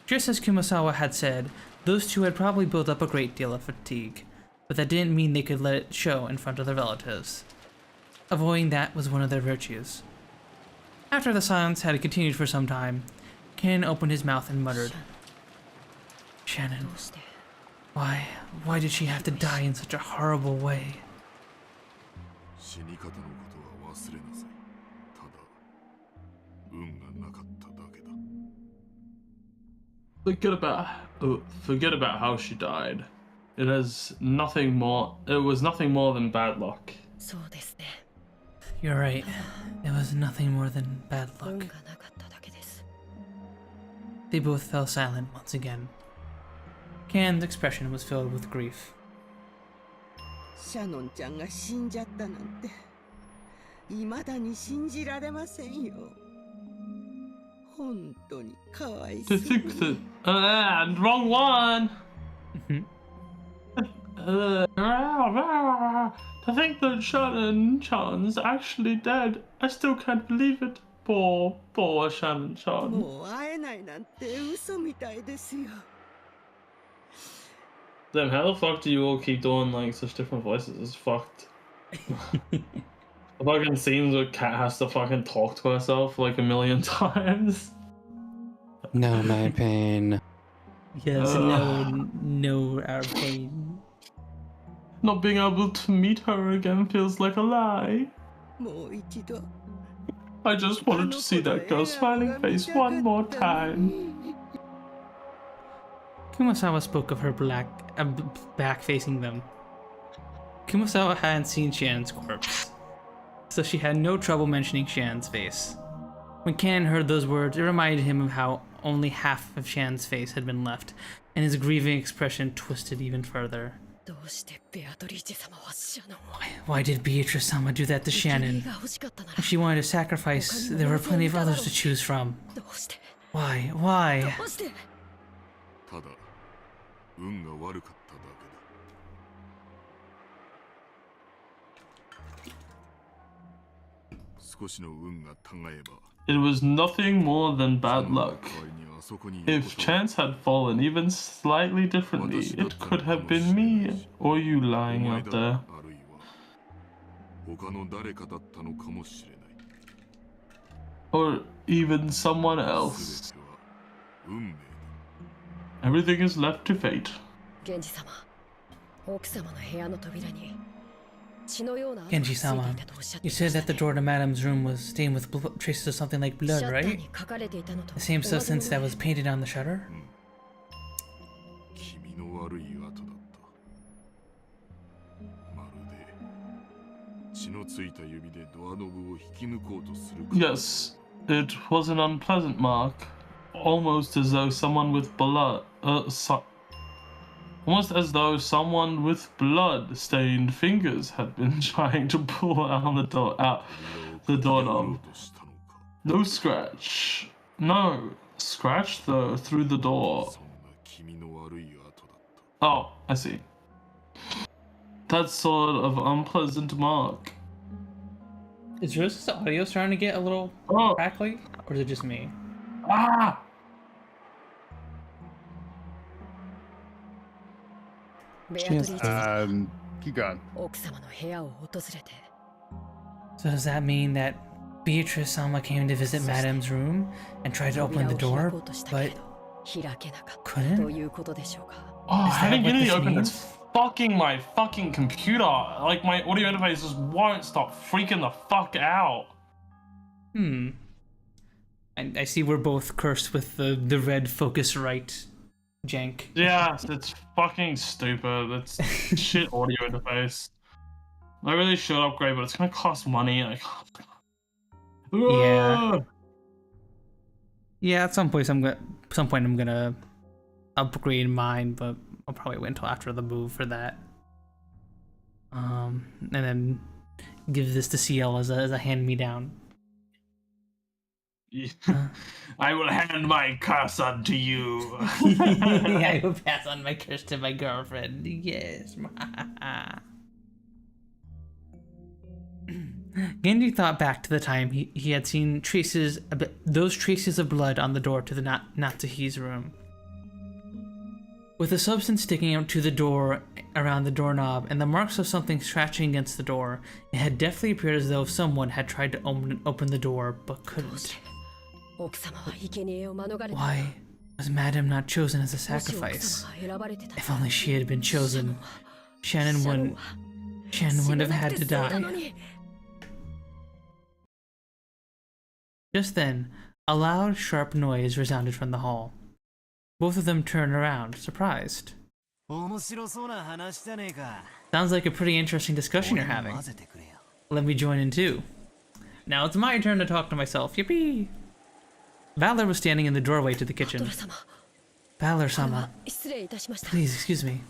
Just as Kumasawa had said, those two had probably built up a great deal of fatigue, but that didn't mean they could let it show in front of their relatives. Avoiding that was one of their virtues. After the silence had continued for some time, Kanon opened his mouth and muttered, Shannon, why did she have to die in such a horrible way? 死に方のことは忘れなさい。ただ運がなかっただけだ。Forget about how she died. It was nothing more than bad luck. そうですね。 You're right. It was nothing more than bad 運 luck. がなかっただけです。 They both fell silent once again. Kan's expression was filled with grief. シャノンちゃんが死んじゃったなんて、未だに信じられませんよ。本当にかわいそう To think that and wrong one. To think that Shannon-chan's actually dead. I still can't believe it. Poor Shannon-chan. もう会えないなんて嘘みたいですよ。 Damn, how the fuck do you all keep doing like such different voices? It's fucked. The fucking scenes where Kat has to fucking talk to herself like a million times. No, my pain. Yes, no, our pain. Not being able to meet her again feels like a lie. もう一度 I just wanted to see that girl's smiling face one more time. Kumasawa spoke of her back facing them. Kumasawa hadn't seen Shannon's corpse, so she had no trouble mentioning Shannon's face. When Kanon heard those words, it reminded him of how only half of Shannon's face had been left, and his grieving expression twisted even further. どうしてベアトリーチェ様はシャノンを Why did Beatrice-sama do that to 生贄 Shannon? が欲しかったなら If she wanted to sacrifice, there were plenty of others to choose from. どうして Why? ど Why? うしてただ運が悪かっただけだ。It was nothing more than bad luck. If chance had fallen even slightly differently, it could have been me or you lying out there. Or even someone else. Everything is left to fate. Genji-sama, you said that the door to Madame's room was stained with traces of something like blood, right? The same substance that was painted on the shutter? Yes, it was an unpleasant mark. Almost as though someone with blood... almost as though someone with blood-stained fingers had been trying to pull out the doorknob. No scratch. No scratch through the door. Oh, I see. That sort of unpleasant mark. Is Rose's audio starting to get a little crackly? Or is it just me? Ah! Keep going. So does that mean that Beatrice-sama came to visit Madame's room and tried to open the door, but couldn't? Oh, having Unity open is fucking my fucking computer. Like, my audio interface just won't stop freaking the fuck out. I see we're both cursed with the red Focusrite jank. Yeah, it's fucking stupid. It's shit audio interface. I really should upgrade, but it's gonna cost money. Yeah. Yeah, at some point I'm gonna upgrade mine, but I'll probably wait until after the move for that. And then give this to CL as a hand-me-down. I will hand my curse on to you. I will pass on my curse to my girlfriend. Yes. Genji thought back to the time he had seen those traces of blood on the door to the Natsuhi's room. With the substance sticking out to the door around the doorknob and the marks of something scratching against the door, it had definitely appeared as though someone had tried to open the door but couldn't. Why was Madame not chosen as a sacrifice? If only she had been chosen, Shannon wouldn't have had to die. Just then, a loud, sharp noise resounded from the hall. Both of them turned around, surprised. Sounds like a pretty interesting discussion you're having. Let me join in too. Now it's my turn to talk to myself. Yippee! Valor was standing in the doorway to the kitchen. Valor-sama, please excuse me.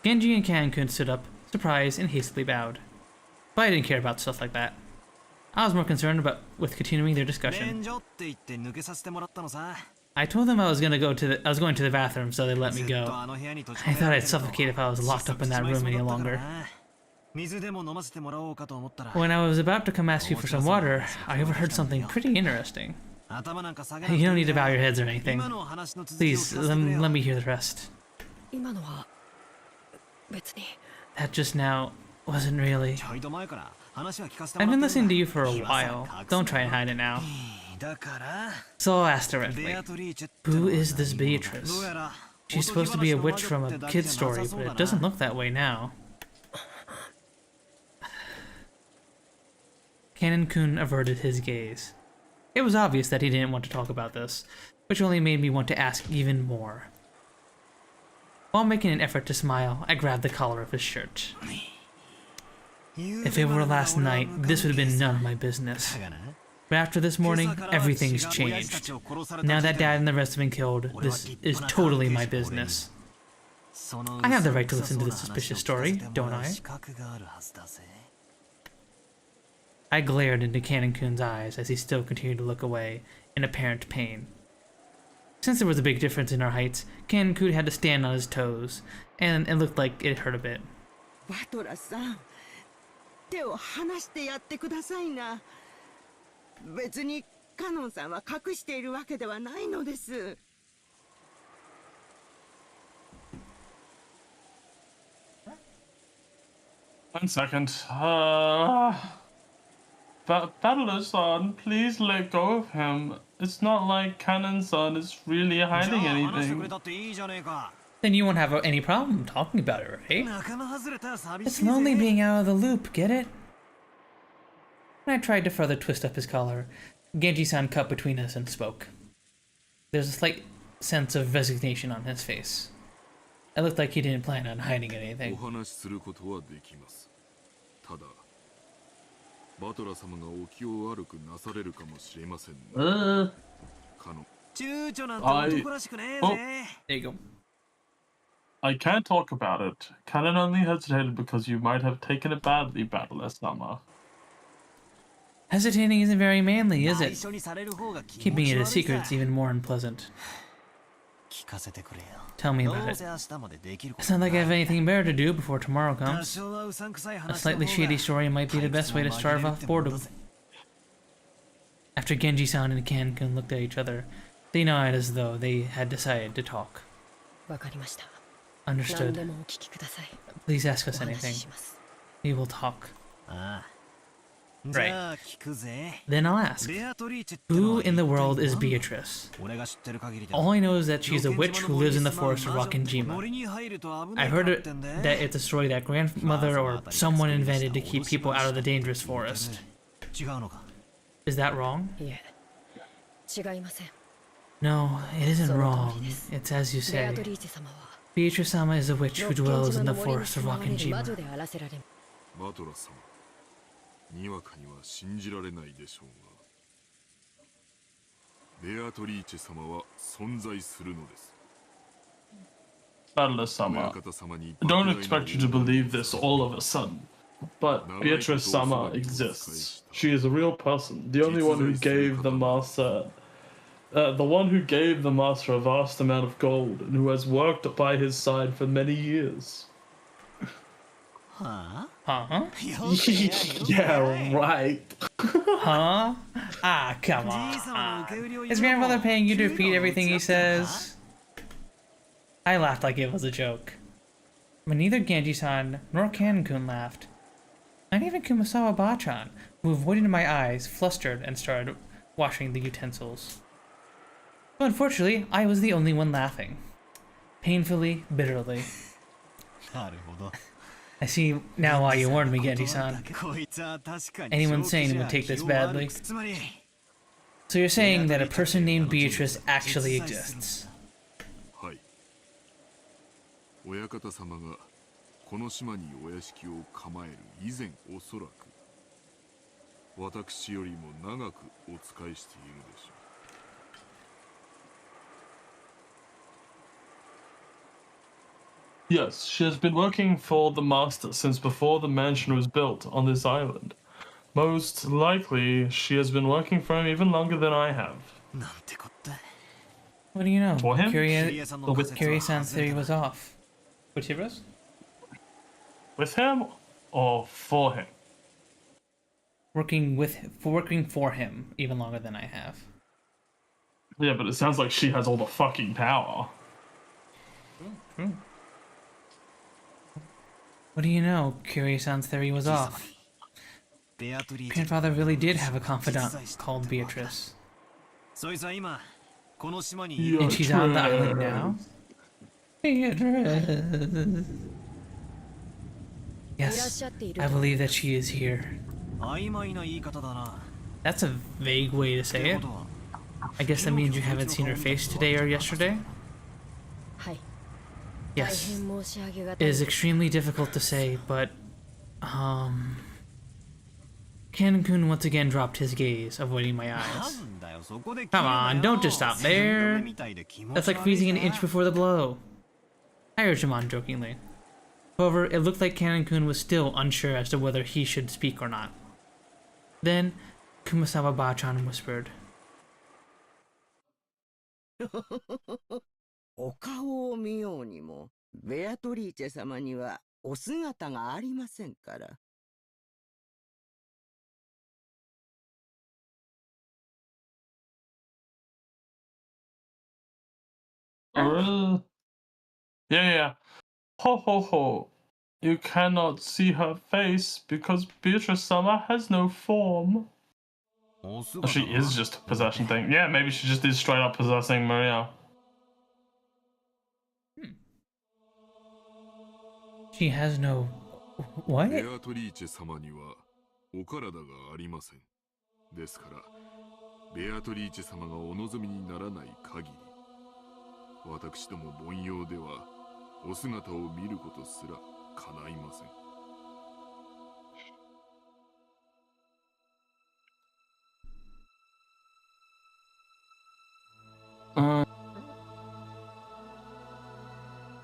Genji and Kankun stood up, surprised and hastily bowed. But I didn't care about stuff like that. I was more concerned with continuing their discussion. I told them I was going to the bathroom, so they let me go. I thought I'd suffocate if I was locked up in that room any longer. When I was about to come ask you for some water, I overheard something pretty interesting. You don't need to bow your heads or anything. Please, let me hear the rest. That just now wasn't really... I've been listening to you for a while. Don't try and hide it now. So I'll ask directly. Who is this Beatrice? She's supposed to be a witch from a kid's story, but it doesn't look that way now. Kanon-kun averted his gaze. It was obvious that he didn't want to talk about this, which only made me want to ask even more. While making an effort to smile, I grabbed the collar of his shirt. If it were last night, this would have been none of my business. But after this morning, everything's changed. Now that Dad and the rest have been killed, this is totally my business. I have the right to listen to this suspicious story, don't I? I glared into Kanon-kun's eyes as he still continued to look away, in apparent pain. Since there was a big difference in our heights, Kanon-kun had to stand on his toes, and it looked like it hurt a bit. 手を離してやってくださいな。別にカノンさんは隠しているわけではないのです。One second. Battle-san, please let go of him. It's not like Canon-san is really hiding anything. Then you won't have any problem talking about it, right? It's lonely being out of the loop, get it? When I tried to further twist up his collar, Genji-san cut between us and spoke. There's a slight sense of resignation on his face. It looked like he didn't plan on hiding anything. I, There you go. I can't talk about it. Canon only hesitated because you might have taken it badly, Battle-sama. Hesitating isn't very manly, is it? Keeping it a secret's even more unpleasant. Tell me about it. It's not like I have anything better to do before tomorrow comes. A slightly shady story might be the best way to starve off boredom. After Genji-san and Kan-kun looked at each other, they nodded as though they had decided to talk. Understood. Please ask us anything. We will talk. Right. Then I'll ask, who in the world is Beatrice? All I know is that she's a witch who lives in the forest of Rakenjima. I've heard that it's a story that grandmother or someone invented to keep people out of the dangerous forest. Is that wrong? No, it isn't wrong. It's as you say. Beatrice-sama is a witch who dwells in the forest of Rakenjima. にわかには信じられないでしょうが、ベアトリーチェ様は存在するのです。Battle-sama, I don't expect you to believe this all of a sudden, but Beatrice-sama exists. She is a real person, the only one who gave the master, a vast amount of gold, and who has worked by his side for many years. Huh? Yeah, right. Huh? Ah, come on. Is grandfather paying you to repeat everything he says? I laughed like it was a joke. But neither Genji-san nor Kan-kun laughed. Not even Kumasawa-bachan, who avoided my eyes, flustered and started washing the utensils. But unfortunately, I was the only one laughing. Painfully, bitterly. I see now why you warned me, Genji-san. Anyone sane would take this badly. So you're saying that a person named Beatrice actually exists? はい。親方様がこの島にお屋敷を構える以前、おそらく私よりも長くお仕えしているでしょう。Yes, she has been working for the master since before the mansion was built on this island. Most likely, she has been working for him even longer than I have. What do you know? For him? Kyrie-san's theory was off. Which heroes? With him or for him? Working for him even longer than I have. Yeah, but it sounds like she has all the fucking power. True. What do you know? Kyrie-san's theory was off. Grandfather really did have a confidant called Beatrice. Yeah, And she's on the island now? Beatrice. Yes, I believe that she is here. That's a vague way to say it. I guess that means you haven't seen her face today or yesterday? Yes. It is extremely difficult to say, but... Kan-kun once again dropped his gaze, avoiding my eyes. Come on, don't just stop there! That's like freezing an inch before the blow. I urged him on jokingly. However, it looked like Kan-kun was still unsure as to whether he should speak or not. Then, Kumasawa-bachan whispered. お顔を見ようにも、ベアトリーチェ様にはお姿がありませんから。Yeah. Ho ho ho. You cannot see her face because Beatrice-sama has no form. Or she is just a possession thing. Yeah, maybe she just is straight up possessing Maria. She has no... What? ベアトリーチェ様にはお体がありません。ですから、ベアトリーチェ様がお望みにならない限り、私ども凡庸ではお姿を見ることすら叶いません。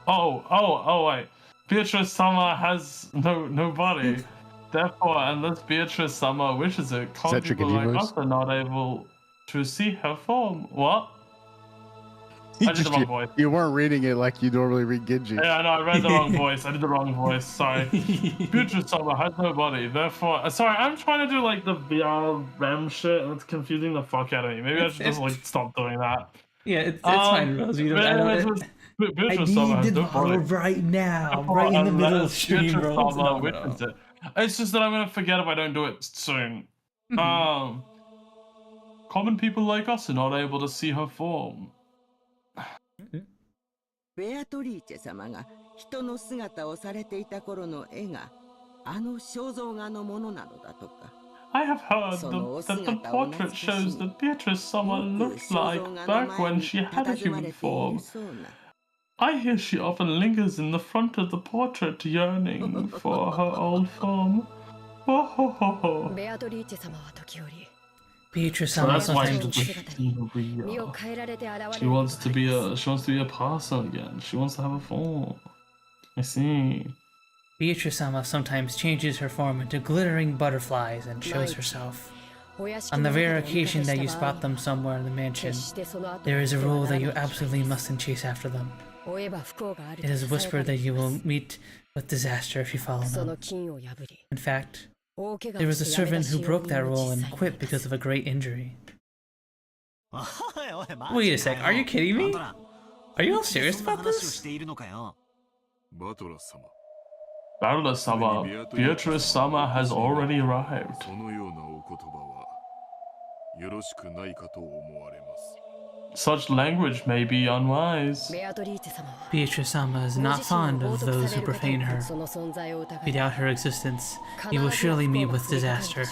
Oh, wait. Beatrice-sama has no body. Therefore, unless Beatrice-sama wishes it, common people like us are not able to see her form. What? I did the wrong voice. You weren't reading it like you normally read Genji. Yeah, I know, I read the wrong voice. I did the wrong voice, sorry. Beatrice-sama has no body, therefore... Sorry, I'm trying to do like the VR REM shit and it's confusing the fuck out of me. Maybe I should just like stop doing that. Yeah, it's fine, Rose. You don't, I need the bottle right now, right in the middle of stream, Rose. No. It's just that I'm gonna forget if I don't do it soon. Common people like us are not able to see her form. ベアトリーチェ様が人の姿をされていた頃の絵があの肖像画のものなのだとか。I have heard that the portrait shows that Beatrice-sama looked like back when she had a human form. I hear she often lingers in the front of the portrait, yearning for her old form. Ho ho ho ho. Beatrice-sama sometimes... She wants to be a person again. She wants to have a form. I see. Beatrice-sama sometimes changes her form into glittering butterflies and shows herself. On the rare occasion that you spot them somewhere in the mansion, there is a rule that you absolutely mustn't chase after them. It is whispered that you will meet with disaster if you follow them. In fact, there was a servant who broke that rule and quit because of a great injury. Wait a sec, are you kidding me? Are you all serious about this? Battler-sama, Beatrice-sama has already arrived. Such language may be unwise. Beatrice-sama is not fond of those who profane her. If you doubt her existence, you will surely meet with disaster.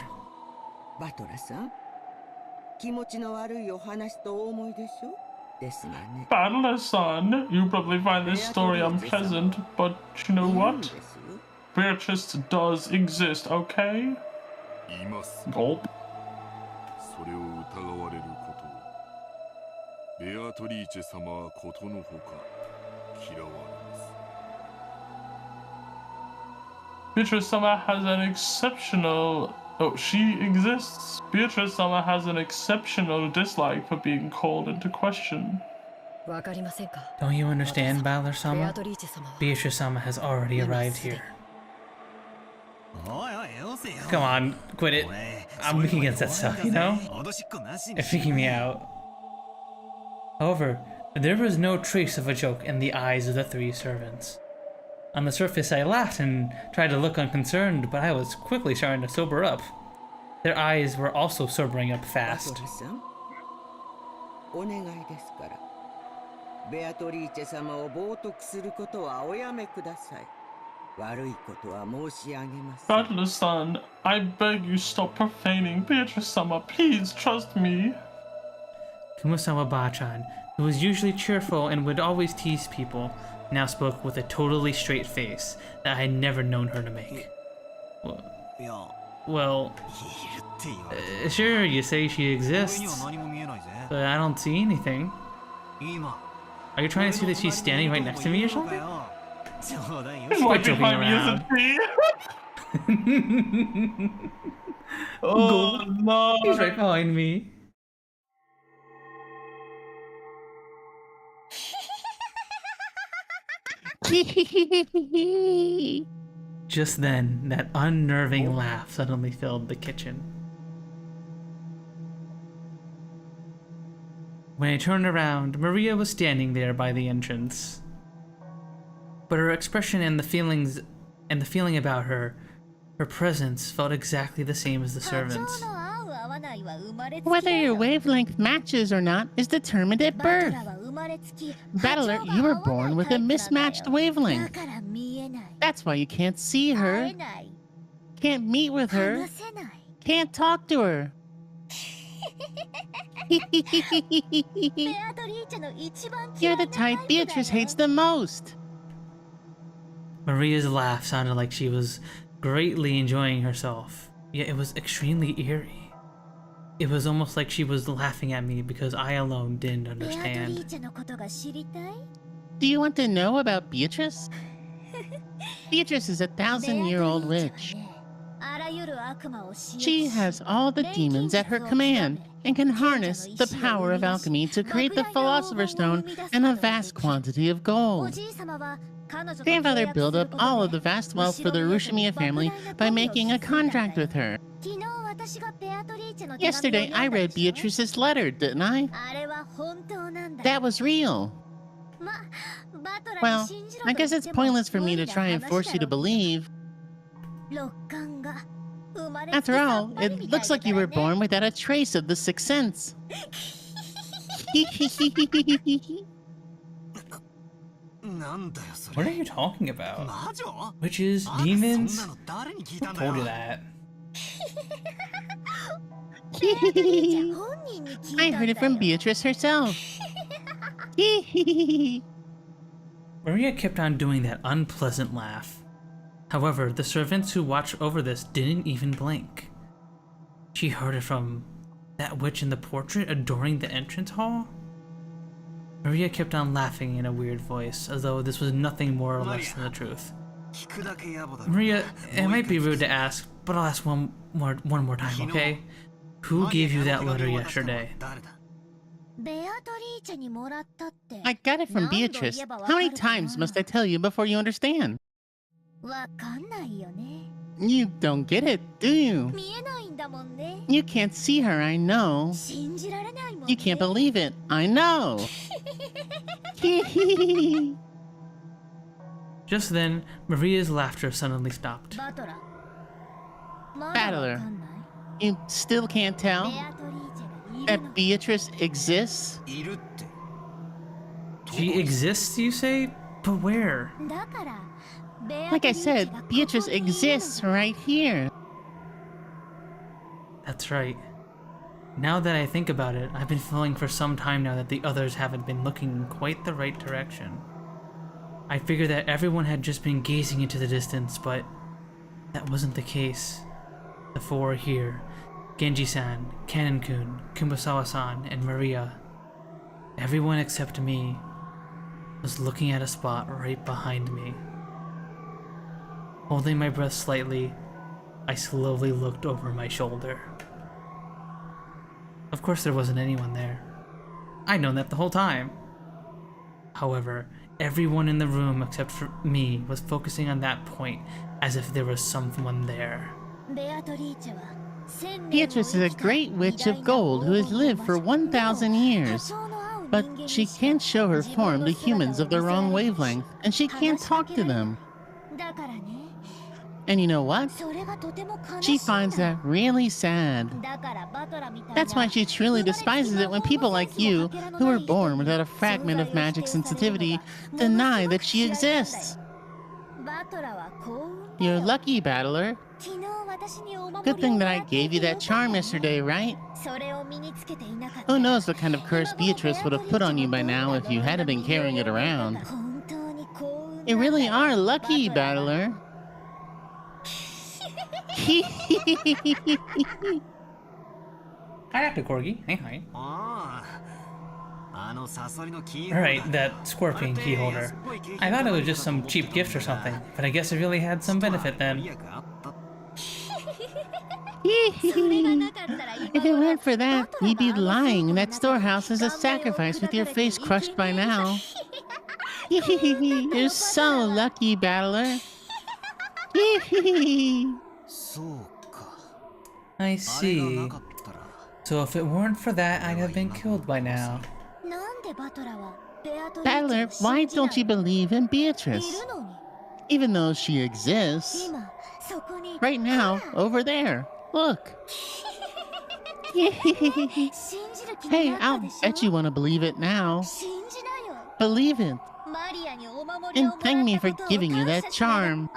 Battler-san, you probably find this story unpleasant, but you know what? Beatrice does exist, okay? Gulp. Beatrice-sama has an exceptional... Oh, she exists. Beatrice-sama has an exceptional dislike for being called into question. Don't you understand, Battler-sama? Beatrice-sama has already arrived here. Come on, quit it. I'm weak against that stuff, you know? It's freaking me out. However, there was no trace of a joke in the eyes of the three servants. On the surface, I laughed and tried to look unconcerned, but I was quickly starting to sober up. Their eyes were also sobering up fast. Battler-san, I beg you stop profaning Beatrice-sama. Please trust me. Kumasawa Bachan, who was usually cheerful and would always tease people, now spoke with a totally straight face that I had never known her to make. Well, sure, you say she exists, but I don't see anything. Are you trying to say that she's standing right next to me or something? Quit joking around. Oh no! He's right behind me. Just then, that unnerving laugh suddenly filled the kitchen. When I turned around, Maria was standing there by the entrance. But her expression and the feeling about her presence felt exactly the same as the servants. Whether your wavelength matches or not is determined at birth. Battler, you were born with a mismatched wavelength. That's why you can't see her, can't meet with her, can't talk to her. You're the type Beatrice hates the most. Maria's laugh sounded like she was greatly enjoying herself, yet it was extremely eerie. It was almost like she was laughing at me because I alone didn't understand. Do you want to know about Beatrice? Beatrice is a 1,000-year-old witch. She has all the demons at her command and can harness the power of alchemy to create the Philosopher's Stone and a vast quantity of gold. Grandfather built up all of the vast wealth for the Rushimiya family by making a contract with her. Yesterday, I read Beatrice's letter, didn't I? That was real. Well, I guess it's pointless for me to try and force you to believe. After all, it looks like you were born without a trace of the sixth sense. What are you talking about? Witches? Demons? Who told you that? I heard it from Beatrice herself. Maria kept on doing that unpleasant laugh. However, the servants who watched over this didn't even blink. She heard it from that witch in the portrait adoring the entrance hall? Maria kept on laughing in a weird voice, as though this was nothing more or less than the truth. Maria, it might be rude to ask, but I'll ask one more time, okay? Who gave you that letter yesterday? I got it from Beatrice. How many times must I tell you before you understand? You don't get it, do you? You can't see her, I know. You can't believe it, I know. Just then, Maria's laughter suddenly stopped. Battler, you still can't tell that Beatrice exists? She exists, you say? But where? Like I said, Beatrice exists right here. That's right. Now that I think about it, I've been feeling for some time now that the others haven't been looking in quite the right direction. I figured that everyone had just been gazing into the distance, but that wasn't the case. The four here, Genji-san, Kanon-kun, Kumasawa-san, and Maria, everyone except me, was looking at a spot right behind me. Holding my breath slightly, I slowly looked over my shoulder. Of course there wasn't anyone there. I'd known that the whole time. However, everyone in the room except for me was focusing on that point as if there was someone there. Beatrice is a great witch of gold who has lived for 1,000 years. But she can't show her form to humans of the wrong wavelength, and she can't talk to them. And you know what? She finds that really sad. That's why she truly despises it when people like you, who were born without a fragment of magic sensitivity, deny that she exists. You're lucky, Battler. Good thing that I gave you that charm yesterday, right? Who knows what kind of curse Beatrice would have put on you by now if you hadn't been carrying it around. You really are lucky, Battler. Hi, Dr. Corgi. Hey, hi. Alright, that scorpion key holder. I thought it was just some cheap gift or something, but I guess it really had some benefit then. If it weren't for that, you'd be lying in that storehouse as a sacrifice with your face crushed by now. You're so lucky, Battler. I see. So if it weren't for that, I'd have been killed by now. Battler, why don't you believe in Beatrice? Even though she exists. Right now, over there. Look. Hey, I'll bet you want to believe it now. Believe it. And thank me for giving you that charm.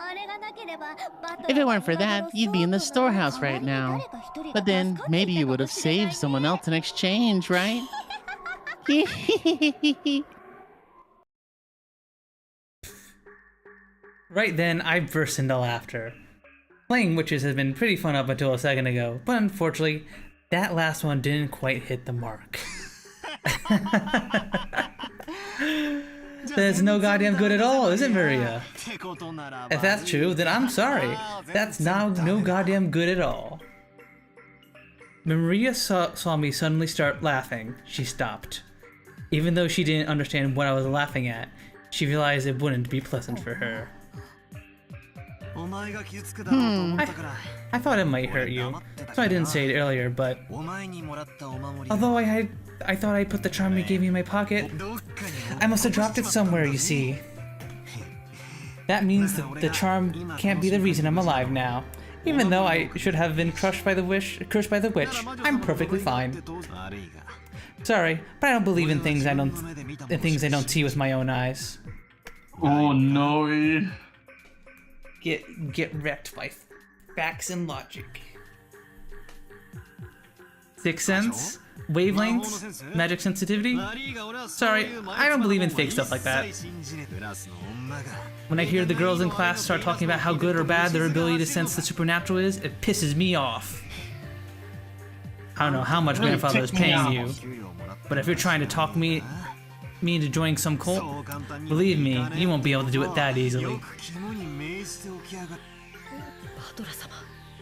If it weren't for that, you'd be in the storehouse right now. But then, maybe you would have saved someone else in exchange, right? Right then, I burst into laughter. Playing witches has been pretty fun up until a second ago, but unfortunately, that last one didn't quite hit the mark. That's no goddamn good at all, is it, Maria? If that's true, then I'm sorry. That's now no goddamn good at all. Maria saw me suddenly start laughing. She stopped. Even though she didn't understand what I was laughing at, she realized it wouldn't be pleasant for her. I thought it might hurt you, so I didn't say it earlier, but although I thought I put the charm you gave me in my pocket, I must have dropped it somewhere, you see. That means that the charm can't be the reason I'm alive now. Even though I should have been cursed by the witch, I'm perfectly fine. Sorry, but I don't believe in things I don't see with my own eyes. Oh no. Get wrecked by facts and logic. Sixth sense? Wavelengths? Magic sensitivity? Sorry, I don't believe in fake stuff like that. When I hear the girls in class start talking about how good or bad their ability to sense the supernatural is, it pisses me off. I don't know how much grandfather is paying you, but if you're trying to talk me into joining some cult, believe me, you won't be able to do it that easily.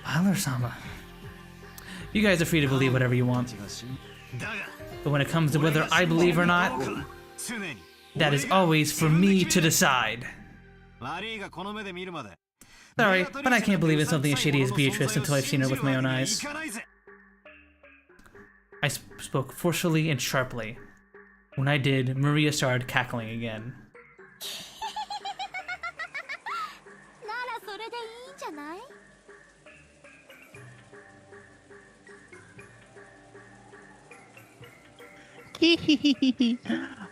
Battler-sama. You guys are free to believe whatever you want. But when it comes to whether I believe or not, that is always for me to decide. Sorry, but I can't believe in something as shitty as Beatrice until I've seen her with my own eyes. I spoke forcefully and sharply. When I did, Maria started cackling again.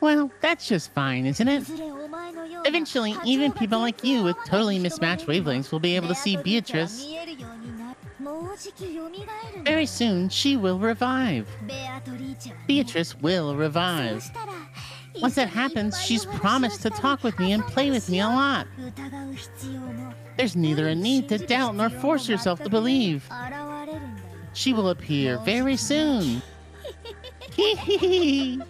Well, that's just fine, isn't it? Eventually, even people like you with totally mismatched wavelengths will be able to see Beatrice. Very soon, she will revive. Beatrice will revive. Once that happens, she's promised to talk with me and play with me a lot. There's neither a need to doubt nor force yourself to believe. She will appear very soon. Hee hee hee.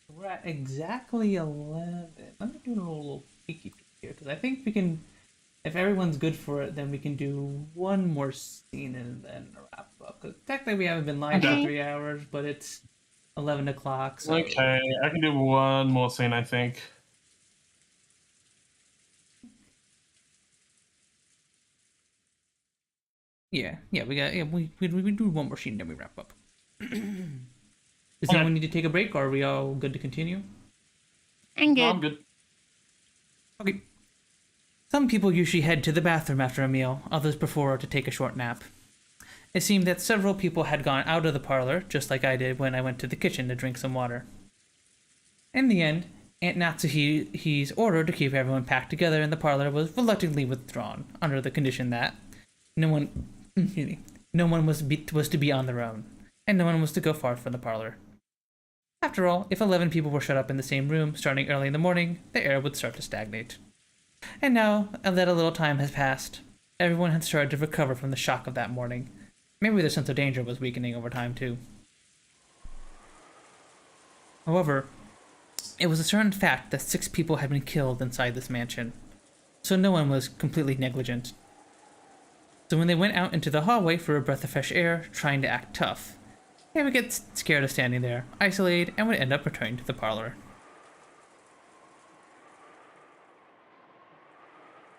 We're at exactly 11. Let me do a little peeky peek here, because I think we can, if everyone's good for it, then we can do one more scene and then wrap up. Because technically we haven't been live for 3 hours, but it's 11 o'clock. So. Okay, I can do one more scene, I think. Yeah, we do one more scene and then we wrap up. Does anyone need to take a break, or are we all good to continue? I'm good. I'm good. Okay. Some people usually head to the bathroom after a meal, others prefer to take a short nap. It seemed that several people had gone out of the parlor, just like I did when I went to the kitchen to drink some water. In the end, Aunt Natsuhi's order to keep everyone packed together in the parlor was reluctantly withdrawn, under the condition that no one was to be on their own, and no one was to go far from the parlor. After all, if 11 people were shut up in the same room, starting early in the morning, the air would start to stagnate. And now that a little time has passed, everyone had started to recover from the shock of that morning. Maybe their sense of danger was weakening over time, too. However, it was a certain fact that 6 people had been killed inside this mansion, so no one was completely negligent. So when they went out into the hallway for a breath of fresh air, trying to act tough, they would get scared of standing there, isolated, and would end up returning to the parlor.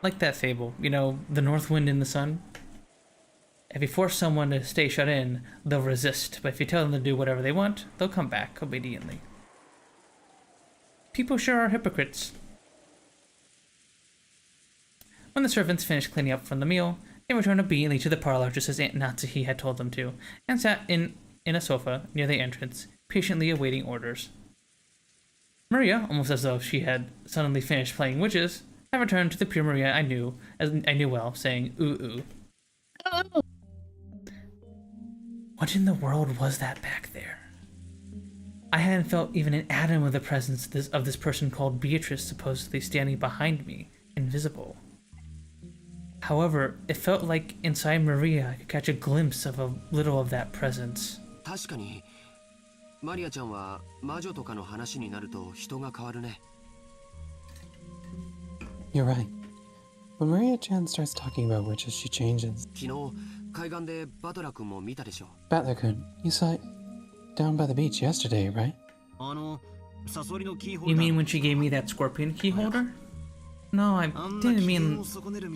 Like that fable, you know, the north wind and the sun. If you force someone to stay shut in, they'll resist, but if you tell them to do whatever they want, they'll come back obediently. People sure are hypocrites. When the servants finished cleaning up from the meal, they returned obediently to the parlor just as Aunt Natsuhi had told them to, and sat in a sofa near the entrance, patiently awaiting orders. Maria, almost as though she had suddenly finished playing witches, had returned to the pure Maria I knew well, saying ooh ooh. What in the world was that back there? I hadn't felt even an atom of the presence of this person called Beatrice supposedly standing behind me, invisible. However, it felt like inside Maria I could catch a glimpse of a little of that presence. 確かにマリアちゃんは魔女とかの話になると人が変わるね。 You're right. When Maria-chan starts talking about witches, she changes. 昨日海岸でバトラ君も見たでしょ。 Butler-kun, you saw it down by the beach yesterday, right? You mean when she gave me that scorpion key holder? No, I didn't mean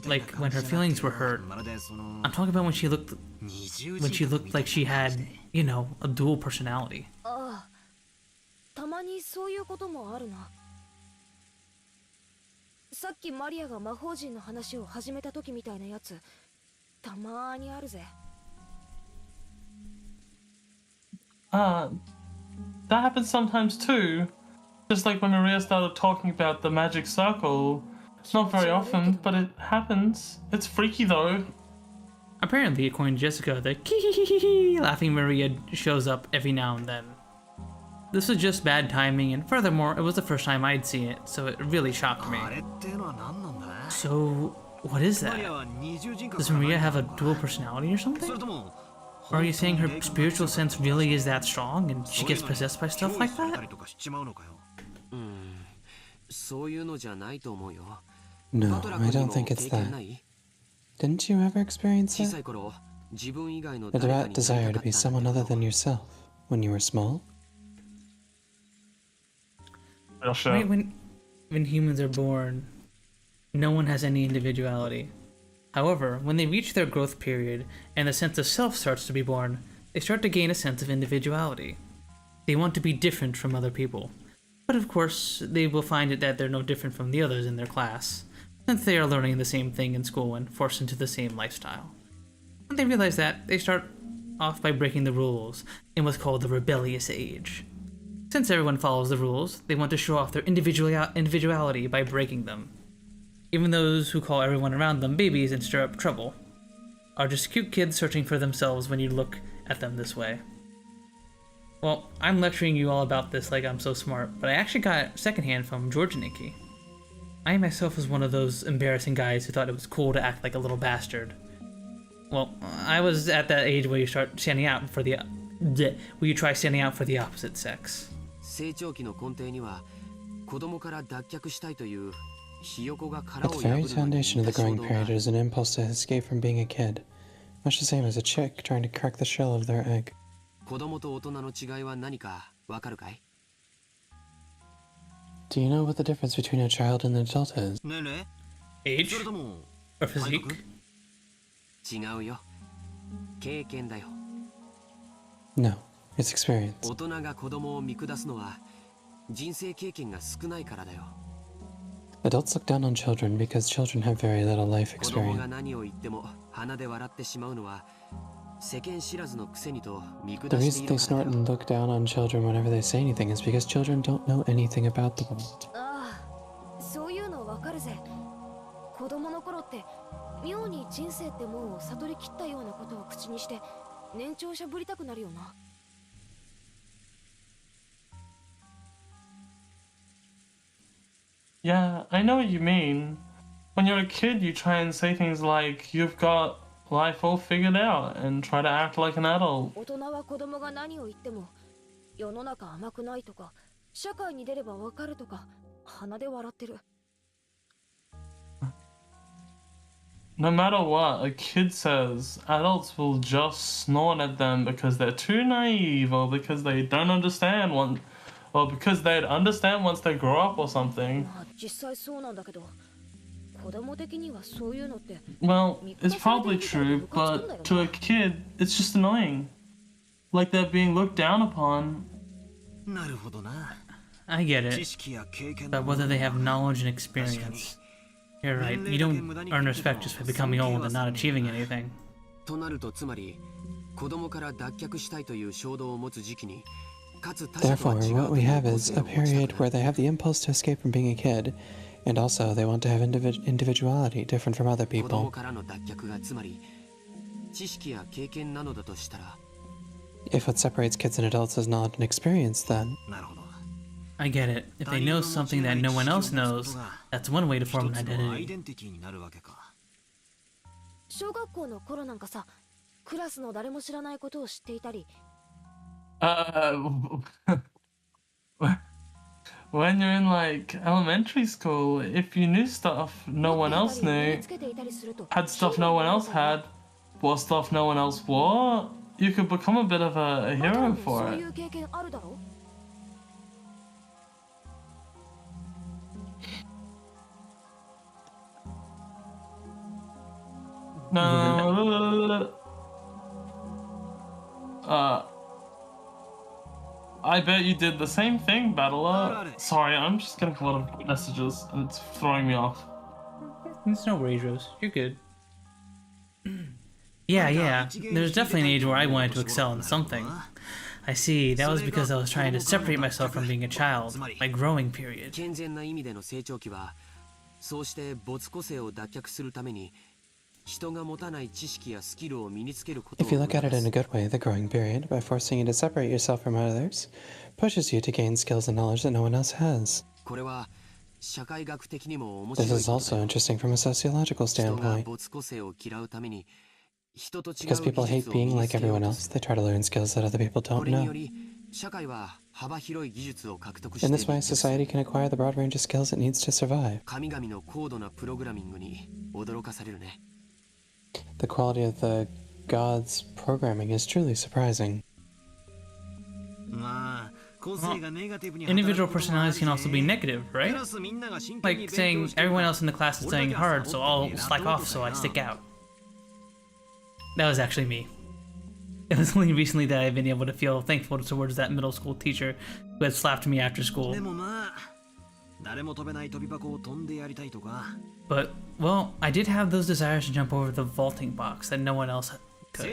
like when her feelings were hurt. I'm talking about when she looked like she had, you know, a dual personality. たまにそういうこともあるな。さっきマリアが魔法陣の話を始めた時みたいなやつ、たまにあるぜ。That happens sometimes too. Just like when Maria started talking about the magic circle. Not very often, but it happens. It's freaky though. Apparently, according to Jessica, the laughing Maria shows up every now and then. This was just bad timing, and furthermore, it was the first time I'd seen it, so it really shocked me. So, what is that? Does Maria have a dual personality or something? Or are you saying her spiritual sense really is that strong, and she gets possessed by stuff like that? No, I don't think it's that. Didn't you ever experience it? A devout desire to be someone other than yourself when you were small? Right, when humans are born, no one has any individuality. However, when they reach their growth period and the sense of self starts to be born, they start to gain a sense of individuality. They want to be different from other people. But of course, they will find it that they're no different from the others in their class, since they are learning the same thing in school and forced into the same lifestyle. When they realize that, they start off by breaking the rules in what's called the rebellious age. Since everyone follows the rules, they want to show off their individuality by breaking them. Even those who call everyone around them babies and stir up trouble are just cute kids searching for themselves when you look at them this way. Well, I'm lecturing you all about this like I'm so smart, but I actually got it secondhand from George Nikki. I myself was one of those embarrassing guys who thought it was cool to act like a little bastard. Well, I was at that age where you start standing out for the where you try standing out for the opposite sex. 成長期の根底には子供から脱却したいというひよこが At 殻 the を very 破るのに foundation of the 衝 growing 動が period is an impulse to escape from being a kid, much the same as a chick trying to crack the shell of their egg. 子供と大人の違いは何かわかるかい？ Do you know what the difference between a child and an adult is? ねえね Age? それとも Or physique? 違うよ。経験だよ。 No, it's experience. 大人が子供を見下すのは人生経験が少ないからだよ。 Adults look down on children because children have very little life 子供が experience. 何を言っても鼻で笑ってしまうのは世間知らずのくせにと見 The 下して reason い they るから snort だよ。 and look down on children whenever they say anything is because children don't know anything about the world. ああ、そういうのわかるぜ。子供の頃って妙に人生ってもう悟りきったようなことを口にして年長しゃぶりたくなるよな。Yeah, I know what you mean. When you're a kid, you try and say things like, you've got life all figured out, and try to act like an adult. 大人は子供が何を言っても世の中甘くないとか社会に出ればわかるとか鼻で笑ってる。no matter what a kid says, adults will just snort at them because they're too naive or because they don't understand or because they'd understand once they grow up or something. Well, it's probably true, but to a kid, it's just annoying. Like they're being looked down upon. I get it. But whether they have knowledge and experience. You're right, you don't earn respect just by becoming old and not achieving anything. Therefore, what we have is a period where they have the impulse to escape from being a kid, and also they want to have individuality different from other people. If what separates kids and adults is knowledge and experience, then... I get it. If they know something that no one else knows, that's one way to form an identity. When you're in like elementary school, if you knew stuff no one else knew, had stuff no one else had, wore stuff no one else wore, you could become a bit of a hero for it. No. I bet you did the same thing, Battler. Sorry, I'm just getting a lot of messages and it's throwing me off. It's no worries, Rose. You're good. Yeah. There's definitely an age where I wanted to excel in something. I see, that was because I was trying to separate myself from being a child, my growing period. If you look at it in a good way, the growing period, by forcing you to separate yourself from others, pushes you to gain skills and knowledge that no one else has. This is also interesting from a sociological standpoint. Because people hate being like everyone else, they try to learn skills that other people don't know. In this way, society can acquire the broad range of skills it needs to survive. The quality of the gods' programming is truly surprising. Individual personalities can also be negative, right? Like saying everyone else in the class is studying hard, so I'll slack off so I stick out. That was actually me. It was only recently that I've been able to feel thankful towards that middle school teacher who had slapped me after school. But, well, I did have those desires to jump over the vaulting box that no one else could.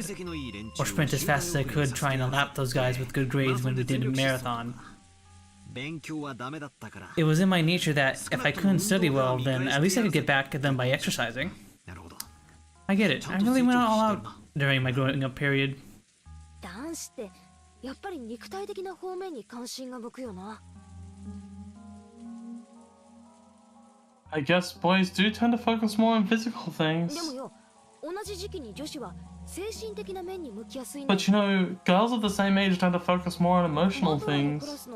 Or sprint as fast as I could trying to lap those guys with good grades when we did a marathon. It was in my nature that if I couldn't study well, then at least I could get back at them by exercising. I get it. I really went all out during my growing up period. I guess boys do tend to focus more on physical things. But you know, girls of the same age tend to focus more on emotional things.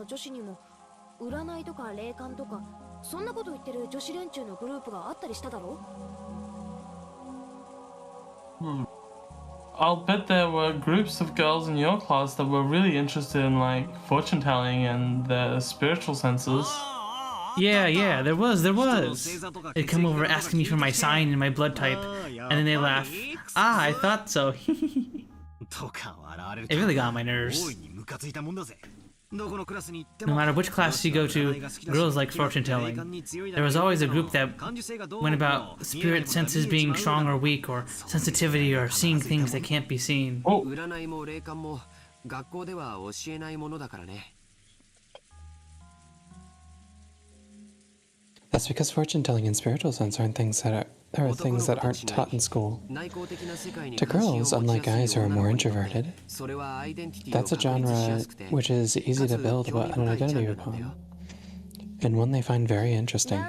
I'll bet there were groups of girls in your class that were really interested in like fortune telling and their spiritual senses. Yeah, there was. They'd come over asking me for my sign and my blood type, and then they laugh. Ah, I thought so. It really got on my nerves. No matter which class you go to, girls like fortune telling. There was always a group that went about spirit senses being strong or weak, or sensitivity, or seeing things that can't be seen. Oh. That's because fortune telling and spiritual sense aren't things that aren't taught in school. To girls, unlike guys who are more introverted, that's a genre which is easy to build an identity upon, and one they find very interesting.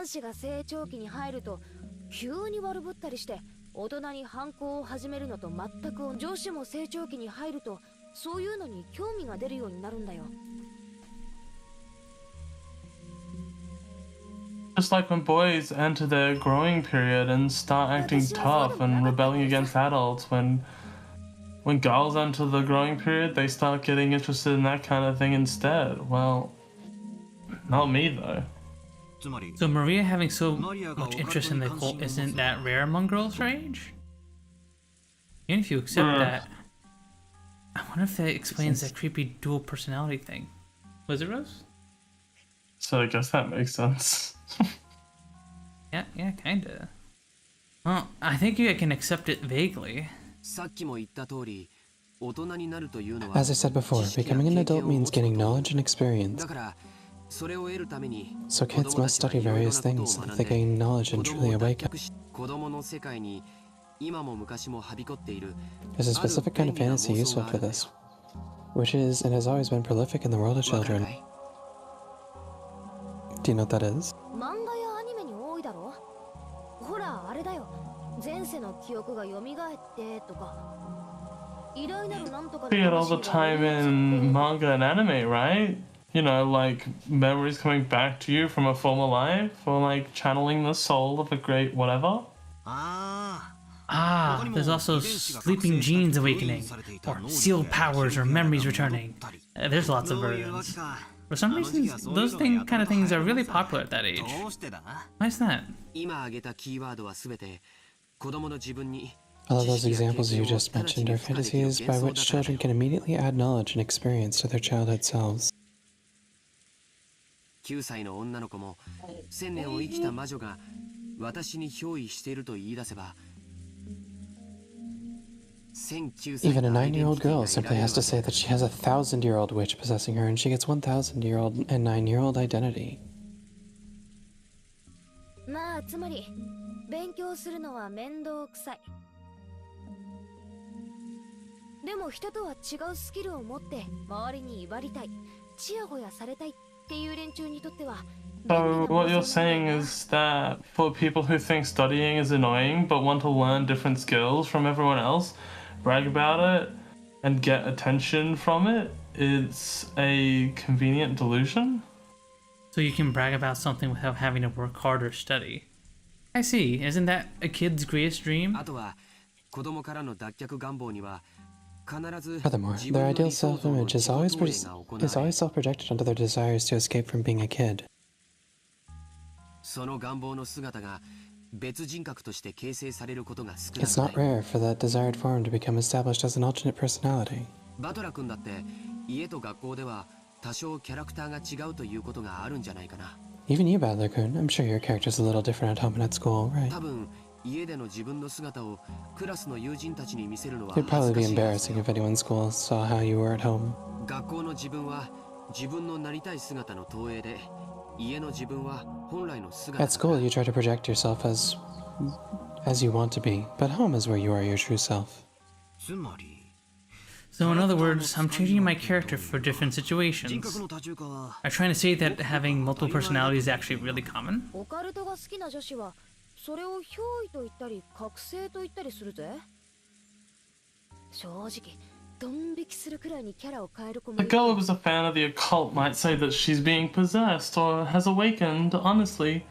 Just like when boys enter their growing period and start acting tough and rebelling against adults, when girls enter the growing period, they start getting interested in that kind of thing instead. Well, not me though. So Maria having so much interest in the cult, isn't that rare among girls her age? And if you accept that, I wonder if that explains that creepy dual personality thing. Was it, Rose? So I guess that makes sense. Yeah, kinda. Well, I think I can accept it vaguely. As I said before, becoming an adult means gaining knowledge and experience. So kids must study various things so that they gain knowledge and truly awaken. There's a specific kind of fantasy useful for this, which is and has always been prolific in the world of children. Do you know what that is? See it all the time in manga and anime, right? You know, like memories coming back to you from a former life, or like channeling the soul of a great whatever. There's also sleeping genes awakening, or sealed powers or memories returning. There's lots of versions. For some reason, those kind of things are really popular at that age. Why is that? All of those examples you just mentioned are fantasies by which children can immediately add knowledge and experience to their childhood selves. Even a 9-year-old girl simply has to say that she has a 1,000-year-old witch possessing her, and she gets 1,000-year-old and 9-year-old identity. So what you're saying is that for people who think studying is annoying but want to learn different skills from everyone else, brag about it, and get attention from it, it's a convenient delusion? So you can brag about something without having to work hard or study. I see. Isn't that a kid's greatest dream? Furthermore, their ideal self-image is always self-projected onto their desires to escape from being a kid. It's not rare for that desired form to become established as an alternate personality. Even you, Badler-kun, I'm sure your character's a little different at home and at school, right? It'd probably be embarrassing if anyone in school saw how you were at home. At school, you try to project yourself as you want to be, but home is where you are your true self. So in other words, I'm changing my character for different situations. I'm trying to say that having multiple personalities is actually really common. A girl who was a fan of the occult might say that she's being possessed or has awakened. Honestly,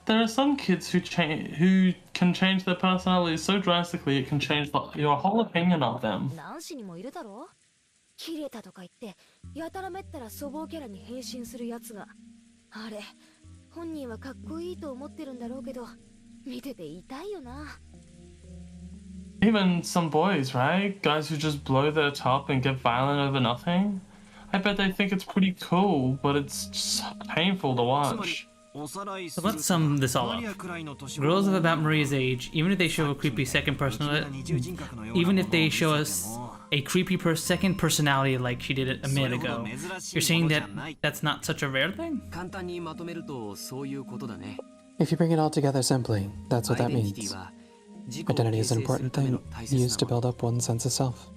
there are some kids who can change their personality so drastically it can change your whole opinion of them. Even some boys, right? Guys who just blow their top and get violent over nothing. I bet they think it's pretty cool, but it's just painful to watch. So let's sum this all up. Girls of about Maria's age, even if they show a creepy second personality, even if they show us a creepy second personality like she did a minute ago, you're saying that that's not such a rare thing? If you bring it all together simply, that's what that means. Identity is an important thing, used to build up one's sense of self.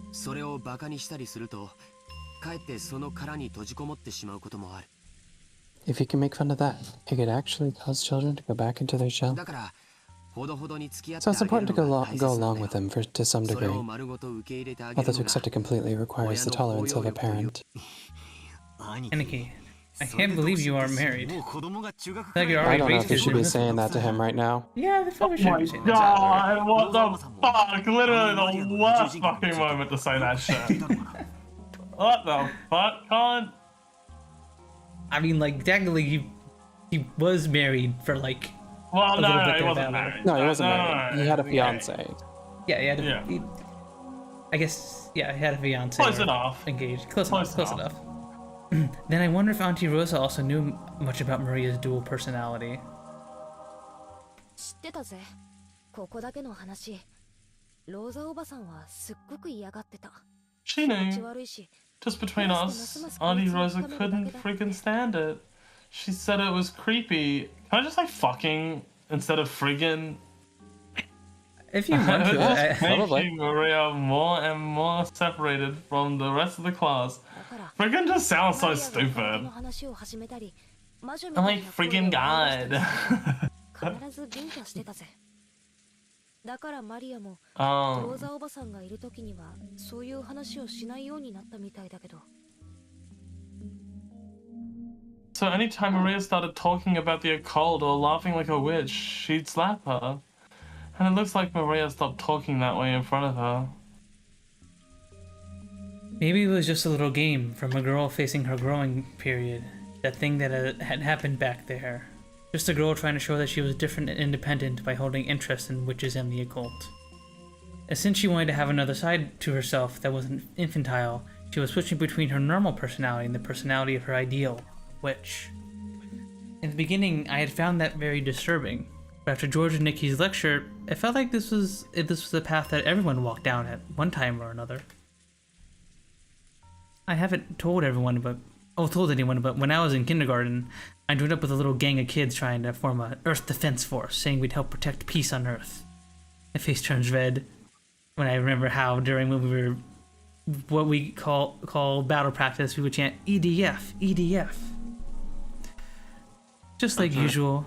If you can make fun of that, it could actually cause children to go back into their shell. So it's important to go along with them to some degree, although to accept it completely requires the tolerance of a parent. Aniki, I can't believe you are married. Like you're I already don't know if raised you his should be innocence. saying that to him right now. Yeah, they probably Oh should my be saying that. to her. god, what the fuck? Literally the worst fucking moment to say that shit. What the fuck, Con? I mean, like, technically, he was married for, like, Well, a no, little bit he there, wasn't that married. No, he wasn't No, married. He had a okay. fiance. Yeah, he had a, Yeah. I guess, yeah, he had a fiance. Close or enough. Engaged. Close Close enough. Then I wonder if Auntie Rosa also knew much about Maria's dual personality. 知ってたぜ。ここだけの話。ローザおばさんはすっごく嫌がってた。 She 気持ち knew. 悪いし。 Just between us, Auntie Rosa couldn't freaking stand it. She said it was creepy. Can I just like fucking instead of friggin'? If you want to, Just probably. making Maria more and more separated from the rest of the class. だから Friggin' just sounds so マリアが本当 stupid. の話を始めたり、魔女み I'm たい like な声を friggin' 思い出 god. したり必ずビンタしてたぜ。だからマリアもロー um, ザおばさんがいる時にはそういう話をしないようになったみたいだけど。 so anytime Maria started talking about the occult or laughing like a witch, she'd slap her. And it looks like Maria stopped talking that way in front of her. maybe it was just a little game from a girl facing her growing period. That thing that had happened back there. Just a girl trying to show that she was different and independent by holding interest in witches and the occult. And since she wanted to have another side to herself that wasn't infantile, she was switching between her normal personality and the personality of her ideal witch. In the beginning, I had found that very disturbing, but after George and Nikki's lecture, it felt like this was the path that everyone walked down at one time or another. I haven't told anyone, but when I was in kindergarten, I joined up with a little gang of kids trying to form a Earth Defense Force, saying we'd help protect peace on Earth. My face turns red when I remember how when we were what we call battle practice, we would chant EDF, EDF. Just like usual,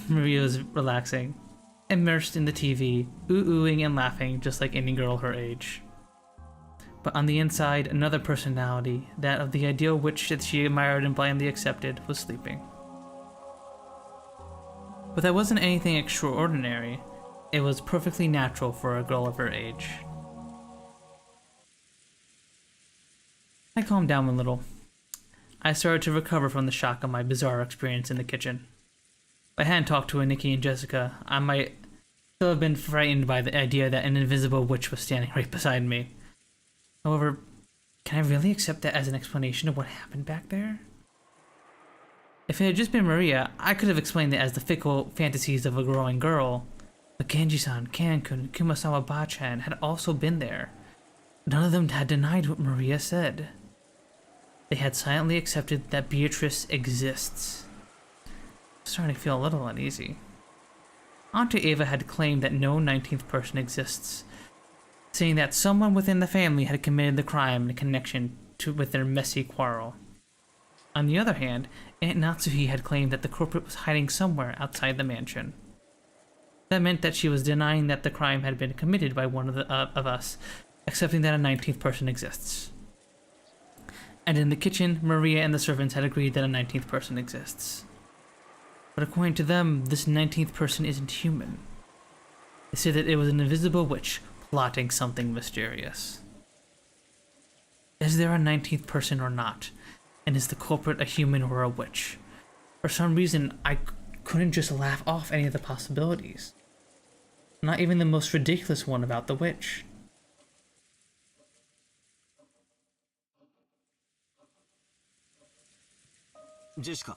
Maria was relaxing, immersed in the TV, oohing and laughing just like any girl her age. But on the inside, another personality, that of the ideal witch that she admired and blindly accepted, was sleeping. But that wasn't anything extraordinary. It was perfectly natural for a girl of her age. I calmed down a little. I started to recover from the shock of my bizarre experience in the kitchen. If I hadn't talked to Nikki and Jessica, I might still have been frightened by the idea that an invisible witch was standing right beside me. However, can I really accept that as an explanation of what happened back there? If it had just been Maria, I could have explained it as the fickle fantasies of a growing girl. But Genji-san, Ken-kun, Kumasawa Bachan had also been there. None of them had denied what Maria said. They had silently accepted that Beatrice exists. I'm starting to feel a little uneasy. Auntie Ava had claimed that no 19th person exists, saying that someone within the family had committed the crime in connection with their messy quarrel. On the other hand, Aunt Natsuhi had claimed that the culprit was hiding somewhere outside the mansion. That meant that she was denying that the crime had been committed by one of us, accepting that a 19th person exists. And in the kitchen, Maria and the servants had agreed that a 19th person exists. But according to them, this 19th person isn't human. They say that it was an invisible witch plotting something mysterious. Is there a 19th person or not? And is the culprit a human or a witch? For some reason, I couldn't just laugh off any of the possibilities. Not even the most ridiculous one about the witch. Jessica.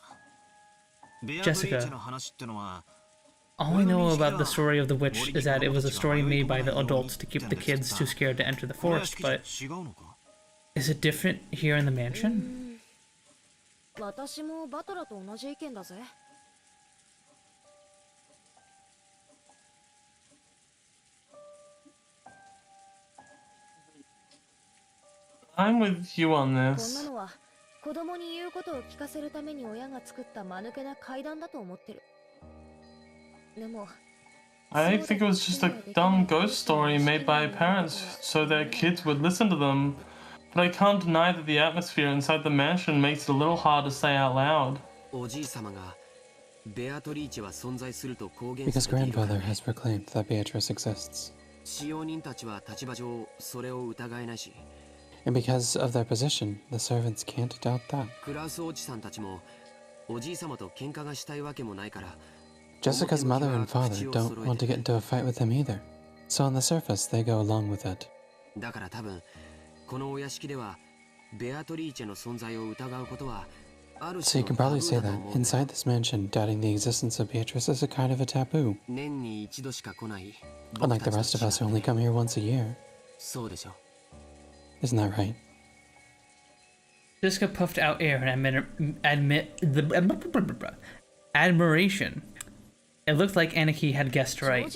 All I know about the story of the witch is that it was a story made by the adults to keep the kids too scared to enter the forest, but is it different here in the mansion? 私もバトラと同じ意見だぜ。I'm with you on こんな this. のは子供に言うことを聞かせるために親が作った間抜けな階段だと思ってる。でも I think it was just a dumb ghost story made by parents so their kids would listen to them. but I can't deny that the atmosphere inside the mansion makes it a little hard to say out loud. Because grandfather has proclaimed that Beatrice exists. And because of their position, the servants can't doubt that. Jessica's mother and father don't want to get into a fight with him either. So on the surface, they go along with it. So you can probably say that, inside this mansion, doubting the existence of Beatrice is a kind of a taboo. Unlike the rest of us who only come here once a year. Isn't that right? Jessica puffed out air in admiration. It looked like Aniki had guessed right.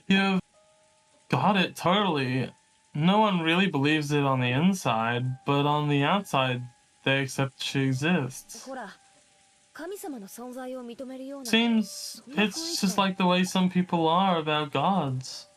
You've got it totally. No one really believes it on the inside, but on the outside, they accept she exists. Seems it's just like the way some people are about gods.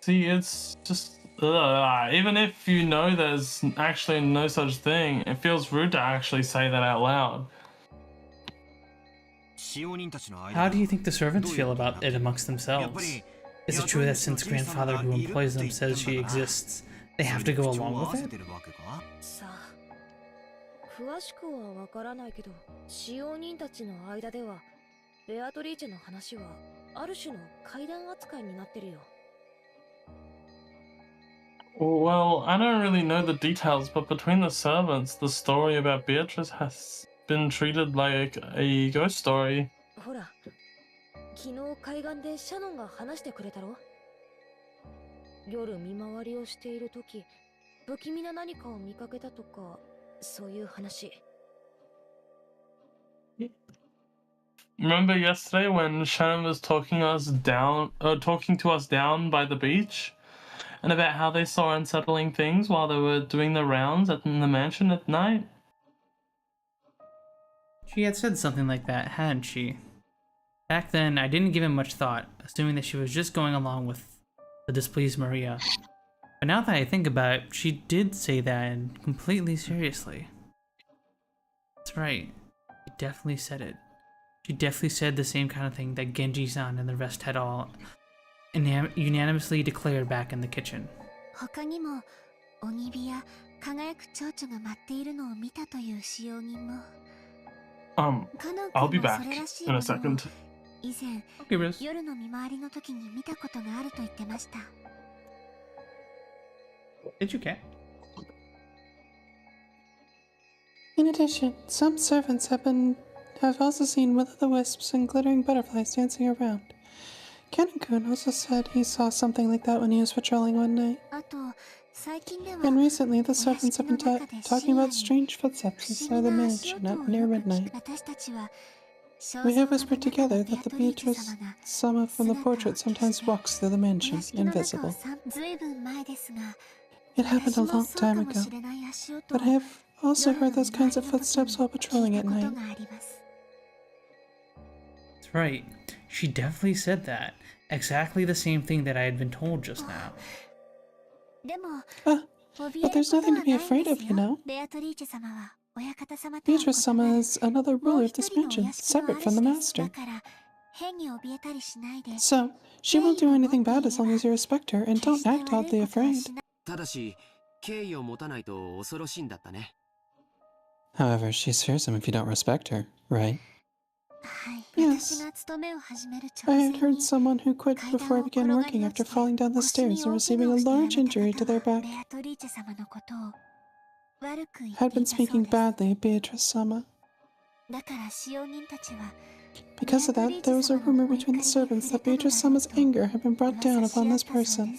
See, it's just even if you know there's actually no such thing, it feels rude to actually say that out loud. How do you think the servants feel about it amongst themselves? Is it true that since grandfather who employs them says she exists, they have to go along with it? Well, I don't really know the details, but between the servants, the story about Beatrice has been treated like a ghost story. Remember yesterday when Shannon was talking to us down by the beach? And about how they saw unsettling things while they were doing the rounds in the mansion at night? She had said something like that, hadn't she? Back then, I didn't give it much thought, assuming that she was just going along with the displeased Maria. But now that I think about it, she did say that and completely seriously. That's right. She definitely said it. She definitely said the same kind of thing that Genji-san and the rest had all unanimously declared back in the kitchen. I'll be back in a second. Okay, Bruce. Did you care? In addition, some servants have also seen will-o'-the-wisps and glittering butterflies dancing around. Ken-kun also said he saw something like that when he was patrolling one night. And recently, the servants have been talking about strange footsteps inside the mansion at near midnight. We have whispered together that the Beatrice Sama from the portrait sometimes walks through the mansion, invisible. It happened a long time ago, but I have also heard those kinds of footsteps while patrolling at night. That's right. She definitely said that. Exactly the same thing that I had been told just now. But there's nothing to be afraid of, you know? Beatrice-sama is another ruler of this mansion, separate from the master. So, she won't do anything bad as long as you respect her and don't act oddly afraid. However, she fears him if you don't respect her, right? Yes. I had heard someone who quit before I began working after falling down the stairs and receiving a large injury to their back had been speaking badly of Beatrice-sama. Because of that, there was a rumor between the servants that Beatrice-sama's anger had been brought down upon this person.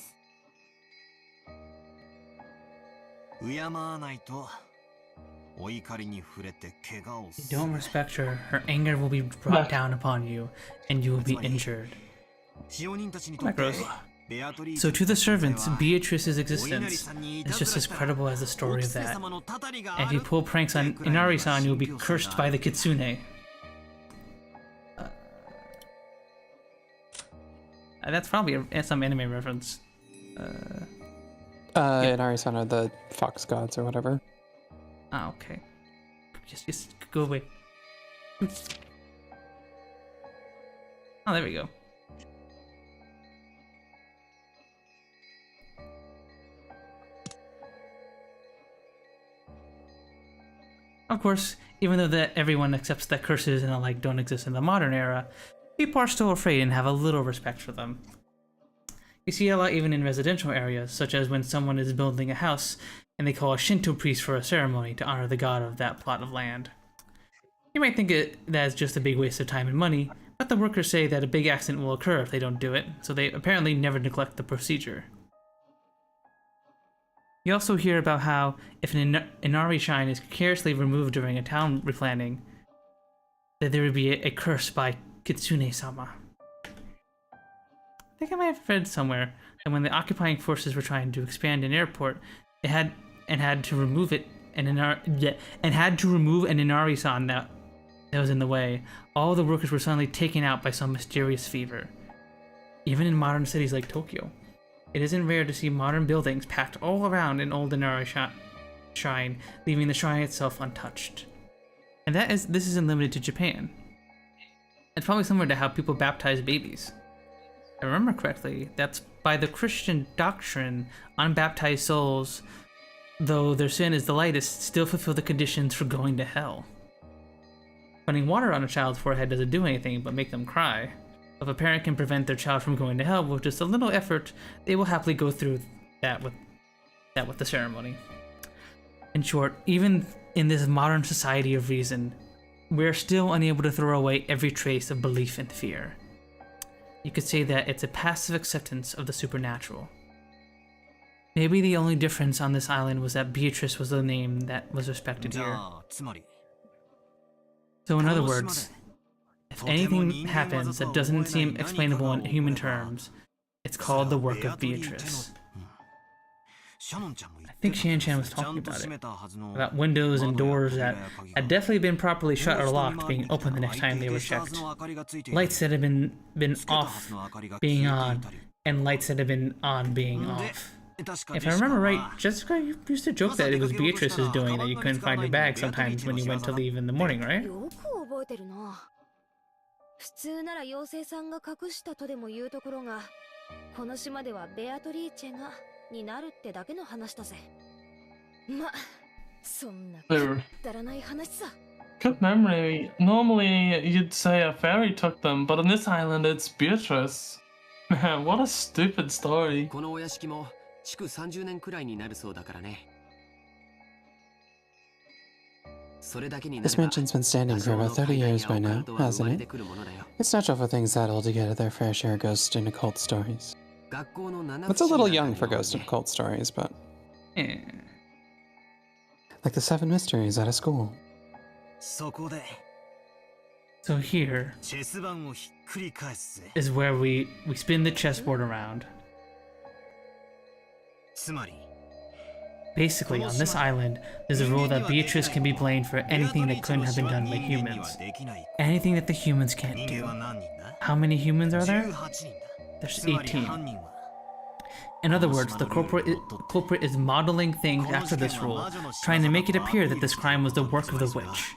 don't respect her, her anger will be brought down upon you, and you will be injured. That gross. So to the servants, Beatrice's existence is just as credible as the story of that. And if you pull pranks on Inari-san, you'll be cursed by the kitsune. That's probably some anime reference. Inari-san are the fox gods or whatever. Ah, okay. Just go away. Oh, there we go. Of course, even though that everyone accepts that curses and the like don't exist in the modern era, people are still afraid and have a little respect for them. You see a lot even in residential areas, such as when someone is building a house and they call a Shinto priest for a ceremony to honor the god of that plot of land. You might think that is just a big waste of time and money, but the workers say that a big accident will occur if they don't do it, so they apparently never neglect the procedure. You also hear about how if an Inari shrine is carelessly removed during a town replanting, that there would be a curse by Kitsune-sama. I think I might have read somewhere that when the occupying forces were trying to expand an airport, it had to remove an Inari-san that was in the way. All the workers were suddenly taken out by some mysterious fever. Even in modern cities like Tokyo, it isn't rare to see modern buildings packed all around an old Inari shrine, leaving the shrine itself untouched. And this isn't limited to Japan. It's probably similar to how people baptize babies. If I remember correctly, that's by the Christian doctrine, unbaptized souls, though their sin is the lightest, still fulfill the conditions for going to hell. Putting water on a child's forehead doesn't do anything but make them cry. If a parent can prevent their child from going to hell with just a little effort, they will happily go through that with the ceremony. In short, even in this modern society of reason, we are still unable to throw away every trace of belief and fear. You could say that it's a passive acceptance of the supernatural. Maybe the only difference on this island was that Beatrice was the name that was respected here. So in other words, if anything happens that doesn't seem explainable in human terms, it's called the work of Beatrice. I think Shan-chan was talking about it. About windows and doors that had definitely been properly shut or locked being opened the next time they were checked. Lights that had been off being on, and lights that had been on being off. If I remember right, Jessica used to joke that it was Beatrice's doing that you couldn't find your bag sometimes when you went to leave in the morning, right? 普通なら妖精さんが隠したとでも言うところが、この島ではベアトリーチェがになるってだけの話だぜ。ま、そんなくだらない話さ。Good memory. Normally you'd say a fairy took them, but on this island it's Beatrice. Man, what a stupid story. このお屋敷も築30年くらいになるそうだからね。This mansion's been standing for about 30 years by now, hasn't it? It's natural for things that old to get their fair share of ghost and occult stories. It's a little young for ghost and occult stories, but... like the 7 mysteries at a school. So here is where we spin the chessboard around. Basically, on this island, there's a rule that Beatrice can be blamed for anything that couldn't have been done by humans. Anything that the humans can't do. How many humans are there? There's 18. In other words, the culprit is modeling things after this rule, trying to make it appear that this crime was the work of the witch.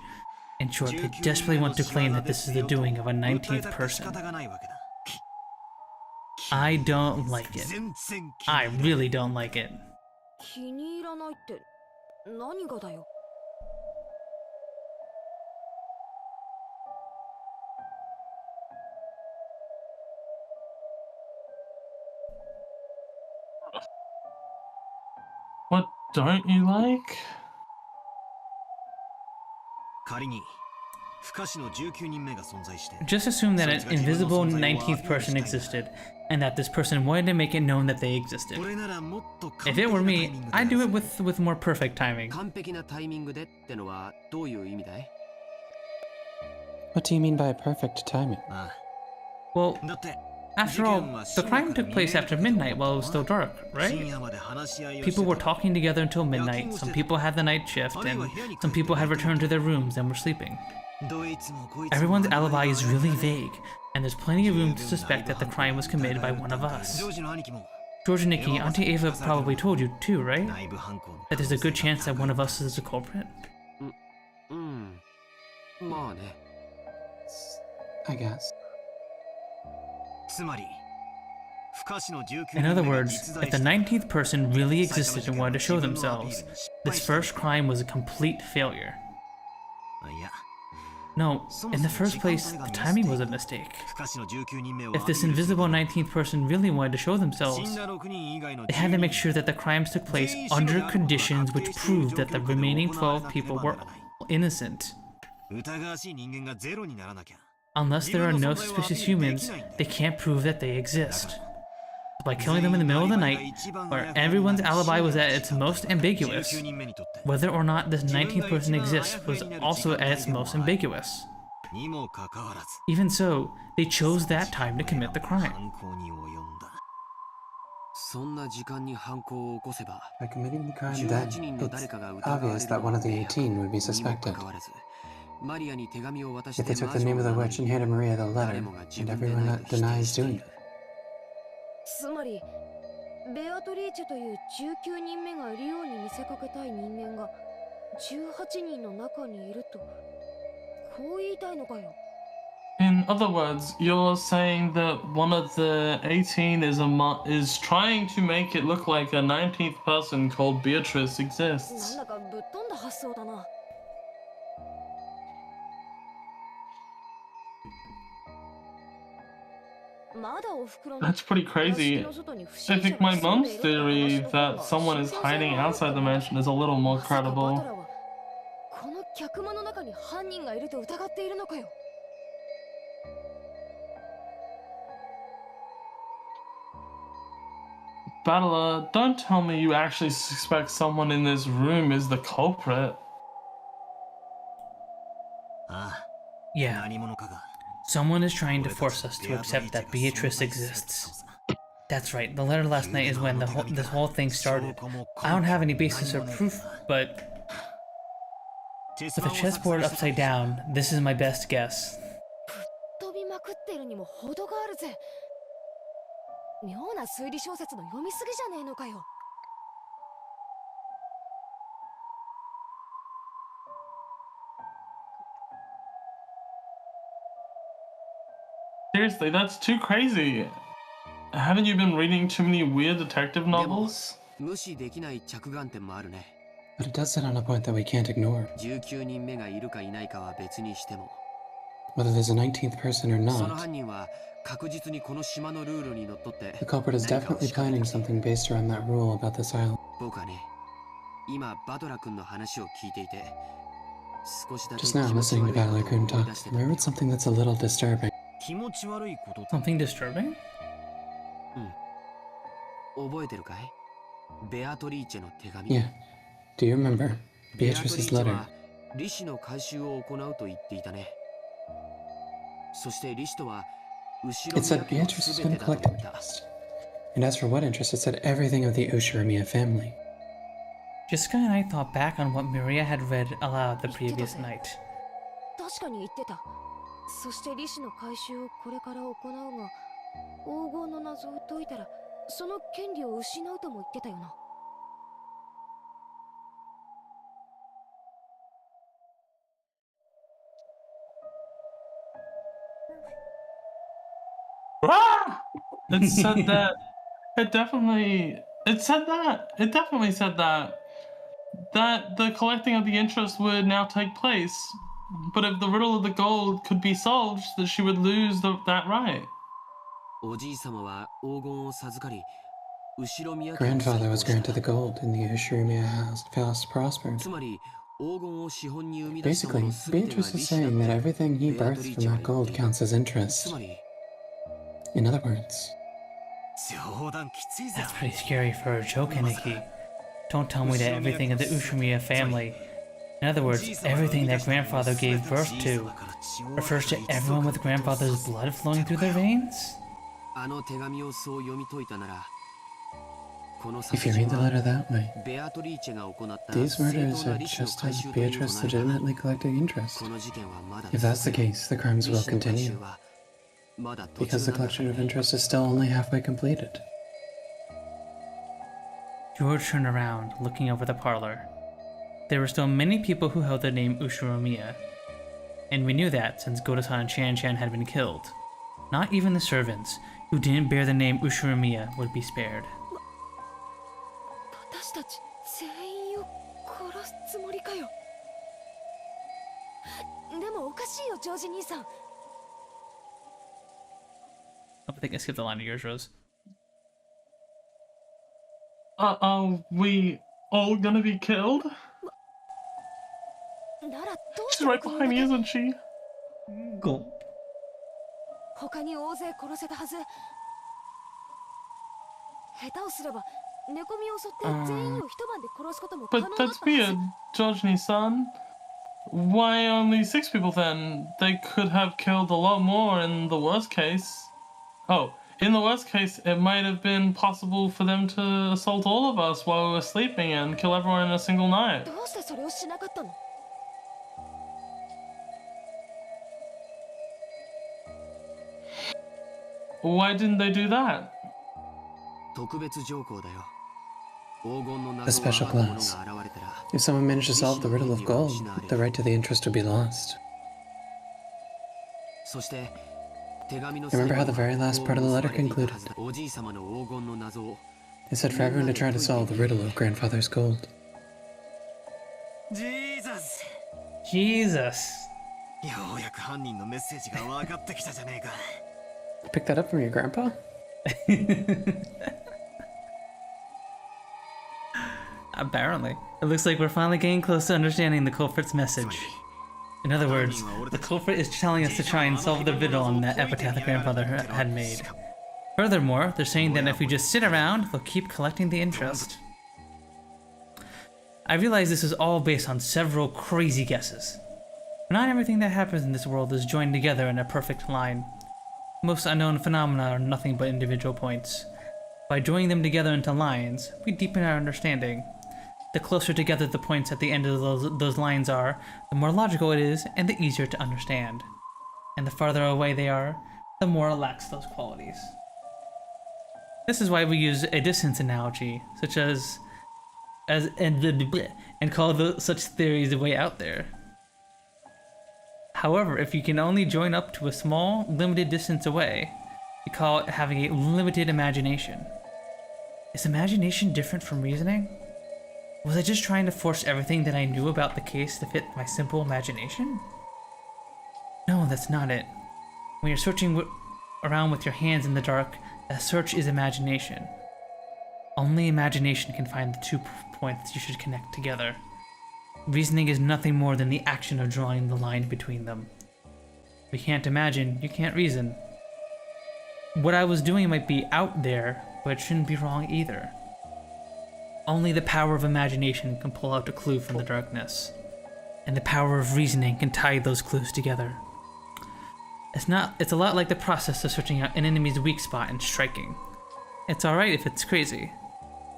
In short, they desperately want to claim that this is the doing of a 19th person. I don't like it. I really don't like it. 気に入らないって何がだよ。What don't you like? 仮に不可視の19人目が存在して。 Just assume that an invisible 19th person existed, and that this person wanted to make it known that they existed. If it were me, I'd do it with more perfect timing. What do you mean by perfect timing? Well, after all, the crime took place after midnight while it was still dark, right? People were talking together until midnight, some people had the night shift, and some people had returned to their rooms and were sleeping. Everyone's alibi is really vague, and there's plenty of room to suspect that the crime was committed by one of us. George and Nikki, Auntie Ava probably told you too, right? That there's a good chance that one of us is the culprit? I guess. In other words, if the 19th person really existed and wanted to show themselves, this first crime was a complete failure. No, in the first place, the timing was a mistake. If this invisible 19th person really wanted to show themselves, they had to make sure that the crimes took place under conditions which proved that the remaining 12 people were innocent. Unless there are no suspicious humans, they can't prove that they exist. By killing them in the middle of the night, where everyone's alibi was at its most ambiguous, whether or not this 19th person exists was also at its most ambiguous. Even so, they chose that time to commit the crime. By committing the crime then, it's obvious that one of the 18 would be suspected. Yet they took the name of the witch and handed Maria the letter, and everyone denies doing it. つまりベアトリーチェという19人目がリオに見せかけたい人間が18人の中にいるとこう言いたいのかよ。 In other words, you're saying that one of the 18 is trying to make it look like a 19th person called Beatrice exists. なんだかぶっ飛んだ発想だな。 That's pretty crazy. I think my mom's theory that someone is hiding outside the mansion is a little more credible. Battler, don't tell me you actually suspect someone in this room is the culprit. Yeah. Someone is trying to force us to accept that Beatrice exists. That's right, the letter last night is when this whole thing started. I don't have any basis or proof, but with the chessboard upside down, this is my best guess. Seriously, that's too crazy. Haven't you been reading too many weird detective novels? But it does sit on a point that we can't ignore. Whether there's a 19th person or not, the culprit is definitely planning something based around that rule about this island. Just now, listening to Battler-kun talk, I heard something that's a little disturbing. Something disturbing? Yeah. Do you remember Beatrice's letter? It said Beatrice was going to collect interest. And as for what interest, it said everything of the Ushirimiya family. Jessica and I thought back on what Maria had read aloud the previous night. そして利子の回収をこれから行うが、黄金の謎を解いたら、その権利を失うとも言ってたよな。It said that. It definitely said that the collecting of the interest would now take place. But if the riddle of the gold could be solved, that she would lose that right. Grandfather was granted the gold and the Ushirimiya house prospered. Basically, Beatrice is saying that everything he birthed from that gold counts as interest. In other words, That's pretty scary for a joke, Aniki. Don't tell me that everything of the Ushimiya family, in other words, everything that grandfather gave birth to, refers to everyone with grandfather's blood flowing through their veins? If you read the letter that way, these murders are just as Beatrice legitimately collecting interest. If that's the case, the crimes will continue, because the collection of interest is still only halfway completed. George turned around, looking over the parlor. There were still many people who held the name Ushiromiya, and we knew that since Goto-san and Chan-chan had been killed. Not even the servants, who didn't bear the name Ushiromiya, would be spared. I think I skipped the line of yours, Rose. Are we all gonna be killed? She's right behind me, isn't she? Gulp. But that's weird, Jojini-san. Why only 6 people then? They could have killed a lot more in the worst case. Oh, in the worst case, it might have been possible for them to assault all of us while we were sleeping and kill everyone in a single night. Why didn't they do that? A special clause. If someone managed to solve the riddle of gold, the right to the interest would be lost. Remember how the very last part of the letter concluded? It said for everyone to try to solve the riddle of grandfather's gold. Jesus. Pick that up from your grandpa? Apparently. It looks like we're finally getting close to understanding the culprit's message. In other words, the culprit is telling us to try and solve the riddle on that epitaph the grandfather had made. Furthermore, they're saying that if we just sit around, they'll keep collecting the interest. I realize this is all based on several crazy guesses. But not everything that happens in this world is joined together in a perfect line. Most unknown phenomena are nothing but individual points. By joining them together into lines, we deepen our understanding. The closer together the points at the end of those lines are, the more logical it is and the easier to understand. And the farther away they are, the more it lacks those qualities. This is why we use a distance analogy, such as and call such theories way out there. However, if you can only join up to a small, limited distance away, we call it having a limited imagination. Is imagination different from reasoning? Was I just trying to force everything that I knew about the case to fit my simple imagination? No, that's not it. When you're searching around with your hands in the dark, that search is imagination. Only imagination can find the 2 points you should connect together. Reasoning is nothing more than the action of drawing the line between them. If you can't imagine, you can't reason. What I was doing might be out there, but it shouldn't be wrong either. Only the power of imagination can pull out a clue from the darkness, and the power of reasoning can tie those clues together. It's a lot like the process of searching out an enemy's weak spot and striking. It's alright if it's crazy.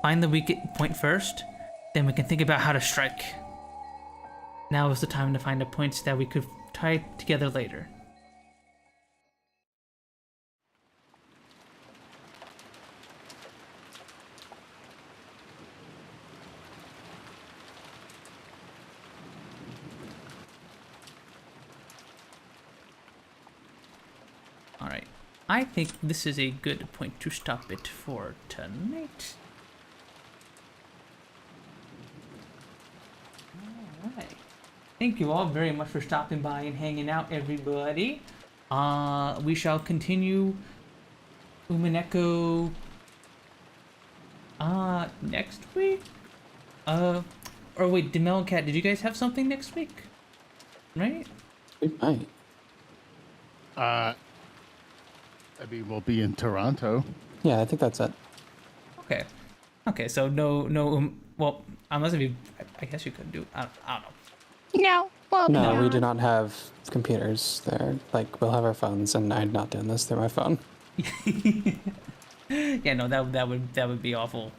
Find the weak point first, then we can think about how to strike. Now is the time to find the points that we could tie together later. Alright, I think this is a good point to stop it for tonight. Alright. Thank you all very much for stopping by and hanging out, everybody. We shall continue Umineko next week? Or wait, Demel Cat, did you guys have something next week? Right? We might. I mean, we'll be in Toronto. Yeah, I think that's it. Okay. Okay, so no, well, unless if you, I guess you could do, I don't know. No. Well, No, we do not have computers there. Like, we'll have our phones, and I'm not doing this through my phone. Yeah, no, that would be awful.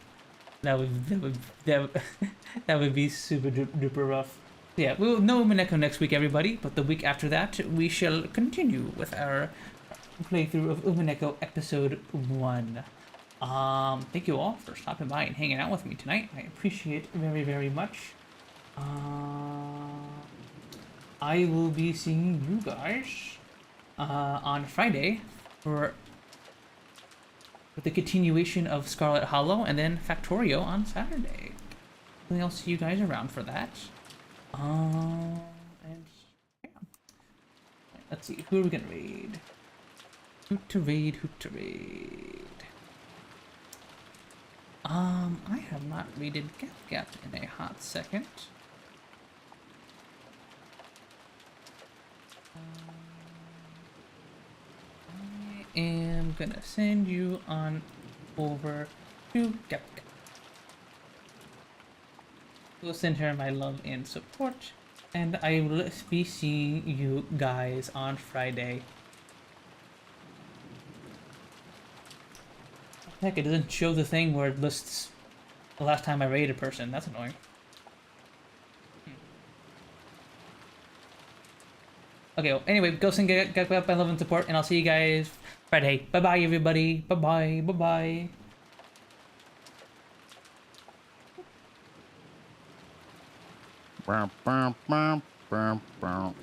That would be super duper rough. Yeah, we'll know Umineko next week, everybody. But the week after that, we shall continue with our playthrough of Umineko episode 1. Thank you all for stopping by and hanging out with me tonight. I appreciate it very, very much. I will be seeing you guys on Friday for the continuation of Scarlet Hollow, and then Factorio on Saturday. Hopefully I'll see you guys around for that. And yeah. Let's see, who are we gonna raid? Who to raid? I have not raided Gap in a hot second. I am gonna send you on over to Gap. We'll send her my love and support, and I will be seeing you guys on Friday. Heck, it doesn't show the thing where it lists the last time I raided a person. That's annoying. Okay, well, anyway, go send get my love and support, and I'll see you guys Friday. Bye-bye, everybody. Bye-bye. Bye-bye. Bum, bum, bum, bum, bum.